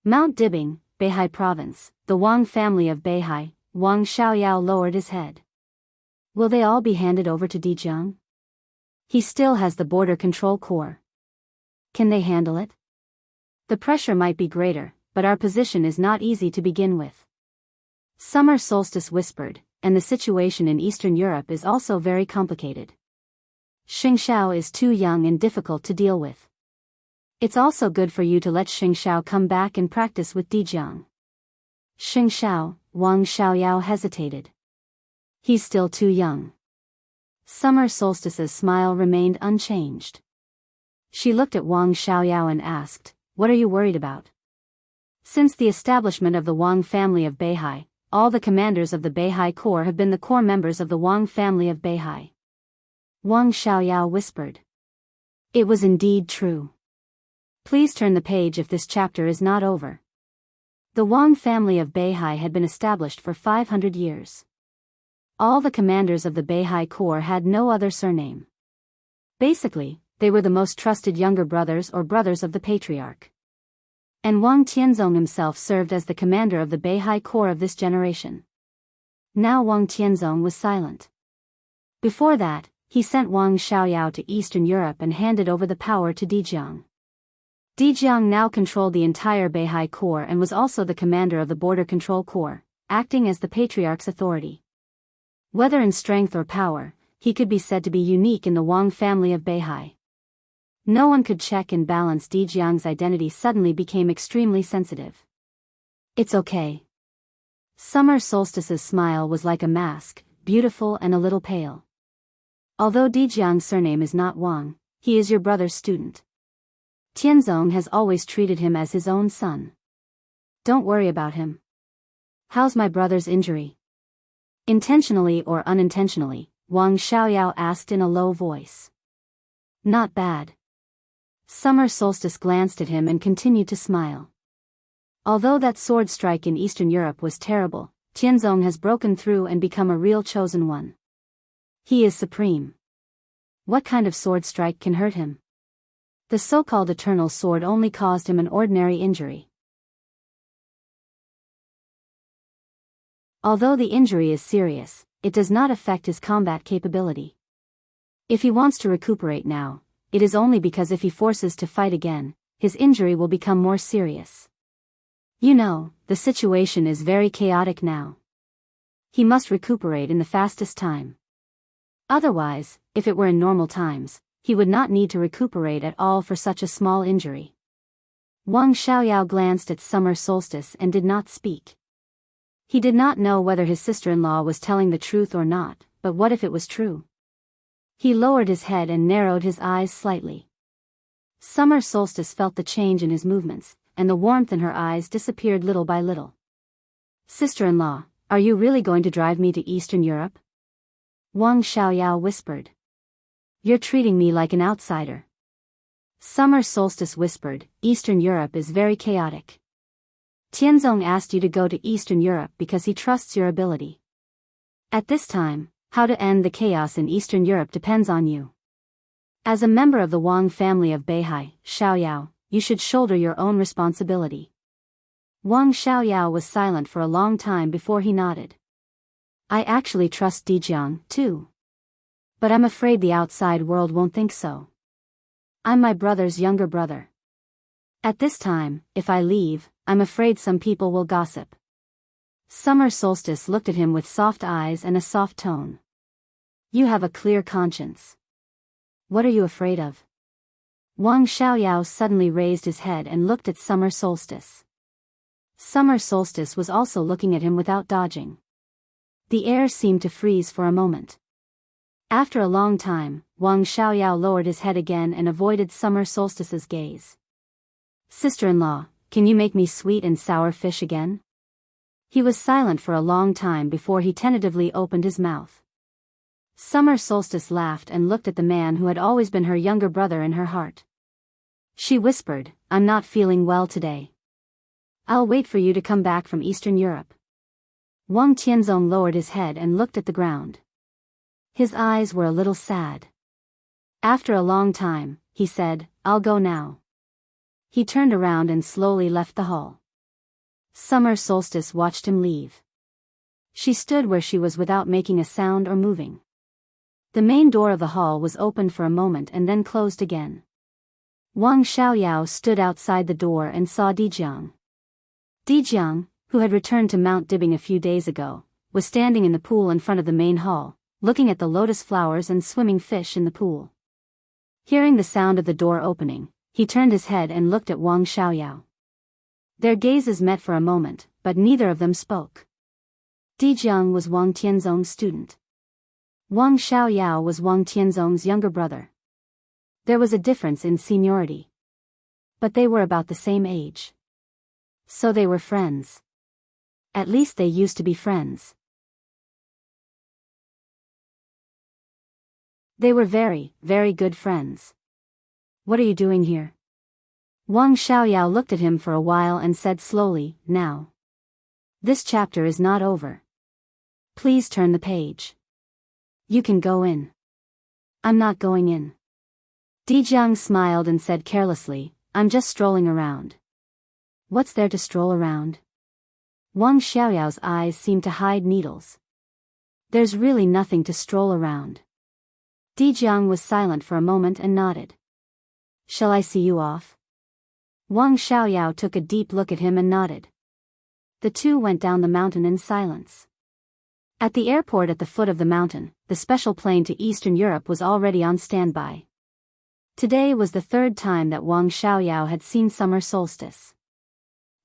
Mount Dibbing, Beihai Province, the Wang family of Beihai. Wang Xiaoyao lowered his head. Will they all be handed over to Dijiang? He still has the border control corps. Can they handle it? The pressure might be greater, but our position is not easy to begin with. Summer Solstice whispered, and the situation in Eastern Europe is also very complicated. Xingxiao is too young and difficult to deal with. It's also good for you to let Xingxiao come back and practice with Dijiang. Xingxiao, Wang Xiaoyao hesitated. He's still too young. Summer Solstice's smile remained unchanged. She looked at Wang Xiaoyao and asked, "What are you worried about?" Since the establishment of the Wang family of Beihai, all the commanders of the Beihai Corps have been the core members of the Wang family of Beihai. Wang Xiaoyao whispered. It was indeed true. Please turn the page if this chapter is not over. The Wang family of Beihai had been established for 500 years. All the commanders of the Beihai Corps had no other surname. Basically, they were the most trusted younger brothers or brothers of the patriarch. And Wang Tianzong himself served as the commander of the Beihai Corps of this generation. Now Wang Tianzong was silent. Before that, he sent Wang Xiaoyao to Eastern Europe and handed over the power to Dijiang. Dijiang now controlled the entire Beihai Corps and was also the commander of the Border Control Corps, acting as the patriarch's authority. Whether in strength or power, he could be said to be unique in the Wang family of Beihai. No one could check and balance. Dijiang's identity suddenly became extremely sensitive. It's okay. Summer Solstice's smile was like a mask, beautiful and a little pale. Although Dijiang's surname is not Wang, he is your brother's student. Tianzong has always treated him as his own son. Don't worry about him. How's my brother's injury? Intentionally or unintentionally, Wang Xiaoyao asked in a low voice. Not bad. Summer Solstice glanced at him and continued to smile. Although that sword strike in Eastern Europe was terrible, Tianzong has broken through and become a real chosen one. He is supreme. What kind of sword strike can hurt him? The so-called eternal sword only caused him an ordinary injury. Although the injury is serious, it does not affect his combat capability. If he wants to recuperate now, it is only because if he forces to fight again, his injury will become more serious. You know, the situation is very chaotic now. He must recuperate in the fastest time. Otherwise, if it were in normal times, he would not need to recuperate at all for such a small injury. Wang Xiaoyao glanced at Summer Solstice and did not speak. He did not know whether his sister-in-law was telling the truth or not, but what if it was true? He lowered his head and narrowed his eyes slightly. Summer Solstice felt the change in his movements, and the warmth in her eyes disappeared little by little. Sister-in-law, are you really going to drive me to Eastern Europe? Wang Xiaoyao whispered. You're treating me like an outsider. Summer Solstice whispered, Eastern Europe is very chaotic. Tianzong asked you to go to Eastern Europe because he trusts your ability. At this time, how to end the chaos in Eastern Europe depends on you. As a member of the Wang family of Beihai, Xiaoyao, you should shoulder your own responsibility. Wang Xiaoyao was silent for a long time before he nodded. I actually trust Dijiang, too. But I'm afraid the outside world won't think so. I'm my brother's younger brother. At this time, if I leave, I'm afraid some people will gossip. Summer Solstice looked at him with soft eyes and a soft tone. You have a clear conscience. What are you afraid of? Wang Xiaoyao suddenly raised his head and looked at Summer Solstice. Summer Solstice was also looking at him without dodging. The air seemed to freeze for a moment. After a long time, Wang Xiaoyao lowered his head again and avoided Summer Solstice's gaze. Sister-in-law, can you make me sweet and sour fish again? He was silent for a long time before he tentatively opened his mouth. Summer Solstice laughed and looked at the man who had always been her younger brother in her heart. She whispered, I'm not feeling well today. I'll wait for you to come back from Eastern Europe. Wang Tianzong lowered his head and looked at the ground. His eyes were a little sad. After a long time, he said, I'll go now. He turned around and slowly left the hall. Summer Solstice watched him leave. She stood where she was without making a sound or moving. The main door of the hall was opened for a moment and then closed again. Wang Xiaoyao stood outside the door and saw Dijiang. Dijiang, who had returned to Mount Dibbing a few days ago, was standing in the pool in front of the main hall, looking at the lotus flowers and swimming fish in the pool. Hearing the sound of the door opening, he turned his head and looked at Wang Xiaoyao. Their gazes met for a moment, but neither of them spoke. Di Jiang was Wang Tianzong's student. Wang Xiaoyao was Wang Tianzong's younger brother. There was a difference in seniority. But they were about the same age. So they were friends. At least they used to be friends. They were very, very good friends. What are you doing here? Wang Xiaoyao looked at him for a while and said slowly, now. This chapter is not over. Please turn the page. You can go in. I'm not going in. Di Jiang smiled and said carelessly, I'm just strolling around. What's there to stroll around? Wang Xiaoyao's eyes seemed to hide needles. There's really nothing to stroll around. Di Jiang was silent for a moment and nodded. Shall I see you off? Wang Xiaoyao took a deep look at him and nodded. The two went down the mountain in silence. At the airport at the foot of the mountain, the special plane to Eastern Europe was already on standby. Today was the third time that Wang Xiaoyao had seen summer solstice.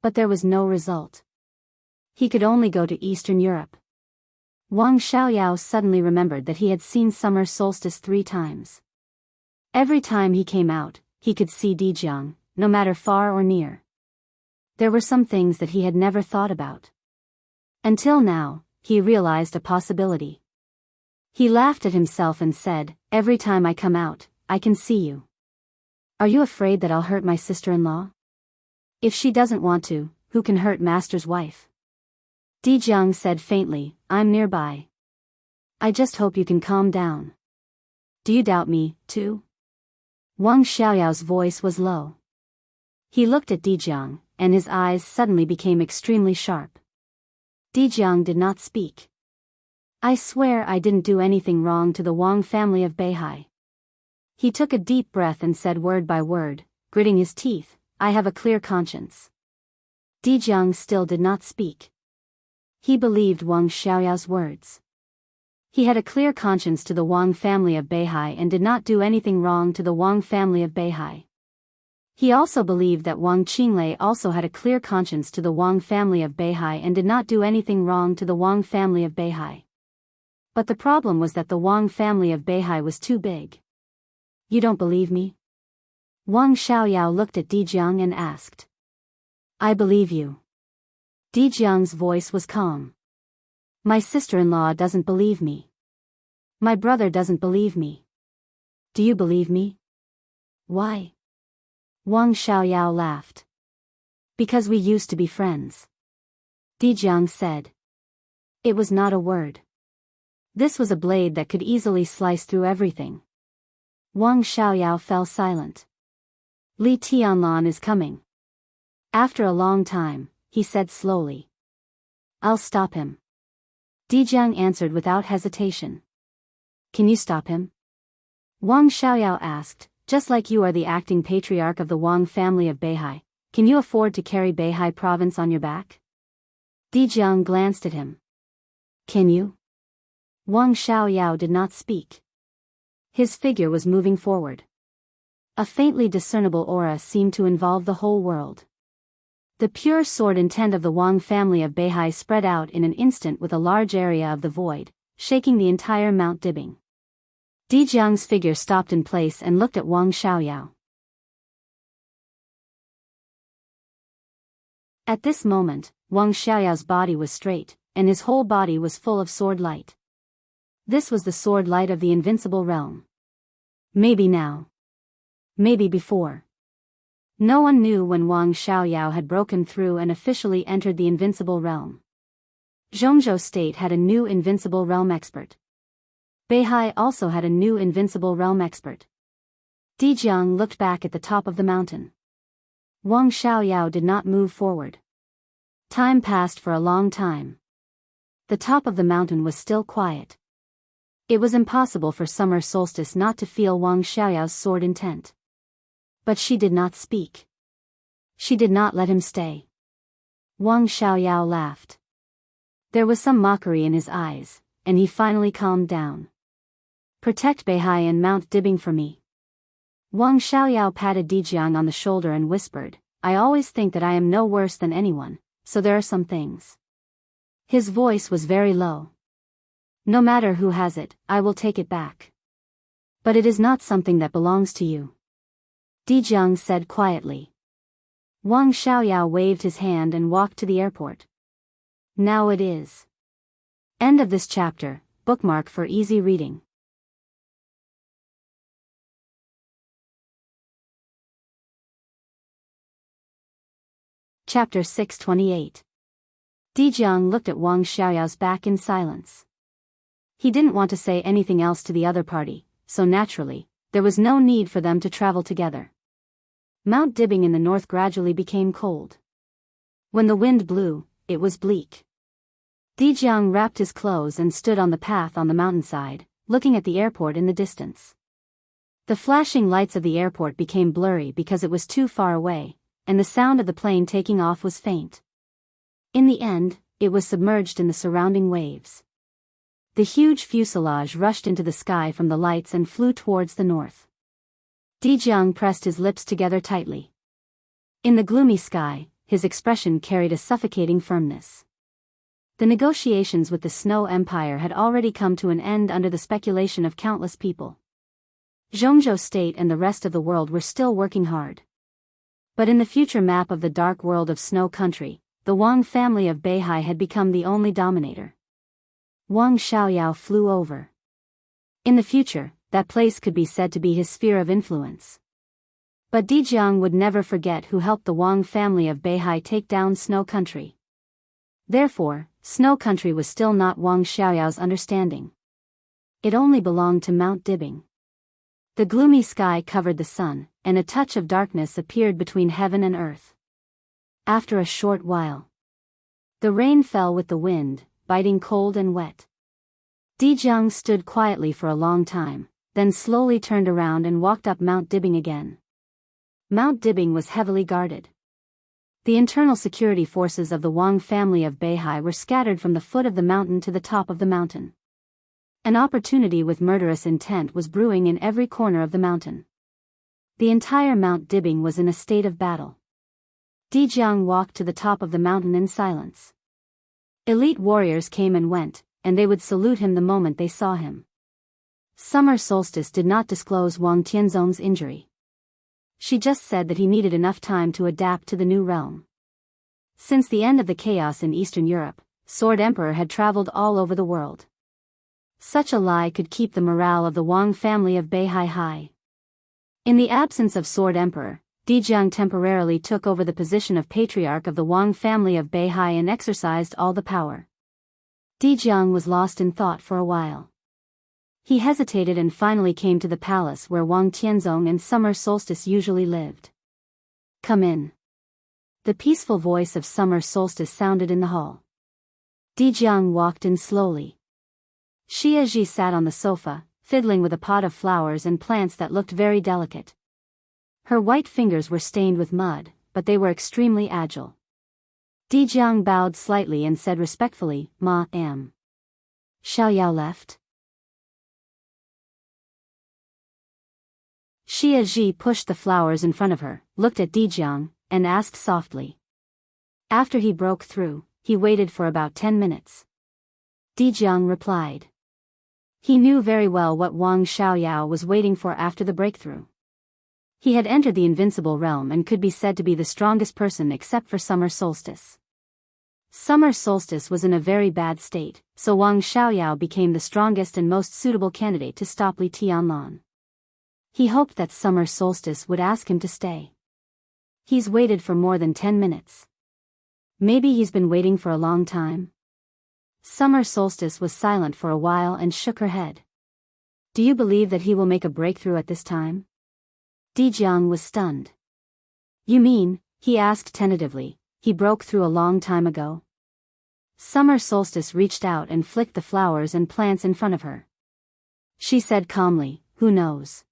But there was no result. He could only go to Eastern Europe. Wang Xiaoyao suddenly remembered that he had seen summer solstice 3 times. Every time he came out, he could see Di Jiang, no matter far or near. There were some things that he had never thought about. Until now, he realized a possibility. He laughed at himself and said, every time I come out, I can see you. Are you afraid that I'll hurt my sister-in-law? If she doesn't want to, who can hurt master's wife? Di Jiang said faintly, I'm nearby. I just hope you can calm down. Do you doubt me, too? Wang Xiaoyao's voice was low. He looked at Di Jiang, and his eyes suddenly became extremely sharp. Di Jiang did not speak. I swear I didn't do anything wrong to the Wang family of Beihai. He took a deep breath and said word by word, gritting his teeth, I have a clear conscience. Di Jiang still did not speak. He believed Wang Xiaoyao's words. He had a clear conscience to the Wang family of Beihai and did not do anything wrong to the Wang family of Beihai. He also believed that Wang Qinglei also had a clear conscience to the Wang family of Beihai and did not do anything wrong to the Wang family of Beihai. But the problem was that the Wang family of Beihai was too big. You don't believe me? Wang Xiaoyao looked at Di Jiang and asked. I believe you. Di Jiang's voice was calm. My sister-in-law doesn't believe me. My brother doesn't believe me. Do you believe me? Why? Wang Xiaoyao laughed. Because we used to be friends. Di Jiang said. It was not a word. This was a blade that could easily slice through everything. Wang Xiaoyao fell silent. Li Tianlan is coming. After a long time, he said slowly. I'll stop him. Di Jiang answered without hesitation. Can you stop him? Wang Xiaoyao asked, just like you are the acting patriarch of the Wang family of Beihai, can you afford to carry Beihai province on your back? Di Jiang glanced at him. Can you? Wang Xiaoyao did not speak. His figure was moving forward. A faintly discernible aura seemed to involve the whole world. The pure sword intent of the Wang family of Beihai spread out in an instant with a large area of the void, shaking the entire Mount Dibbing. Di Jiang's figure stopped in place and looked at Wang Xiaoyao. At this moment, Wang Xiaoyao's body was straight, and his whole body was full of sword light. This was the sword light of the invincible realm. Maybe now. Maybe before. No one knew when Wang Xiaoyao had broken through and officially entered the invincible realm. Zhongzhou State had a new invincible realm expert. Beihai also had a new invincible realm expert. Di Jiang looked back at the top of the mountain. Wang Xiaoyao did not move forward. Time passed for a long time. The top of the mountain was still quiet. It was impossible for summer solstice not to feel Wang Xiaoyao's sword intent. But she did not speak. She did not let him stay. Wang Xiaoyao laughed. There was some mockery in his eyes, and he finally calmed down. Protect Beihai and Mount Dibbing for me. Wang Xiaoyao patted Dijiang on the shoulder and whispered, I always think that I am no worse than anyone, so there are some things. His voice was very low. No matter who has it, I will take it back. But it is not something that belongs to you. Dijiang said quietly. Wang Xiaoyao waved his hand and walked to the airport. Now it is. End of this chapter, bookmark for easy reading. Chapter 628. Dijiang looked at Wang Xiaoyao's back in silence. He didn't want to say anything else to the other party, so naturally, there was no need for them to travel together. Mount Dibbing in the north gradually became cold. When the wind blew, it was bleak. Dijiang wrapped his clothes and stood on the path on the mountainside, looking at the airport in the distance. The flashing lights of the airport became blurry because it was too far away, and the sound of the plane taking off was faint. In the end, it was submerged in the surrounding waves. The huge fuselage rushed into the sky from the lights and flew towards the north. Dijiang pressed his lips together tightly. In the gloomy sky, his expression carried a suffocating firmness. The negotiations with the Snow Empire had already come to an end under the speculation of countless people. Zhongzhou State and the rest of the world were still working hard. But in the future map of the dark world of Snow Country, the Wang family of Beihai had become the only dominator. Wang Xiaoyao flew over. In the future, that place could be said to be his sphere of influence. But Dijiang would never forget who helped the Wang family of Beihai take down Snow Country. Therefore, Snow Country was still not Wang Xiaoyao's understanding. It only belonged to Mount Dibbing. The gloomy sky covered the sun, and a touch of darkness appeared between heaven and earth. After a short while, the rain fell with the wind, biting cold and wet. Dijiang stood quietly for a long time, then slowly turned around and walked up Mount Dibbing again. Mount Dibbing was heavily guarded. The internal security forces of the Wang family of Beihai were scattered from the foot of the mountain to the top of the mountain. An opportunity with murderous intent was brewing in every corner of the mountain. The entire Mount Dibbing was in a state of battle. Dijiang walked to the top of the mountain in silence. Elite warriors came and went, and they would salute him the moment they saw him. Summer Solstice did not disclose Wang Tianzong's injury. She just said that he needed enough time to adapt to the new realm. Since the end of the chaos in Eastern Europe, Sword Emperor had traveled all over the world. Such a lie could keep the morale of the Wang family of Beihai high. In the absence of Sword Emperor, Dijiang temporarily took over the position of patriarch of the Wang family of Beihai and exercised all the power. Dijiang was lost in thought for a while. He hesitated and finally came to the palace where Wang Tianzong and Summer Solstice usually lived. Come in. The peaceful voice of Summer Solstice sounded in the hall. Dijiang walked in slowly. Xia Ji sat on the sofa, fiddling with a pot of flowers and plants that looked very delicate. Her white fingers were stained with mud, but they were extremely agile. Dijiang bowed slightly and said respectfully, "Ma'am. Xiaoyao left?" Xia Ji pushed the flowers in front of her, looked at Dijiang, and asked softly. After he broke through, he waited for about 10 minutes. Dijiang replied. He knew very well what Wang Xiaoyao was waiting for after the breakthrough. He had entered the invincible realm and could be said to be the strongest person except for Summer Solstice. Summer Solstice was in a very bad state, so Wang Xiaoyao became the strongest and most suitable candidate to stop Li Tianlan. He hoped that Summer Solstice would ask him to stay. He's waited for more than 10 minutes. Maybe he's been waiting for a long time. Summer Solstice was silent for a while and shook her head. Do you believe that he will make a breakthrough at this time? Dijiang was stunned. You mean, he asked tentatively, he broke through a long time ago? Summer Solstice reached out and flicked the flowers and plants in front of her. She said calmly, who knows?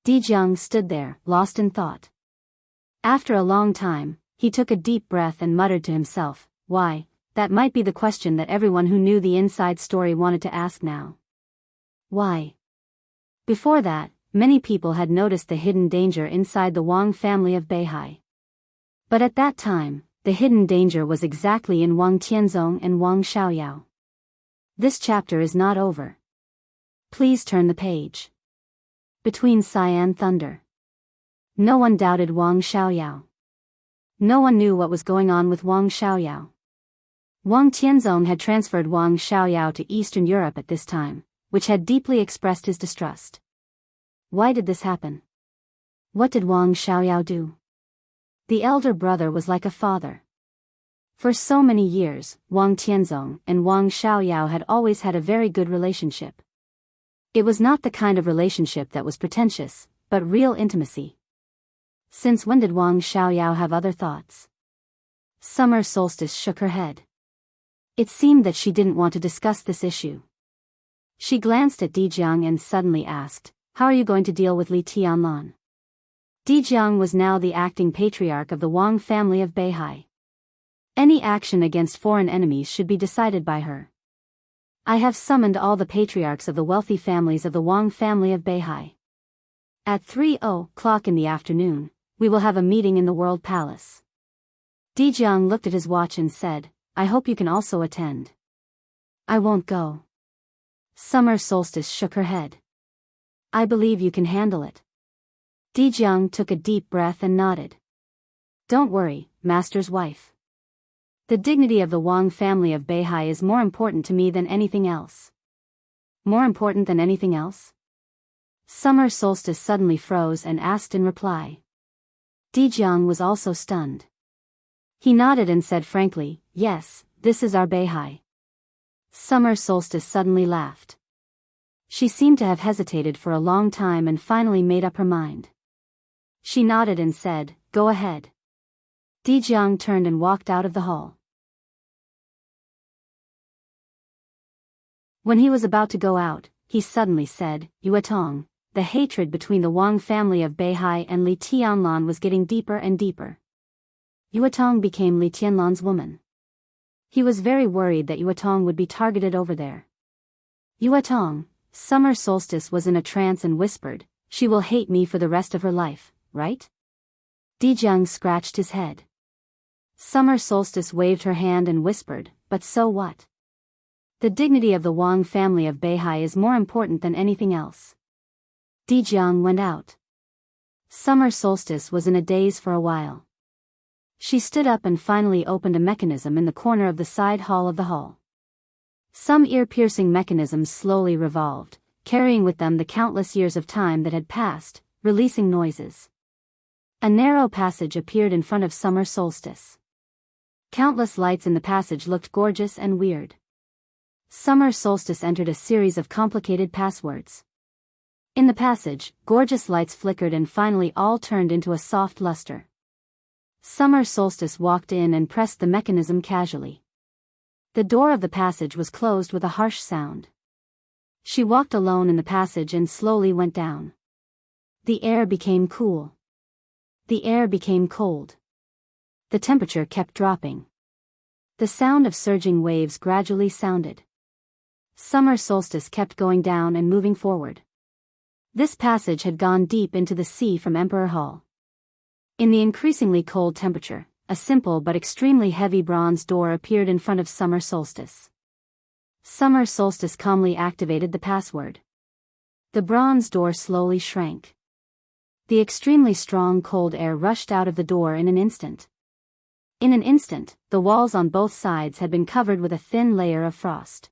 Dijiang stood there, lost in thought. After a long time, he took a deep breath and muttered to himself, why, that might be the question that everyone who knew the inside story wanted to ask now. Why? Before that, many people had noticed the hidden danger inside the Wang family of Beihai. But at that time, the hidden danger was exactly in Wang Tianzong and Wang Xiaoyao. This chapter is not over. Please turn the page. Between Cyan Thunder. No one doubted Wang Xiaoyao. No one knew what was going on with Wang Xiaoyao. Wang Tianzong had transferred Wang Xiaoyao to Eastern Europe at this time, which had deeply expressed his distrust. Why did this happen? What did Wang Xiaoyao do? The elder brother was like a father. For so many years, Wang Tianzong and Wang Xiaoyao had always had a very good relationship. It was not the kind of relationship that was pretentious, but real intimacy. Since when did Wang Xiaoyao have other thoughts? Summer Solstice shook her head. It seemed that she didn't want to discuss this issue. She glanced at Dijiang and suddenly asked, "How are you going to deal with Li Tianlan?" Dijiang was now the acting patriarch of the Wang family of Beihai. Any action against foreign enemies should be decided by her. I have summoned all the patriarchs of the wealthy families of the Wang family of Beihai. At 3:00 in the afternoon, we will have a meeting in the World Palace. Dijiang looked at his watch and said, "I hope you can also attend." "I won't go." Summer Solstice shook her head. "I believe you can handle it." Dijiang took a deep breath and nodded. "Don't worry, Master's wife. The dignity of the Wang family of Beihai is more important to me than anything else." More important than anything else? Summer Solstice suddenly froze and asked in reply. Dijiang was also stunned. He nodded and said frankly, "Yes, this is our Beihai." Summer Solstice suddenly laughed. She seemed to have hesitated for a long time and finally made up her mind. She nodded and said, "Go ahead." Dijiang turned and walked out of the hall. When he was about to go out, he suddenly said, "Yuetong, the hatred between the Wang family of Beihai and Li Tianlan was getting deeper and deeper." Yuetong became Li Tianlan's woman. He was very worried that Yuetong would be targeted over there. "Yuetong," Summer Solstice was in a trance and whispered, "She will hate me for the rest of her life, right?" Dijiang scratched his head. Summer Solstice waved her hand and whispered, "But so what? The dignity of the Wang family of Beihai is more important than anything else." Dijiang went out. Summer Solstice was in a daze for a while. She stood up and finally opened a mechanism in the corner of the side hall of the hall. Some ear-piercing mechanisms slowly revolved, carrying with them the countless years of time that had passed, releasing noises. A narrow passage appeared in front of Summer Solstice. Countless lights in the passage looked gorgeous and weird. Summer Solstice entered a series of complicated passwords. In the passage, gorgeous lights flickered and finally all turned into a soft luster. Summer Solstice walked in and pressed the mechanism casually. The door of the passage was closed with a harsh sound. She walked alone in the passage and slowly went down. The air became cool. The air became cold. The temperature kept dropping. The sound of surging waves gradually sounded. Summer Solstice kept going down and moving forward. This passage had gone deep into the sea from Emperor Hall. In the increasingly cold temperature, a simple but extremely heavy bronze door appeared in front of Summer Solstice. Summer Solstice calmly activated the password. The bronze door slowly shrank. The extremely strong cold air rushed out of the door in an instant. In an instant, the walls on both sides had been covered with a thin layer of frost.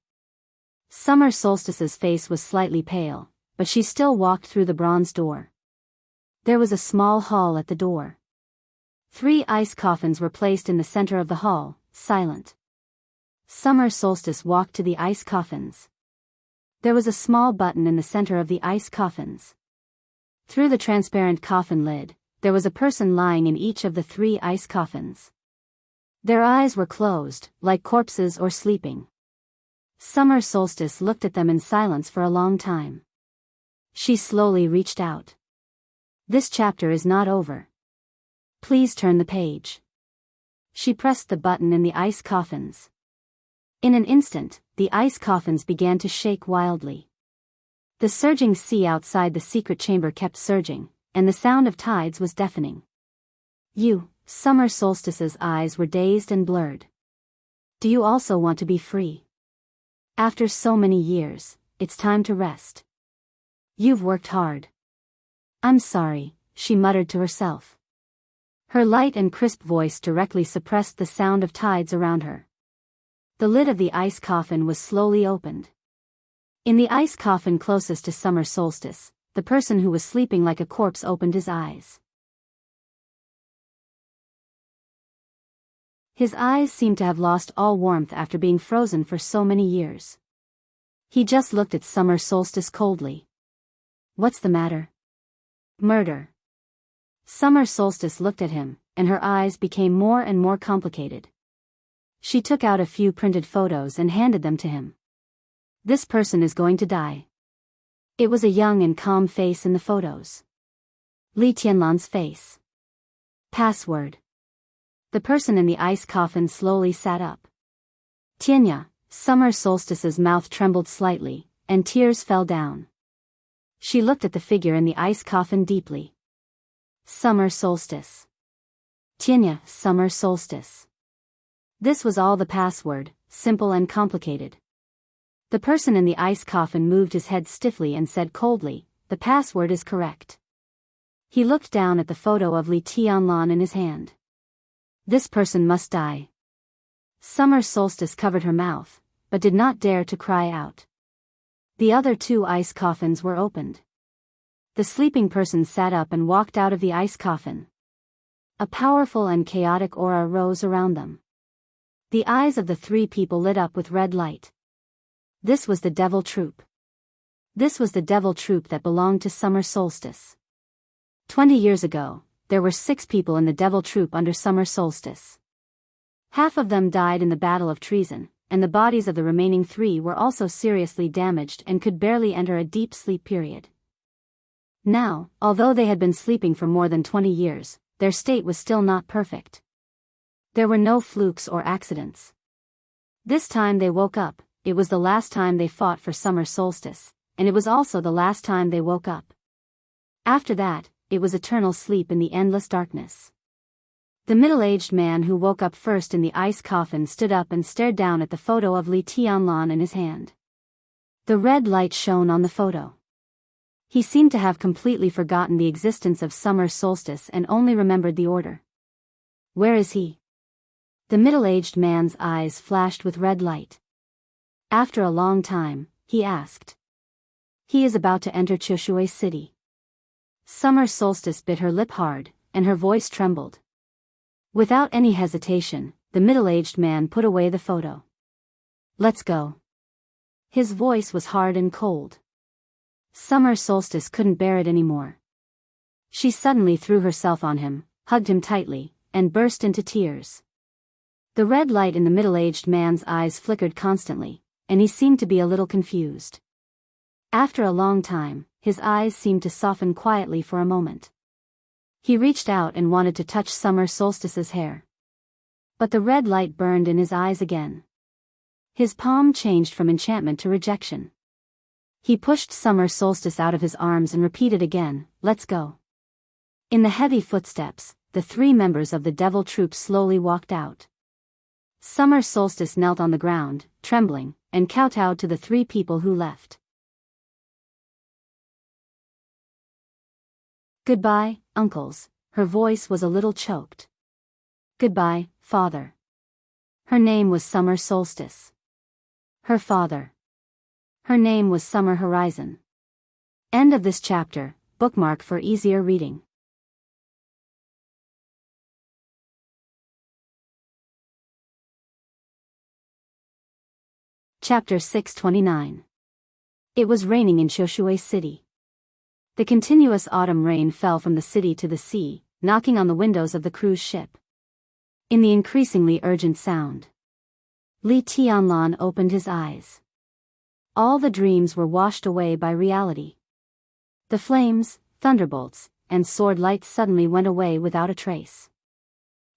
Summer Solstice's face was slightly pale, but she still walked through the bronze door. There was a small hall at the door. 3 ice coffins were placed in the center of the hall, silent. Summer Solstice walked to the ice coffins. There was a small button in the center of the ice coffins. Through the transparent coffin lid, there was a person lying in each of the 3 ice coffins. Their eyes were closed, like corpses or sleeping. Summer Solstice looked at them in silence for a long time. She slowly reached out. This chapter is not over. Please turn the page. She pressed the button in the ice coffins. In an instant, the ice coffins began to shake wildly. The surging sea outside the secret chamber kept surging, and the sound of tides was deafening. Summer Solstice's eyes were dazed and blurred. Do you also want to be free? After so many years, it's time to rest. You've worked hard. I'm sorry, she muttered to herself. Her light and crisp voice directly suppressed the sound of tides around her. The lid of the ice coffin was slowly opened. In the ice coffin closest to summer solstice, the person who was sleeping like a corpse opened his eyes. His eyes seemed to have lost all warmth after being frozen for so many years. He just looked at summer solstice coldly. What's the matter? Murder. Summer solstice looked at him, and her eyes became more and more complicated. She took out a few printed photos and handed them to him. This person is going to die. It was a young and calm face in the photos. Li Tianlan's face. Password. The person in the ice coffin slowly sat up. Tianya, summer solstice's mouth trembled slightly, and tears fell down. She looked at the figure in the ice coffin deeply. Summer solstice. Tianya, summer solstice. This was all the password, simple and complicated. The person in the ice coffin moved his head stiffly and said coldly, the password is correct. He looked down at the photo of Li Tianlan in his hand. This person must die. Summer solstice covered her mouth, but did not dare to cry out. The other two ice coffins were opened. The sleeping person sat up and walked out of the ice coffin. A powerful and chaotic aura rose around them. The eyes of the three people lit up with red light. This was the devil troop. This was the devil troop that belonged to summer solstice. 20 years ago, there were 6 people in the devil troop under summer solstice. Half of them died in the Battle of Treason, and the bodies of the remaining 3 were also seriously damaged and could barely enter a deep sleep period. Now, although they had been sleeping for more than 20 years, their state was still not perfect. There were no flukes or accidents. This time they woke up, it was the last time they fought for summer solstice, and it was also the last time they woke up. After that, it was eternal sleep in the endless darkness. The middle-aged man who woke up first in the ice coffin stood up and stared down at the photo of Li Tianlan in his hand. The red light shone on the photo. He seemed to have completely forgotten the existence of summer solstice and only remembered the order. Where is he? The middle-aged man's eyes flashed with red light. After a long time, he asked. He is about to enter Choshui City. Summer solstice bit her lip hard, and her voice trembled. Without any hesitation, the middle-aged man put away the photo. Let's go. His voice was hard and cold. Summer solstice couldn't bear it anymore. She suddenly threw herself on him, hugged him tightly, and burst into tears. The red light in the middle-aged man's eyes flickered constantly, and he seemed to be a little confused. After a long time, his eyes seemed to soften quietly for a moment. He reached out and wanted to touch summer solstice's hair. But the red light burned in his eyes again. His palm changed from enchantment to rejection. He pushed summer solstice out of his arms and repeated again, let's go. In the heavy footsteps, the 3 members of the devil troop slowly walked out. Summer solstice knelt on the ground, trembling, and kowtowed to the 3 people who left. Goodbye, uncles, her voice was a little choked. Goodbye, father. Her name was Summer Solstice. Her father. Her name was Summer Horizon. End of this chapter, bookmark for easier reading. Chapter 629. It was raining in Choshui City. The continuous autumn rain fell from the city to the sea, knocking on the windows of the cruise ship. In the increasingly urgent sound, Li Tianlan opened his eyes. All the dreams were washed away by reality. The flames, thunderbolts, and sword lights suddenly went away without a trace.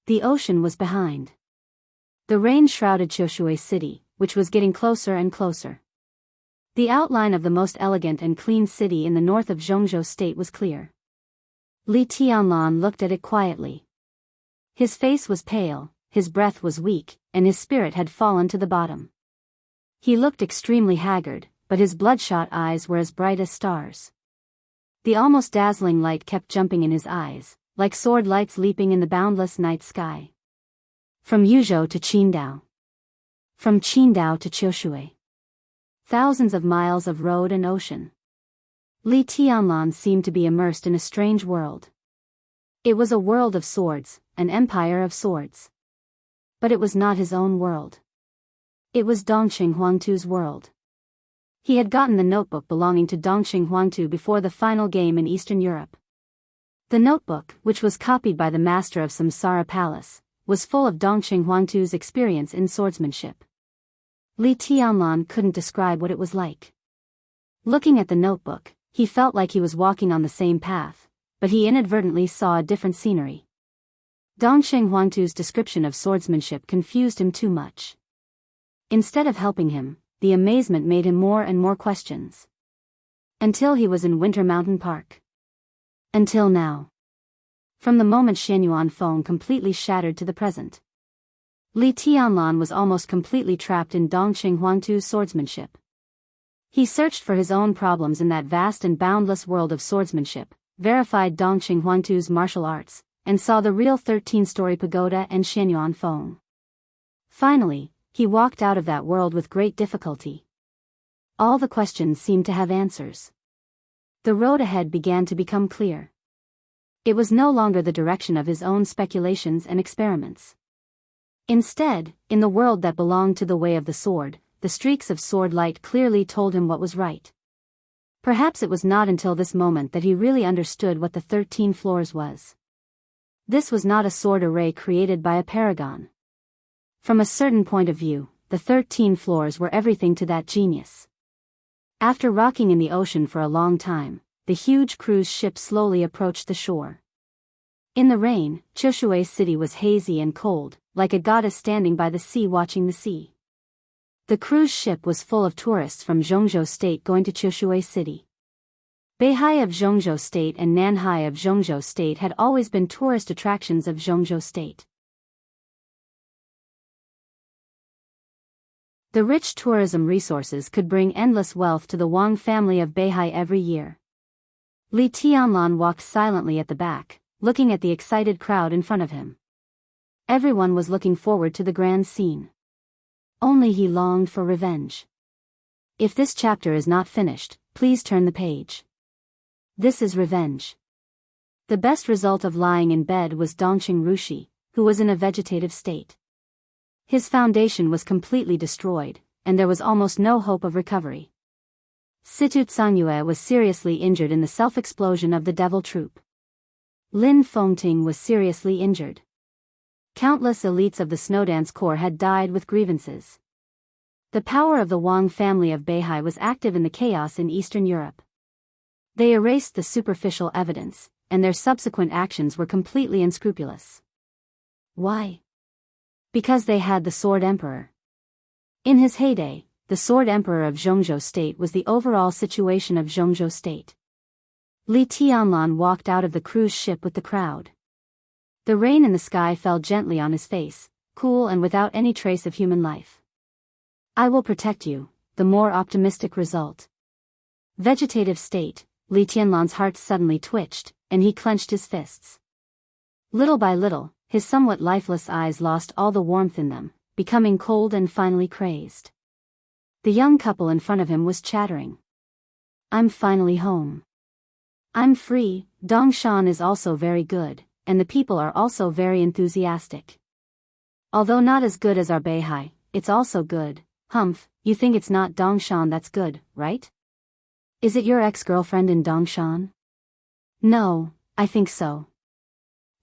The ocean was behind. The rain shrouded Qiushui City, which was getting closer and closer. The outline of the most elegant and clean city in the north of Zhongzhou State was clear. Li Tianlan looked at it quietly. His face was pale, his breath was weak, and his spirit had fallen to the bottom. He looked extremely haggard, but his bloodshot eyes were as bright as stars. The almost dazzling light kept jumping in his eyes, like sword lights leaping in the boundless night sky. From Yuzhou to Qingdao. From Qingdao to Qiushui. Thousands of miles of road and ocean. Li Tianlan seemed to be immersed in a strange world. It was a world of swords, an empire of swords. But it was not his own world. It was Dongqing Huangtu's world. He had gotten the notebook belonging to Dongqing Huangtu before the final game in Eastern Europe. The notebook, which was copied by the master of Samsara Palace, was full of Dongqing Huangtu's experience in swordsmanship. Li Tianlan couldn't describe what it was like. Looking at the notebook, he felt like he was walking on the same path, but he inadvertently saw a different scenery. Dongqing Huangtu's description of swordsmanship confused him too much. Instead of helping him, the amazement made him more and more questions. Until he was in Winter Mountain Park. Until now. From the moment Xianyuan Feng completely shattered to the present. Li Tianlan was almost completely trapped in Dongqing Huangtu's swordsmanship. He searched for his own problems in that vast and boundless world of swordsmanship, verified Dongqing Huangtu's martial arts, and saw the real 13-story pagoda and Xianyuan Feng. Finally, he walked out of that world with great difficulty. All the questions seemed to have answers. The road ahead began to become clear. It was no longer the direction of his own speculations and experiments. Instead, in the world that belonged to the way of the sword, the streaks of sword light clearly told him what was right. Perhaps it was not until this moment that he really understood what the 13 floors was. This was not a sword array created by a paragon. From a certain point of view, the 13 floors were everything to that genius. After rocking in the ocean for a long time, the huge cruise ship slowly approached the shore. In the rain, Qiushui City was hazy and cold, like a goddess standing by the sea watching the sea. The cruise ship was full of tourists from Zhongzhou State going to Qiushui City. Beihai of Zhongzhou State and Nanhai of Zhongzhou State had always been tourist attractions of Zhongzhou State. The rich tourism resources could bring endless wealth to the Wang family of Beihai every year. Li Tianlan walked silently at the back, looking at the excited crowd in front of him. Everyone was looking forward to the grand scene. Only he longed for revenge. If this chapter is not finished, please turn the page. This is revenge. The best result of lying in bed was Dongqing Rushi, who was in a vegetative state. His foundation was completely destroyed, and there was almost no hope of recovery. Situ Tsangyue was seriously injured in the self-explosion of the Devil Troop. Lin Fengting was seriously injured. Countless elites of the Snowdance Corps had died with grievances. The power of the Wang family of Beihai was active in the chaos in Eastern Europe. They erased the superficial evidence, and their subsequent actions were completely unscrupulous. Why? Because they had the Sword Emperor. In his heyday, the Sword Emperor of Zhongzhou State was the overall situation of Zhongzhou State. Li Tianlan walked out of the cruise ship with the crowd. The rain in the sky fell gently on his face, cool and without any trace of human life. I will protect you, the more optimistic result. Vegetative state, Li Tianlan's heart suddenly twitched, and he clenched his fists. Little by little, his somewhat lifeless eyes lost all the warmth in them, becoming cold and finally crazed. The young couple in front of him was chattering. I'm finally home. I'm free. Dongshan is also very good, and the people are also very enthusiastic. Although not as good as our Beihai, it's also good. Humph, you think it's not Dongshan that's good, right? Is it your ex-girlfriend in Dongshan? No, I think so.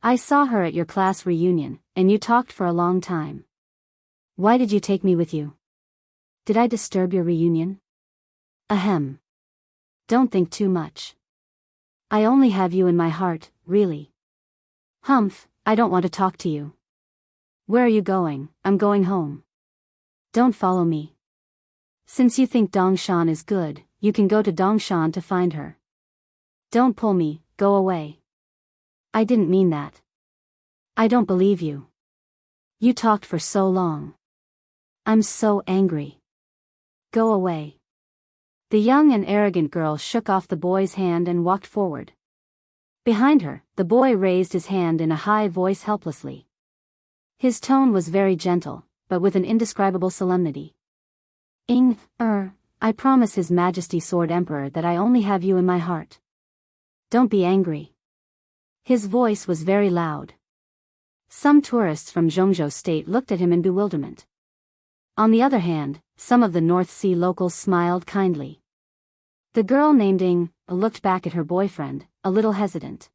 I saw her at your class reunion, and you talked for a long time. Why did you take me with you? Did I disturb your reunion? Ahem. Don't think too much. I only have you in my heart, really. Humph, I don't want to talk to you. Where are you going? I'm going home. Don't follow me. Since you think Dongshan is good, you can go to Dongshan to find her. Don't pull me, go away. I didn't mean that. I don't believe you. You talked for so long. I'm so angry. Go away. The young and arrogant girl shook off the boy's hand and walked forward. Behind her, the boy raised his hand in a high voice helplessly. His tone was very gentle, but with an indescribable solemnity. I promise His Majesty Sword Emperor that I only have you in my heart. Don't be angry. His voice was very loud. Some tourists from Zhongzhou State looked at him in bewilderment. On the other hand, some of the North Sea locals smiled kindly. The girl named Ing looked back at her boyfriend, a little hesitant.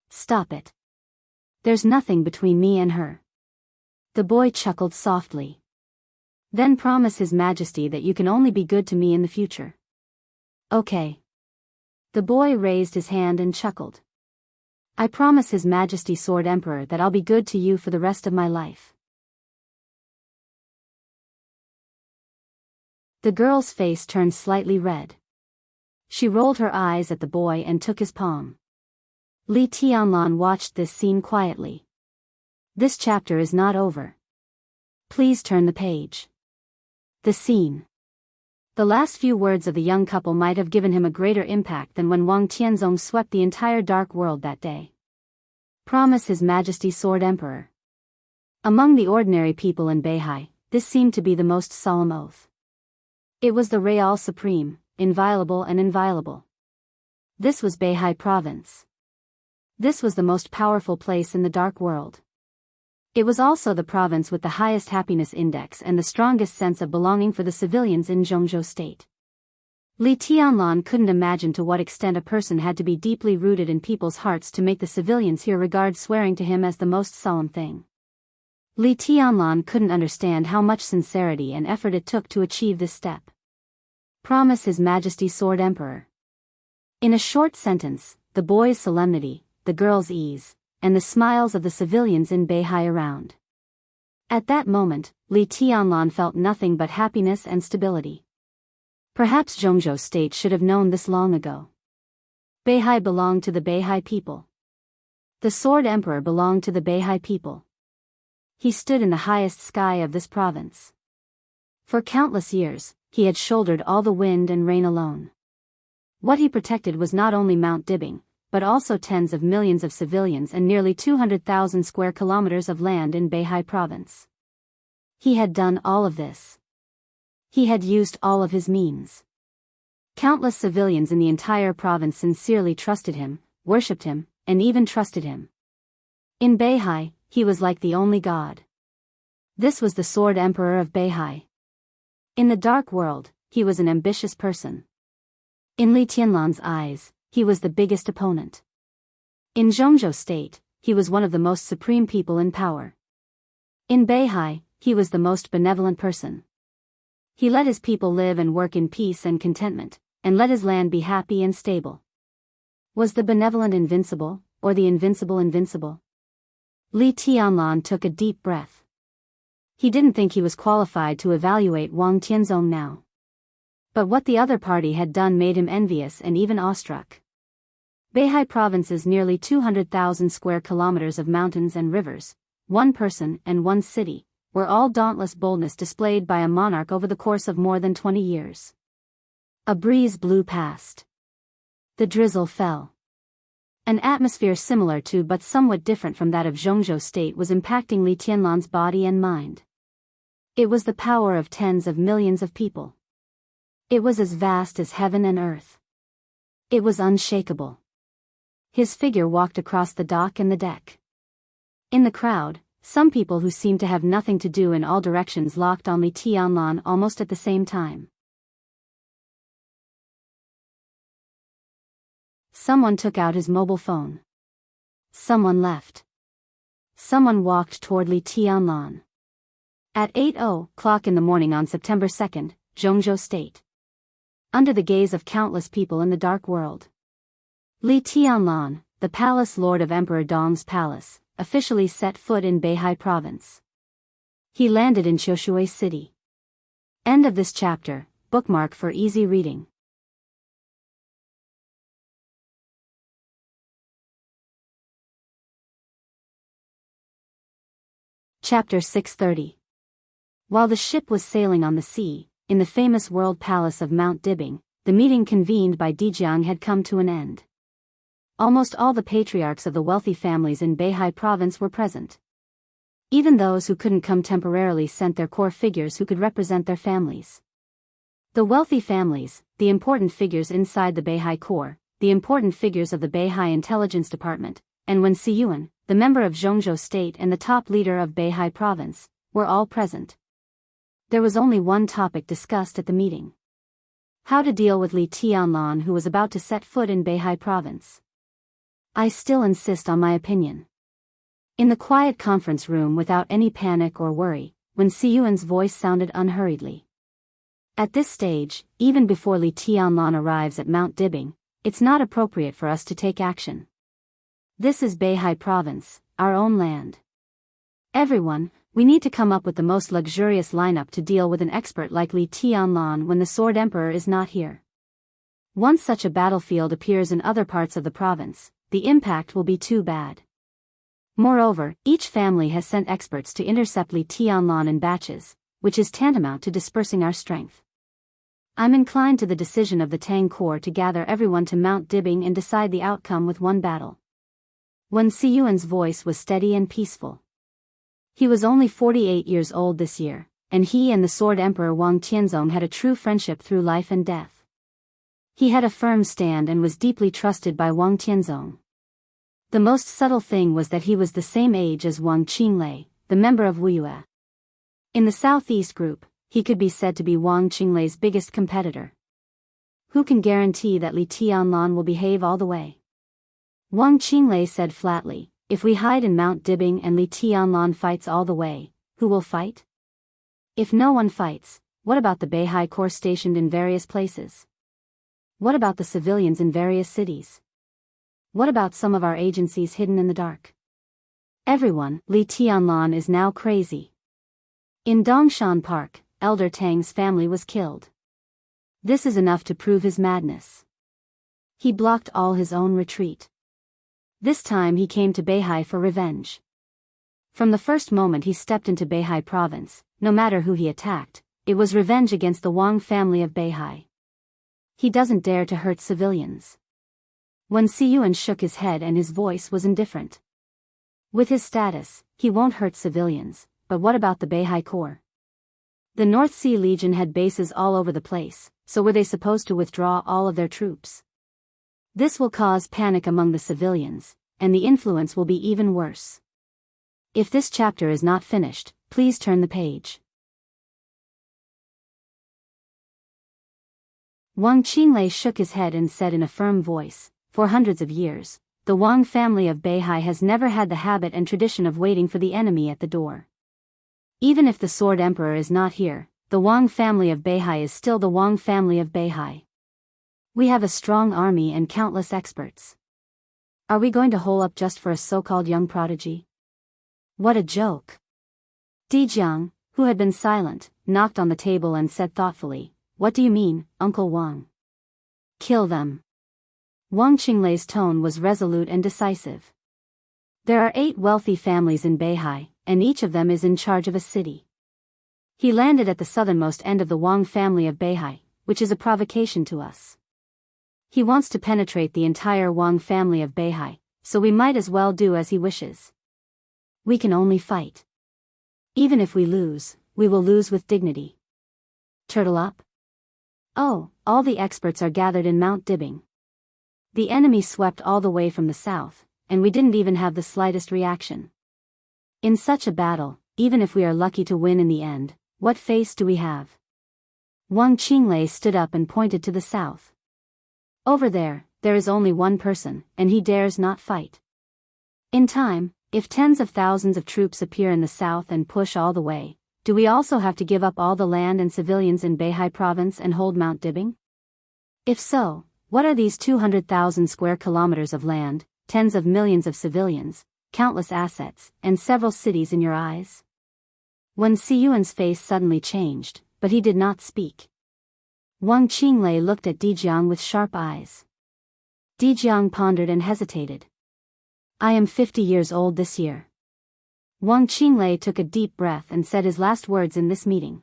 Stop it. There's nothing between me and her. The boy chuckled softly. Then promise His Majesty that you can only be good to me in the future. Okay. The boy raised his hand and chuckled. I promise His Majesty Sword Emperor that I'll be good to you for the rest of my life. The girl's face turned slightly red. She rolled her eyes at the boy and took his palm. Li Tianlan watched this scene quietly. This chapter is not over. Please turn the page. The scene. The last few words of the young couple might have given him a greater impact than when Wang Tianzong swept the entire dark world that day. Promise His Majesty Sword Emperor. Among the ordinary people in Beihai, this seemed to be the most solemn oath. It was the Real Supreme, inviolable and inviolable. This was Beihai Province. This was the most powerful place in the dark world. It was also the province with the highest happiness index and the strongest sense of belonging for the civilians in Zhongzhou State. Li Tianlan couldn't imagine to what extent a person had to be deeply rooted in people's hearts to make the civilians here regard swearing to him as the most solemn thing. Li Tianlan couldn't understand how much sincerity and effort it took to achieve this step. Promise His Majesty Sword Emperor. In a short sentence, the boy's solemnity, the girl's ease, and the smiles of the civilians in Beihai around. At that moment, Li Tianlan felt nothing but happiness and stability. Perhaps Zhongzhou State should have known this long ago. Beihai belonged to the Beihai people. The Sword Emperor belonged to the Beihai people. He stood in the highest sky of this province. For countless years, he had shouldered all the wind and rain alone. What he protected was not only Mount Dibbing, but also tens of millions of civilians and nearly 200,000 square kilometers of land in Beihai Province. He had done all of this. He had used all of his means. Countless civilians in the entire province sincerely trusted him, worshipped him, and even trusted him. In Beihai, he was like the only god. This was the Sword Emperor of Beihai. In the dark world, he was an ambitious person. In Li Tianlan's eyes, he was the biggest opponent. In Zhongzhou State, he was one of the most supreme people in power. In Beihai, he was the most benevolent person. He let his people live and work in peace and contentment, and let his land be happy and stable. Was the benevolent invincible, or the invincible invincible? Li Tianlan took a deep breath. He didn't think he was qualified to evaluate Wang Tianzong now. But what the other party had done made him envious and even awestruck. Beihai Province's nearly 200,000 square kilometers of mountains and rivers, one person and one city, were all dauntless boldness displayed by a monarch over the course of more than 20 years. A breeze blew past. The drizzle fell. An atmosphere similar to but somewhat different from that of Zhongzhou State was impacting Li Tianlan's body and mind. It was the power of tens of millions of people. It was as vast as heaven and earth. It was unshakable. His figure walked across the dock and the deck. In the crowd, some people who seemed to have nothing to do in all directions locked on Li Tianlan almost at the same time. Someone took out his mobile phone. Someone left. Someone walked toward Li Tianlan. At 8:00 in the morning on September 2nd, Zhongzhou State. Under the gaze of countless people in the dark world. Li Tianlan, the palace lord of Emperor Dong's palace, officially set foot in Beihai Province. He landed in Choshue City. End of this chapter. Bookmark for easy reading. Chapter 630. While the ship was sailing on the sea, in the famous world palace of Mount Dibbing, the meeting convened by Dijiang had come to an end. Almost all the patriarchs of the wealthy families in Beihai province were present. Even those who couldn't come temporarily sent their core figures who could represent their families. The wealthy families, the important figures inside the Beihai core, the important figures of the Beihai intelligence department, and Wen Siyuan, the member of Zhongzhou state and the top leader of Beihai province, were all present. There was only one topic discussed at the meeting. How to deal with Li Tianlan, who was about to set foot in Beihai province. I still insist on my opinion. In the quiet conference room without any panic or worry, Wen Siyuan's voice sounded unhurriedly. At this stage, even before Li Tianlan arrives at Mount Dibbing, it's not appropriate for us to take action. This is Beihai province, our own land. Everyone, we need to come up with the most luxurious lineup to deal with an expert like Li Tianlan when the Sword Emperor is not here. Once such a battlefield appears in other parts of the province, the impact will be too bad. Moreover, each family has sent experts to intercept Li Tianlan in batches, which is tantamount to dispersing our strength. I'm inclined to the decision of the Tang Corps to gather everyone to Mount Dibbing and decide the outcome with one battle. Wen Siyuan's voice was steady and peaceful. He was only 48 years old this year, and he and the Sword Emperor Wang Tianzong had a true friendship through life and death. He had a firm stand and was deeply trusted by Wang Tianzong. The most subtle thing was that he was the same age as Wang Qinglei, the member of Wuyue. In the Southeast group, he could be said to be Wang Qinglei's biggest competitor. Who can guarantee that Li Tianlan will behave all the way? Wang Qinglei said flatly, if we hide in Mount Dibbing and Li Tianlan fights all the way, who will fight? If no one fights, what about the Beihai Corps stationed in various places? What about the civilians in various cities? What about some of our agencies hidden in the dark? Everyone, Li Tianlan is now crazy. In Dongshan Park, Elder Tang's family was killed. This is enough to prove his madness. He blocked all his own retreat. This time he came to Beihai for revenge. From the first moment he stepped into Beihai province, no matter who he attacked, it was revenge against the Wang family of Beihai. He doesn't dare to hurt civilians. Wen Siyuan shook his head and his voice was indifferent. With his status, he won't hurt civilians, but what about the Beihai Corps? The North Sea Legion had bases all over the place, so were they supposed to withdraw all of their troops? This will cause panic among the civilians, and the influence will be even worse. If this chapter is not finished, please turn the page. Wang Qinglei shook his head and said in a firm voice, for hundreds of years, the Wang family of Beihai has never had the habit and tradition of waiting for the enemy at the door. Even if the Sword Emperor is not here, the Wang family of Beihai is still the Wang family of Beihai. We have a strong army and countless experts. Are we going to hole up just for a so-called young prodigy? What a joke. Dijiang, who had been silent, knocked on the table and said thoughtfully, what do you mean, Uncle Wang? Kill them. Wang Qinglei's tone was resolute and decisive. There are 8 wealthy families in Beihai, and each of them is in charge of a city. He landed at the southernmost end of the Wang family of Beihai, which is a provocation to us. He wants to penetrate the entire Wang family of Beihai, so we might as well do as he wishes. We can only fight. Even if we lose, we will lose with dignity. Turtle up? Oh, all the experts are gathered in Mount Dibbing. The enemy swept all the way from the south, and we didn't even have the slightest reaction. In such a battle, even if we are lucky to win in the end, what face do we have? Wang Qinglei stood up and pointed to the south. Over there is only one person, and he dares not fight. In time, if tens of thousands of troops appear in the south and push all the way, do we also have to give up all the land and civilians in Beihai province and hold Mount Dibbing? If so, what are these 200,000 square kilometers of land, tens of millions of civilians, countless assets, and several cities in your eyes? Wen Siyuan's face suddenly changed, but he did not speak. Wang Qinglei looked at Dijiang with sharp eyes. Dijiang pondered and hesitated. I am 50 years old this year. Wang Qinglei took a deep breath and said his last words in this meeting.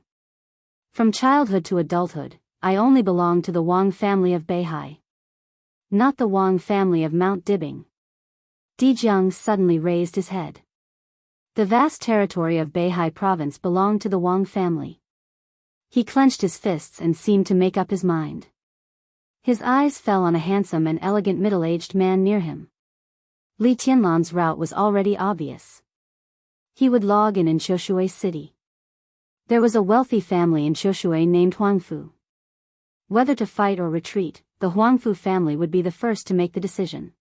From childhood to adulthood, I only belong to the Wang family of Beihai. Not the Wang family of Mount Dibing. Dijiang suddenly raised his head. The vast territory of Beihai province belonged to the Wang family. He clenched his fists and seemed to make up his mind. His eyes fell on a handsome and elegant middle-aged man near him. Li Tianlan's route was already obvious. He would log in Qiushui City. There was a wealthy family in Qiushui named Huangfu. Whether to fight or retreat, the Huangfu family would be the first to make the decision.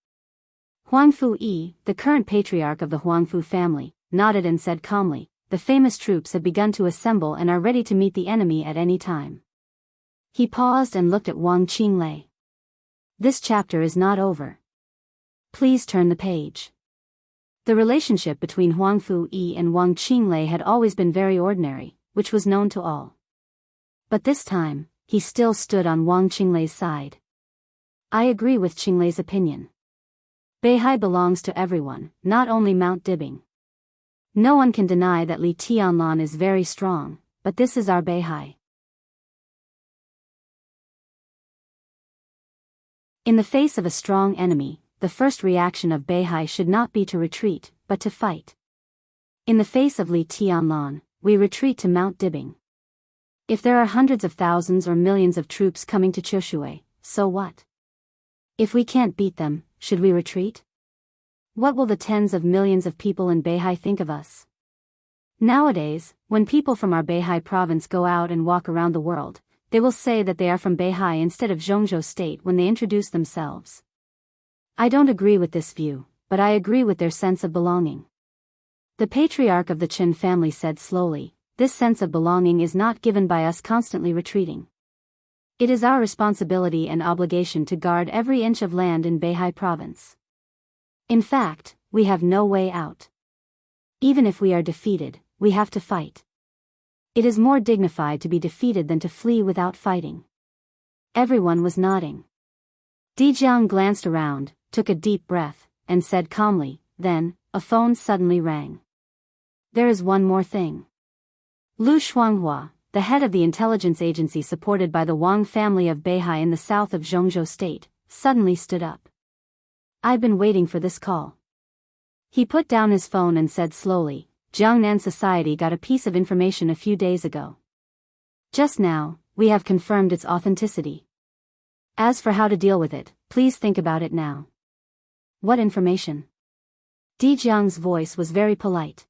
Huangfu Yi, the current patriarch of the Huangfu family, nodded and said calmly, the famous troops have begun to assemble and are ready to meet the enemy at any time. He paused and looked at Wang Qinglei. This chapter is not over. Please turn the page. The relationship between Huangfu Yi and Wang Qinglei had always been very ordinary, which was known to all. But this time, he still stood on Wang Qinglei's side. I agree with Qinglei's opinion. Beihai belongs to everyone, not only Mount Dibing. No one can deny that Li Tianlan is very strong, but this is our Beihai. In the face of a strong enemy, the first reaction of Beihai should not be to retreat, but to fight. In the face of Li Tianlan, we retreat to Mount Dibing. If there are hundreds of thousands or millions of troops coming to Qiushui, so what? If we can't beat them, should we retreat? What will the tens of millions of people in Beihai think of us? Nowadays, when people from our Beihai province go out and walk around the world, they will say that they are from Beihai instead of Zhongzhou State when they introduce themselves. I don't agree with this view, but I agree with their sense of belonging. The patriarch of the Qin family said slowly, this sense of belonging is not given by us constantly retreating. It is our responsibility and obligation to guard every inch of land in Beihai province. In fact, we have no way out. Even if we are defeated, we have to fight. It is more dignified to be defeated than to flee without fighting. Everyone was nodding. Dijiang glanced around, took a deep breath, and said calmly, then, a phone suddenly rang. There is one more thing. Lu Shuanghua, the head of the intelligence agency supported by the Wang family of Beihai in the south of Zhongzhou State, suddenly stood up. I've been waiting for this call. He put down his phone and said slowly, Jiangnan Society got a piece of information a few days ago. Just now, we have confirmed its authenticity. As for how to deal with it, please think about it now. What information? Dijiang's voice was very polite.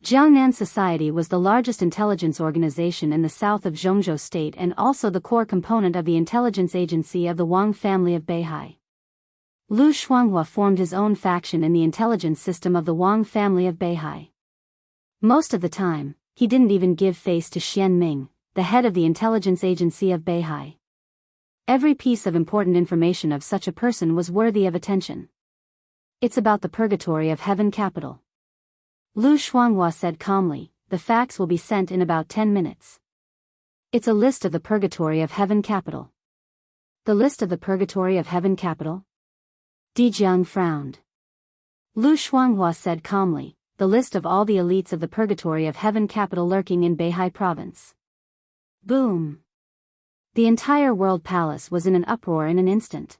Jiangnan Society was the largest intelligence organization in the south of Zhongzhou State and also the core component of the intelligence agency of the Wang family of Beihai. Lu Shuanghua formed his own faction in the intelligence system of the Wang family of Beihai. Most of the time, he didn't even give face to Xian Ming, the head of the intelligence agency of Beihai. Every piece of important information of such a person was worthy of attention. It's about the purgatory of heaven capital. Lu Shuanghua said calmly, the facts will be sent in about 10 minutes. It's a list of the purgatory of heaven capital. The list of the purgatory of heaven capital? Dijiang frowned. Lu Shuanghua said calmly, the list of all the elites of the purgatory of heaven capital lurking in Beihai province. Boom! The entire world palace was in an uproar in an instant.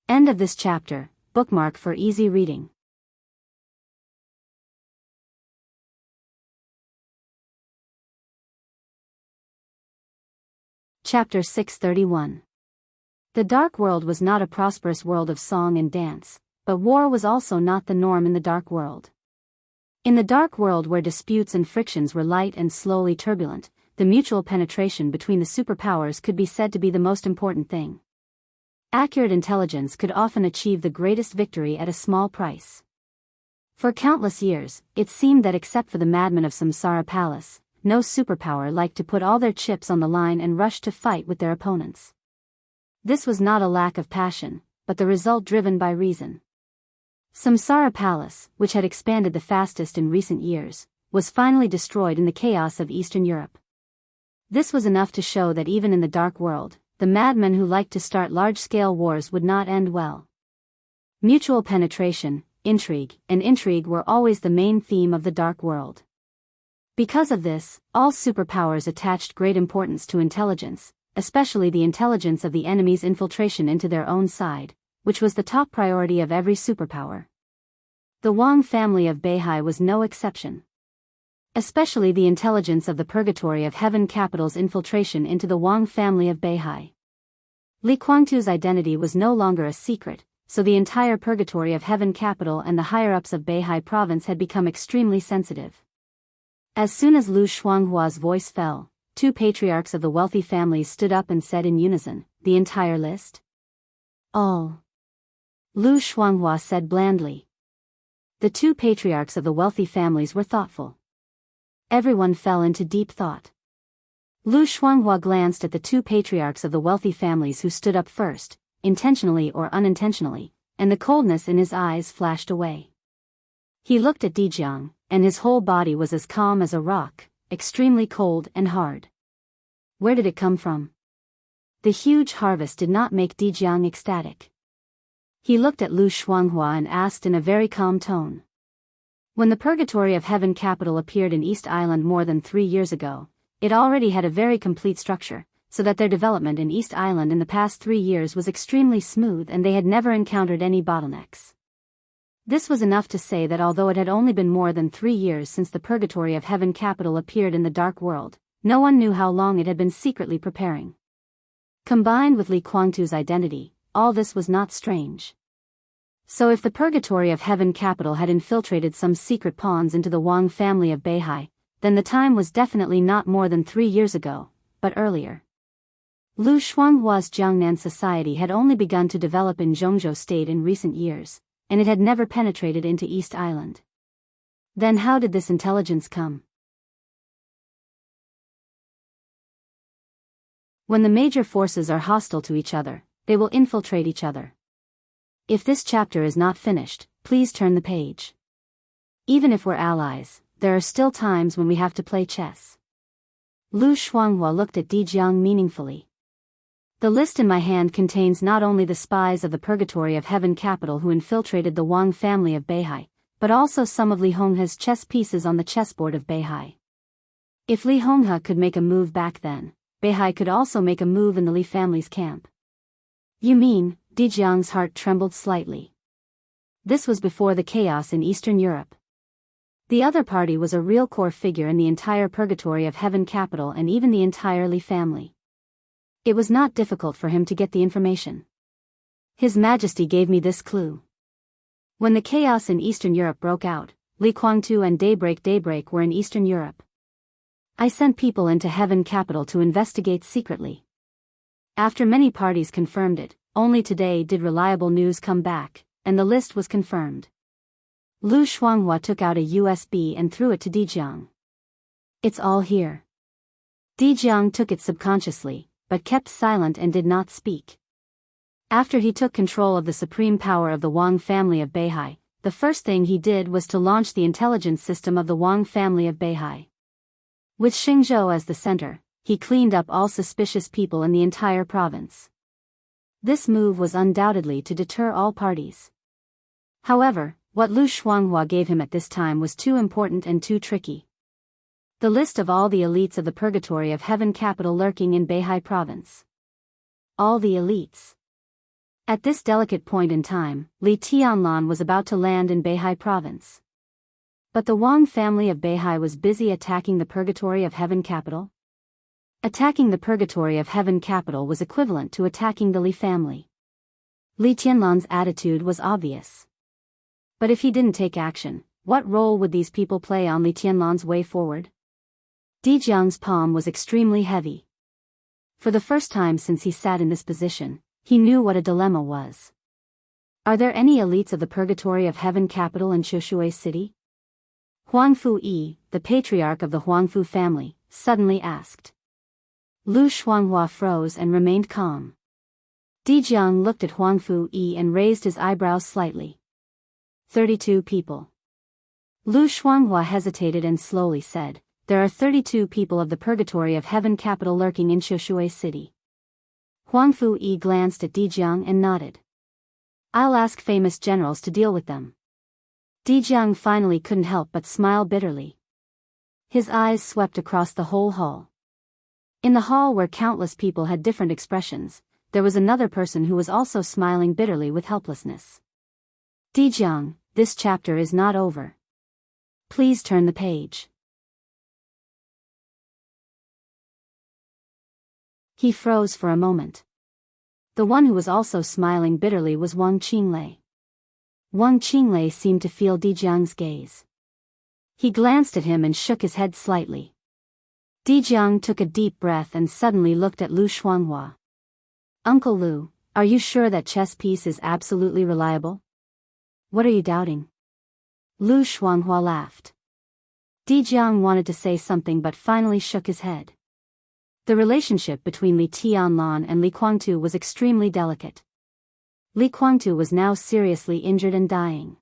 End of this chapter, bookmark for easy reading. Chapter 631. The Dark World was not a prosperous world of song and dance, but war was also not the norm in the Dark World. In the Dark World where disputes and frictions were light and slowly turbulent, the mutual penetration between the superpowers could be said to be the most important thing. Accurate intelligence could often achieve the greatest victory at a small price. For countless years, it seemed that except for the madmen of Samsara Palace, no superpower liked to put all their chips on the line and rush to fight with their opponents. This was not a lack of passion, but the result driven by reason. Samsara Palace, which had expanded the fastest in recent years, was finally destroyed in the chaos of Eastern Europe. This was enough to show that even in the Dark World, the madmen who liked to start large-scale wars would not end well. Mutual penetration, intrigue, and intrigue were always the main theme of the Dark World. Because of this, all superpowers attached great importance to intelligence, especially the intelligence of the enemy's infiltration into their own side, which was the top priority of every superpower. The Wang family of Beihai was no exception. Especially the intelligence of the Purgatory of Heaven capital's infiltration into the Wang family of Beihai. Li Guangtu's identity was no longer a secret, so the entire Purgatory of Heaven capital and the higher-ups of Beihai province had become extremely sensitive. As soon as Lu Shuanghua's voice fell, two patriarchs of the wealthy families stood up and said in unison, "The entire list?" "All." Lu Shuanghua said blandly. The two patriarchs of the wealthy families were thoughtful. Everyone fell into deep thought. Lu Shuanghua glanced at the two patriarchs of the wealthy families who stood up first, intentionally or unintentionally, and the coldness in his eyes flashed away. He looked at Dijiang, and his whole body was as calm as a rock, extremely cold and hard. Where did it come from? The huge harvest did not make Dijiang ecstatic. He looked at Lu Shuanghua and asked in a very calm tone. When the Purgatory of Heaven capital appeared in East Island more than 3 years ago, it already had a very complete structure, so that their development in East Island in the past 3 years was extremely smooth and they had never encountered any bottlenecks. This was enough to say that although it had only been more than 3 years since the Purgatory of Heaven capital appeared in the Dark World, no one knew how long it had been secretly preparing. Combined with Li Guangtu's identity, all this was not strange. So if the Purgatory of Heaven capital had infiltrated some secret pawns into the Wang family of Beihai, then the time was definitely not more than 3 years ago, but earlier. Lu Shuanghua's Jiangnan society had only begun to develop in Zhongzhou state in recent years, and it had never penetrated into East Island. Then how did this intelligence come? When the major forces are hostile to each other, they will infiltrate each other. If this chapter is not finished, please turn the page. Even if we're allies, there are still times when we have to play chess. Lu Shuanghua looked at Dijiang meaningfully. The list in my hand contains not only the spies of the Purgatory of Heaven capital who infiltrated the Wang family of Beihai, but also some of Li Honghe's chess pieces on the chessboard of Beihai. If Li Honghe could make a move back then, Beihai could also make a move in the Li family's camp. You mean? Dijiang's heart trembled slightly. This was before the chaos in Eastern Europe. The other party was a real core figure in the entire Purgatory of Heaven capital and even the entire Li family. It was not difficult for him to get the information. His Majesty gave me this clue. When the chaos in Eastern Europe broke out, Li Guangtu and Daybreak were in Eastern Europe. I sent people into Heaven capital to investigate secretly. After many parties confirmed it, only today did reliable news come back, and the list was confirmed. Lu Shuanghua took out a USB and threw it to Dijiang. It's all here. Dijiang took it subconsciously, but kept silent and did not speak. After he took control of the supreme power of the Wang family of Beihai, the first thing he did was to launch the intelligence system of the Wang family of Beihai. With Xingzhou as the center, he cleaned up all suspicious people in the entire province. This move was undoubtedly to deter all parties. However, what Lu Shuanghua gave him at this time was too important and too tricky. The list of all the elites of the Purgatory of Heaven capital lurking in Beihai province. All the elites. At this delicate point in time, Li Tianlan was about to land in Beihai province. But the Wang family of Beihai was busy attacking the Purgatory of Heaven capital. Attacking the Purgatory of Heaven capital was equivalent to attacking the Li family. Li Tianlan's attitude was obvious. But if he didn't take action, what role would these people play on Li Tianlan's way forward? Dijiang's palm was extremely heavy. For the first time since he sat in this position, he knew what a dilemma was. Are there any elites of the Purgatory of Heaven capital in Shushui city? Huangfu Yi, the patriarch of the Huangfu family, suddenly asked. Lu Shuanghua froze and remained calm. Dijiang looked at Huangfu Yi and raised his eyebrows slightly. 32 people. Lu Shuanghua hesitated and slowly said, "There are 32 people of the Purgatory of Heaven capital lurking in Qiushui City." Huang Fu-yi glanced at Dijiang and nodded. "I'll ask famous generals to deal with them." Dijiang finally couldn't help but smile bitterly. His eyes swept across the whole hall. In the hall where countless people had different expressions, there was another person who was also smiling bitterly with helplessness. "Dijiang, this chapter is not over. Please turn the page." He froze for a moment. The one who was also smiling bitterly was Wang Qinglei. Wang Qinglei seemed to feel Dijiang's gaze. He glanced at him and shook his head slightly. Dijiang took a deep breath and suddenly looked at Lu Shuanghua. "Uncle Lu, are you sure that chess piece is absolutely reliable? What are you doubting?" Lu Shuanghua laughed. Dijiang wanted to say something but finally shook his head. The relationship between Li Tianlan and Li Guangtu was extremely delicate. Li Guangtu was now seriously injured and dying.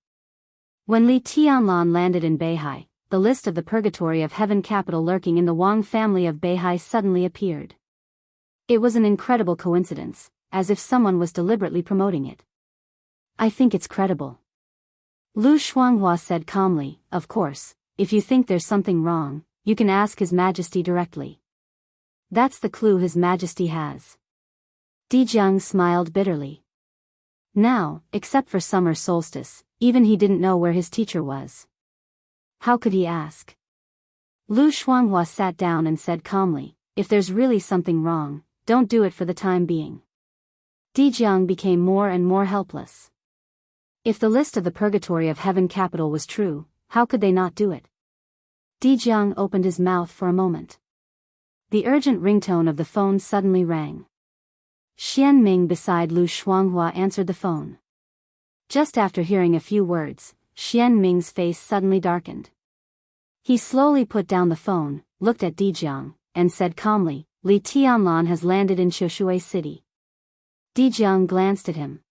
When Li Tianlan landed in Beihai, the list of the Purgatory of Heaven capital lurking in the Wang family of Beihai suddenly appeared. It was an incredible coincidence, as if someone was deliberately promoting it. "I think it's credible," Lu Shuanghua said calmly. "Of course, if you think there's something wrong, you can ask His Majesty directly. That's the clue His Majesty has." Dijiang smiled bitterly. Now, except for summer solstice, even he didn't know where his teacher was. How could he ask? Lu Shuanghua sat down and said calmly, "If there's really something wrong, don't do it for the time being." Dijiang became more and more helpless. If the list of the Purgatory of Heaven capital was true, how could they not do it? Dijiang opened his mouth for a moment. The urgent ringtone of the phone suddenly rang. Xian Ming beside Lu Shuanghua answered the phone. Just after hearing a few words, Xian Ming's face suddenly darkened. He slowly put down the phone, looked at Dijiang, and said calmly, "Li Tianlan has landed in Qiushui City." Dijiang glanced at him.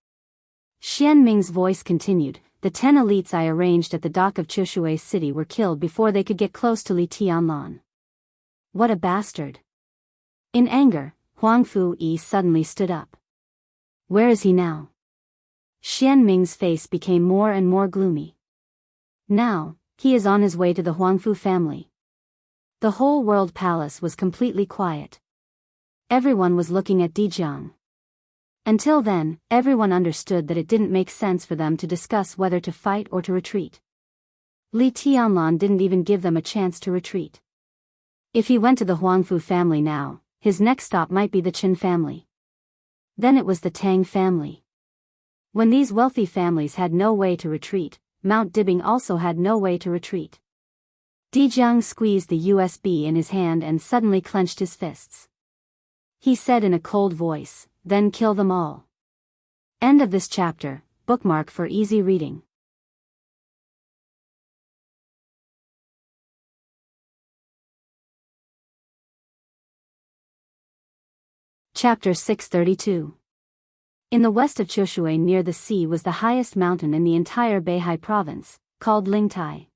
Xian Ming's voice continued, "The 10 elites I arranged at the dock of Qiushui City were killed before they could get close to Li Tianlan." What a bastard! In anger, Huang Fu-yi suddenly stood up. "Where is he now?" Xian Ming's face became more and more gloomy. "Now, he is on his way to the Huangfu family." The whole world palace was completely quiet. Everyone was looking at Dijiang. Until then, everyone understood that it didn't make sense for them to discuss whether to fight or to retreat. Li Tianlan didn't even give them a chance to retreat. If he went to the Huangfu family now, his next stop might be the Qin family. Then it was the Tang family. When these wealthy families had no way to retreat, Mount Dibing also had no way to retreat. Dijiang squeezed the USB in his hand and suddenly clenched his fists. He said in a cold voice, "Then kill them all." End of this chapter. Bookmark for easy reading. Chapter 632. In the west of Qiushui near the sea was the highest mountain in the entire Beihai province, called Lingtai.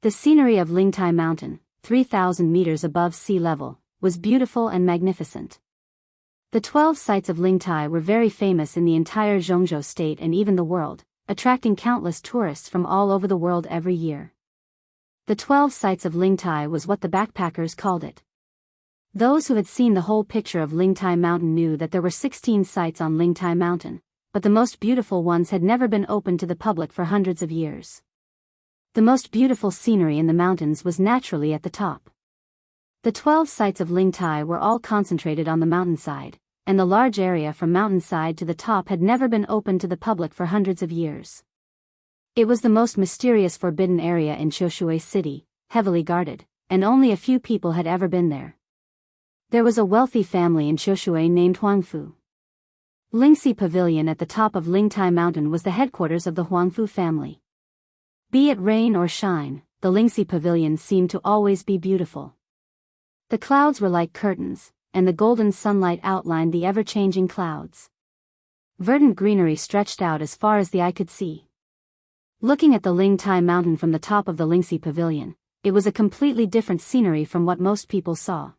The scenery of Lingtai Mountain, 3,000 meters above sea level, was beautiful and magnificent. The 12 sites of Lingtai were very famous in the entire Zhongzhou state and even the world, attracting countless tourists from all over the world every year. The 12 sites of Lingtai was what the backpackers called it. Those who had seen the whole picture of Lingtai Mountain knew that there were 16 sites on Lingtai Mountain, but the most beautiful ones had never been opened to the public for hundreds of years. The most beautiful scenery in the mountains was naturally at the top. The 12 sites of Lingtai were all concentrated on the mountainside, and the large area from mountainside to the top had never been opened to the public for hundreds of years. It was the most mysterious forbidden area in Qiushui City, heavily guarded, and only a few people had ever been there. There was a wealthy family in Qiushui named Huangfu. Lingxi Pavilion at the top of Lingtai Mountain was the headquarters of the Huangfu family. Be it rain or shine, the Lingxi Pavilion seemed to always be beautiful. The clouds were like curtains, and the golden sunlight outlined the ever-changing clouds. Verdant greenery stretched out as far as the eye could see. Looking at the Ling Tai mountain from the top of the Lingxi pavilion, it was a completely different scenery from what most people saw.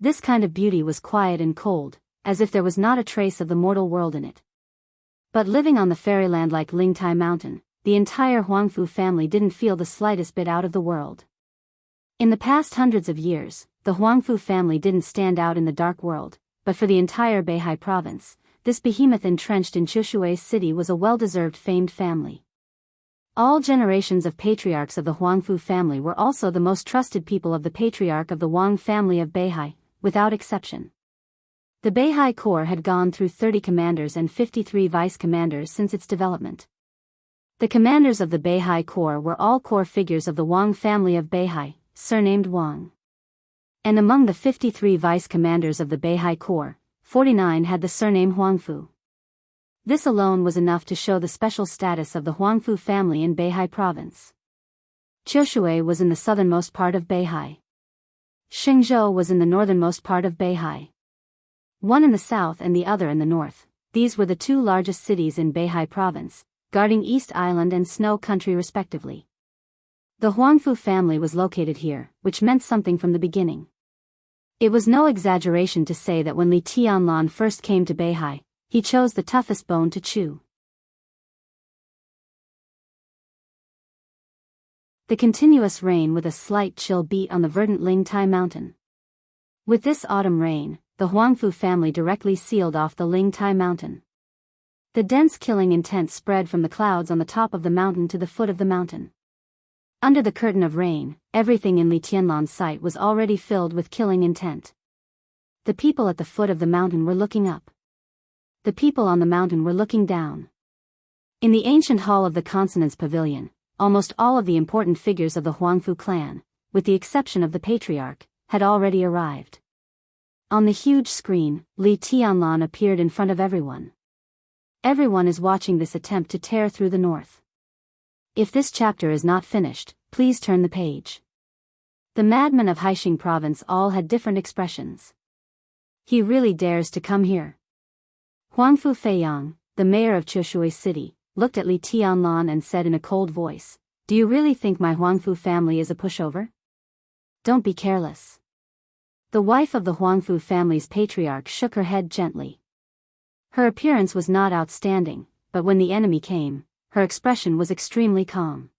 This kind of beauty was quiet and cold, as if there was not a trace of the mortal world in it. But living on the fairyland like Ling Tai mountain, the entire Huangfu family didn't feel the slightest bit out of the world. In the past hundreds of years, the Huangfu family didn't stand out in the dark world, but for the entire Beihai province, this behemoth entrenched in Chushui's city was a well-deserved famed family. All generations of patriarchs of the Huangfu family were also the most trusted people of the patriarch of the Wang family of Beihai, without exception. The Beihai Corps had gone through 30 commanders and 53 vice-commanders since its development. The commanders of the Beihai Corps were all core figures of the Wang family of Beihai, surnamed Wang. And among the 53 vice-commanders of the Beihai Corps, 49 had the surname Huangfu. This alone was enough to show the special status of the Huangfu family in Beihai province. Chushui was in the southernmost part of Beihai. Xingzhou was in the northernmost part of Beihai. One in the south and the other in the north. These were the two largest cities in Beihai province, guarding East Island and Snow Country respectively. The Huangfu family was located here, which meant something from the beginning. It was no exaggeration to say that when Li Tianlan first came to Beihai, he chose the toughest bone to chew. The continuous rain with a slight chill beat on the verdant Ling Tai mountain. With this autumn rain, the Huangfu family directly sealed off the Ling Tai mountain. The dense killing intent spread from the clouds on the top of the mountain to the foot of the mountain. Under the curtain of rain, everything in Li Tianlan's sight was already filled with killing intent. The people at the foot of the mountain were looking up. The people on the mountain were looking down. In the ancient hall of the Consonance Pavilion, almost all of the important figures of the Huangfu clan, with the exception of the patriarch, had already arrived. On the huge screen, Li Tianlan appeared in front of everyone. Everyone is watching this attempt to tear through the north. If this chapter is not finished, please turn the page. The madmen of Haixing province all had different expressions. He really dares to come here. Huangfu Feiyang, the mayor of Chushui city, looked at Li Tianlan and said in a cold voice, "Do you really think my Huangfu family is a pushover? Don't be careless." The wife of the Huangfu family's patriarch shook her head gently. Her appearance was not outstanding, but when the enemy came, her expression was extremely calm.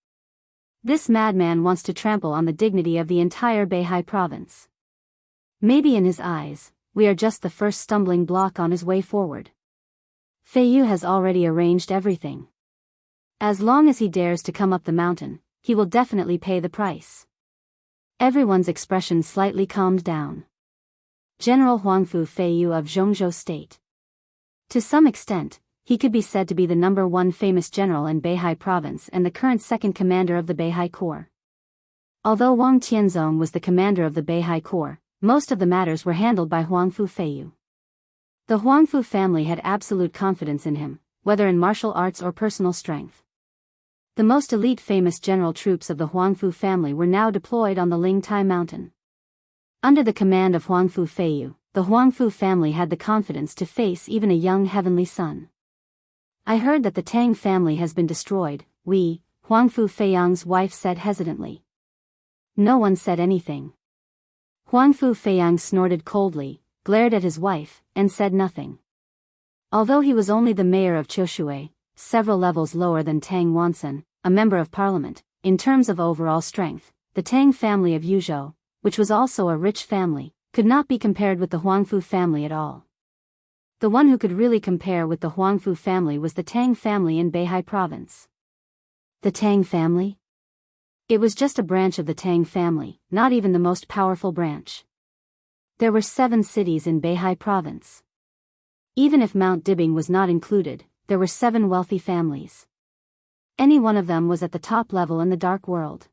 This madman wants to trample on the dignity of the entire Beihai province. Maybe in his eyes, we are just the first stumbling block on his way forward. Feiyu has already arranged everything. As long as he dares to come up the mountain, he will definitely pay the price. Everyone's expression slightly calmed down. General Huangfu Feiyu of Zhongzhou State. To some extent, he could be said to be the #1 famous general in Beihai province and the current second commander of the Beihai Corps. Although Wang Tianzong was the commander of the Beihai Corps, most of the matters were handled by Huangfu Feiyu. The Huangfu family had absolute confidence in him, whether in martial arts or personal strength. The most elite famous general troops of the Huangfu family were now deployed on the Ling Tai mountain. Under the command of Huangfu Feiyu, the Huangfu family had the confidence to face even a young heavenly son. "I heard that the Tang family has been destroyed," Huangfu Feiyang's wife said hesitantly. No one said anything. Huangfu Feiyang snorted coldly, glared at his wife, and said nothing. Although he was only the mayor of Choshui, several levels lower than Tang Wansen, a member of parliament, in terms of overall strength, the Tang family of Yuzhou, which was also a rich family, could not be compared with the Huangfu family at all. The one who could really compare with the Huangfu family was the Tang family in Beihai province. The Tang family? It was just a branch of the Tang family, not even the most powerful branch. There were 7 cities in Beihai province. Even if Mount Dibing was not included, there were 7 wealthy families. Any one of them was at the top level in the dark world.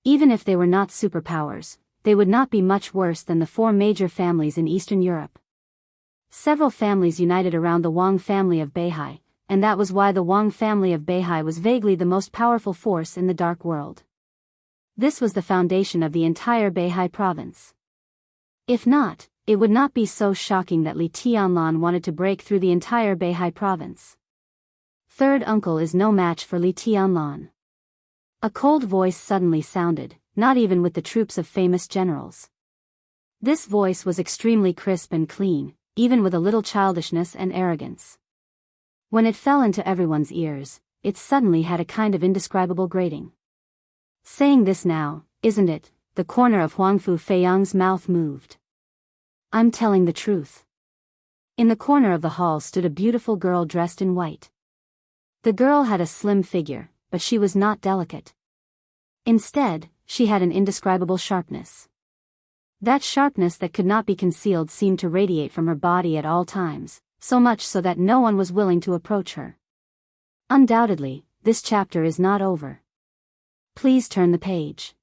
Even if they were not superpowers, they would not be much worse than the 4 major families in Eastern Europe. Several families united around the Wang family of Beihai, and that was why the Wang family of Beihai was vaguely the most powerful force in the dark world. This was the foundation of the entire Beihai province. If not, it would not be so shocking that Li Tianlan wanted to break through the entire Beihai province. Third uncle is no match for Li Tianlan. A cold voice suddenly sounded, not even with the troops of famous generals. This voice was extremely crisp and clean, even with a little childishness and arrogance. When it fell into everyone's ears, it suddenly had a kind of indescribable grating. Saying this now, isn't it? The corner of Huangfu Feiyang's mouth moved. I'm telling the truth. In the corner of the hall stood a beautiful girl dressed in white. The girl had a slim figure, but she was not delicate. Instead, she had an indescribable sharpness. That sharpness that could not be concealed seemed to radiate from her body at all times, so much so that no one was willing to approach her. Undoubtedly, this chapter is not over. Please turn the page.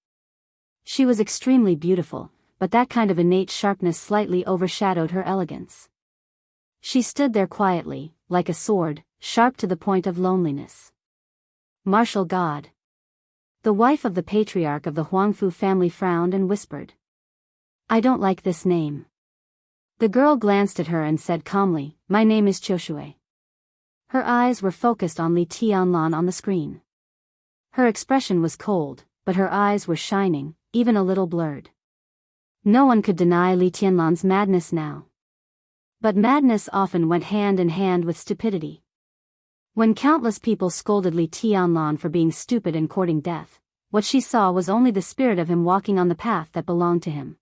She was extremely beautiful, but that kind of innate sharpness slightly overshadowed her elegance. She stood there quietly, like a sword, sharp to the point of loneliness. Martial God. The wife of the patriarch of the Huangfu family frowned and whispered. I don't like this name. The girl glanced at her and said calmly, my name is Qiushui. Her eyes were focused on Li Tianlan on the screen. Her expression was cold, but her eyes were shining, even a little blurred. No one could deny Li Tianlan's madness now. But madness often went hand in hand with stupidity. When countless people scolded Li Tianlan for being stupid and courting death, what she saw was only the spirit of him walking on the path that belonged to him.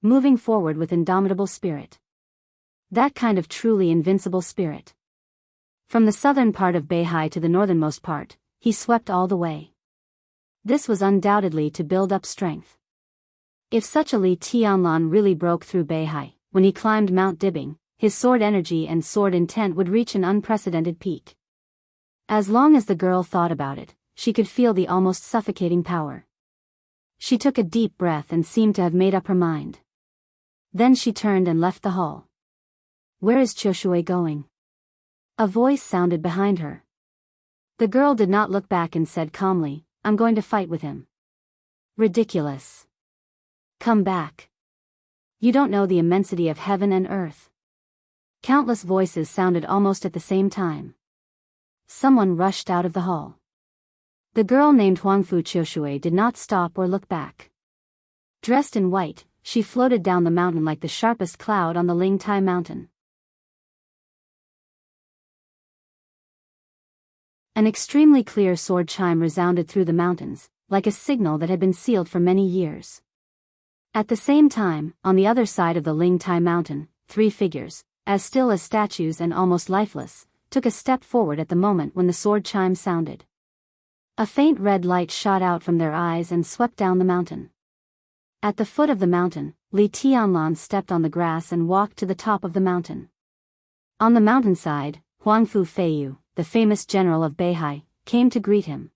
Moving forward with indomitable spirit. That kind of truly invincible spirit. From the southern part of Beihai to the northernmost part, he swept all the way. This was undoubtedly to build up strength. If such a Li Tianlan really broke through Beihai, when he climbed Mount Dibing, his sword energy and sword intent would reach an unprecedented peak. As long as the girl thought about it, she could feel the almost suffocating power. She took a deep breath and seemed to have made up her mind. Then she turned and left the hall. Where is Qiushui going? A voice sounded behind her. The girl did not look back and said calmly, I'm going to fight with him. Ridiculous. Come back. You don't know the immensity of heaven and earth. Countless voices sounded almost at the same time. Someone rushed out of the hall. The girl named Huangfu Qiushui did not stop or look back. Dressed in white, she floated down the mountain like the sharpest cloud on the Lingtai mountain. An extremely clear sword chime resounded through the mountains, like a signal that had been sealed for many years. At the same time, on the other side of the Lingtai mountain, 3 figures, as still as statues and almost lifeless, took a step forward at the moment when the sword chime sounded. A faint red light shot out from their eyes and swept down the mountain. At the foot of the mountain, Li Tianlan stepped on the grass and walked to the top of the mountain. On the mountainside, Huangfu Feiyu, the famous general of Beihai, came to greet him.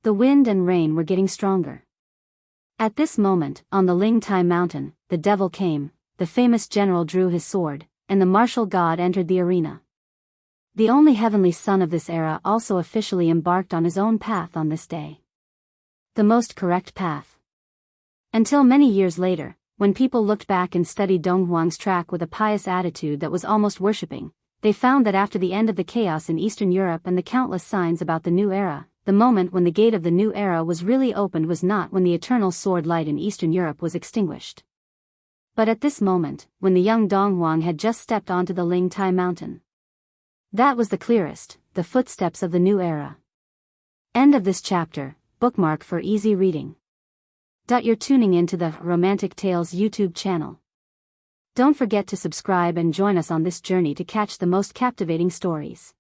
The wind and rain were getting stronger. At this moment, on the Lingtai mountain, the devil came, the famous general drew his sword, and the martial god entered the arena. The only heavenly son of this era also officially embarked on his own path on this day. The most correct path. Until many years later, when people looked back and studied Donghuang's track with a pious attitude that was almost worshipping, they found that after the end of the chaos in Eastern Europe and the countless signs about the new era, the moment when the gate of the new era was really opened was not when the eternal sword light in Eastern Europe was extinguished. But at this moment, when the young Donghuang had just stepped onto the Lingtai mountain. That was the clearest, the footsteps of the new era. End of this chapter, bookmark for easy reading. You're tuning into the Romantic Tales YouTube channel. Don't forget to subscribe and join us on this journey to catch the most captivating stories.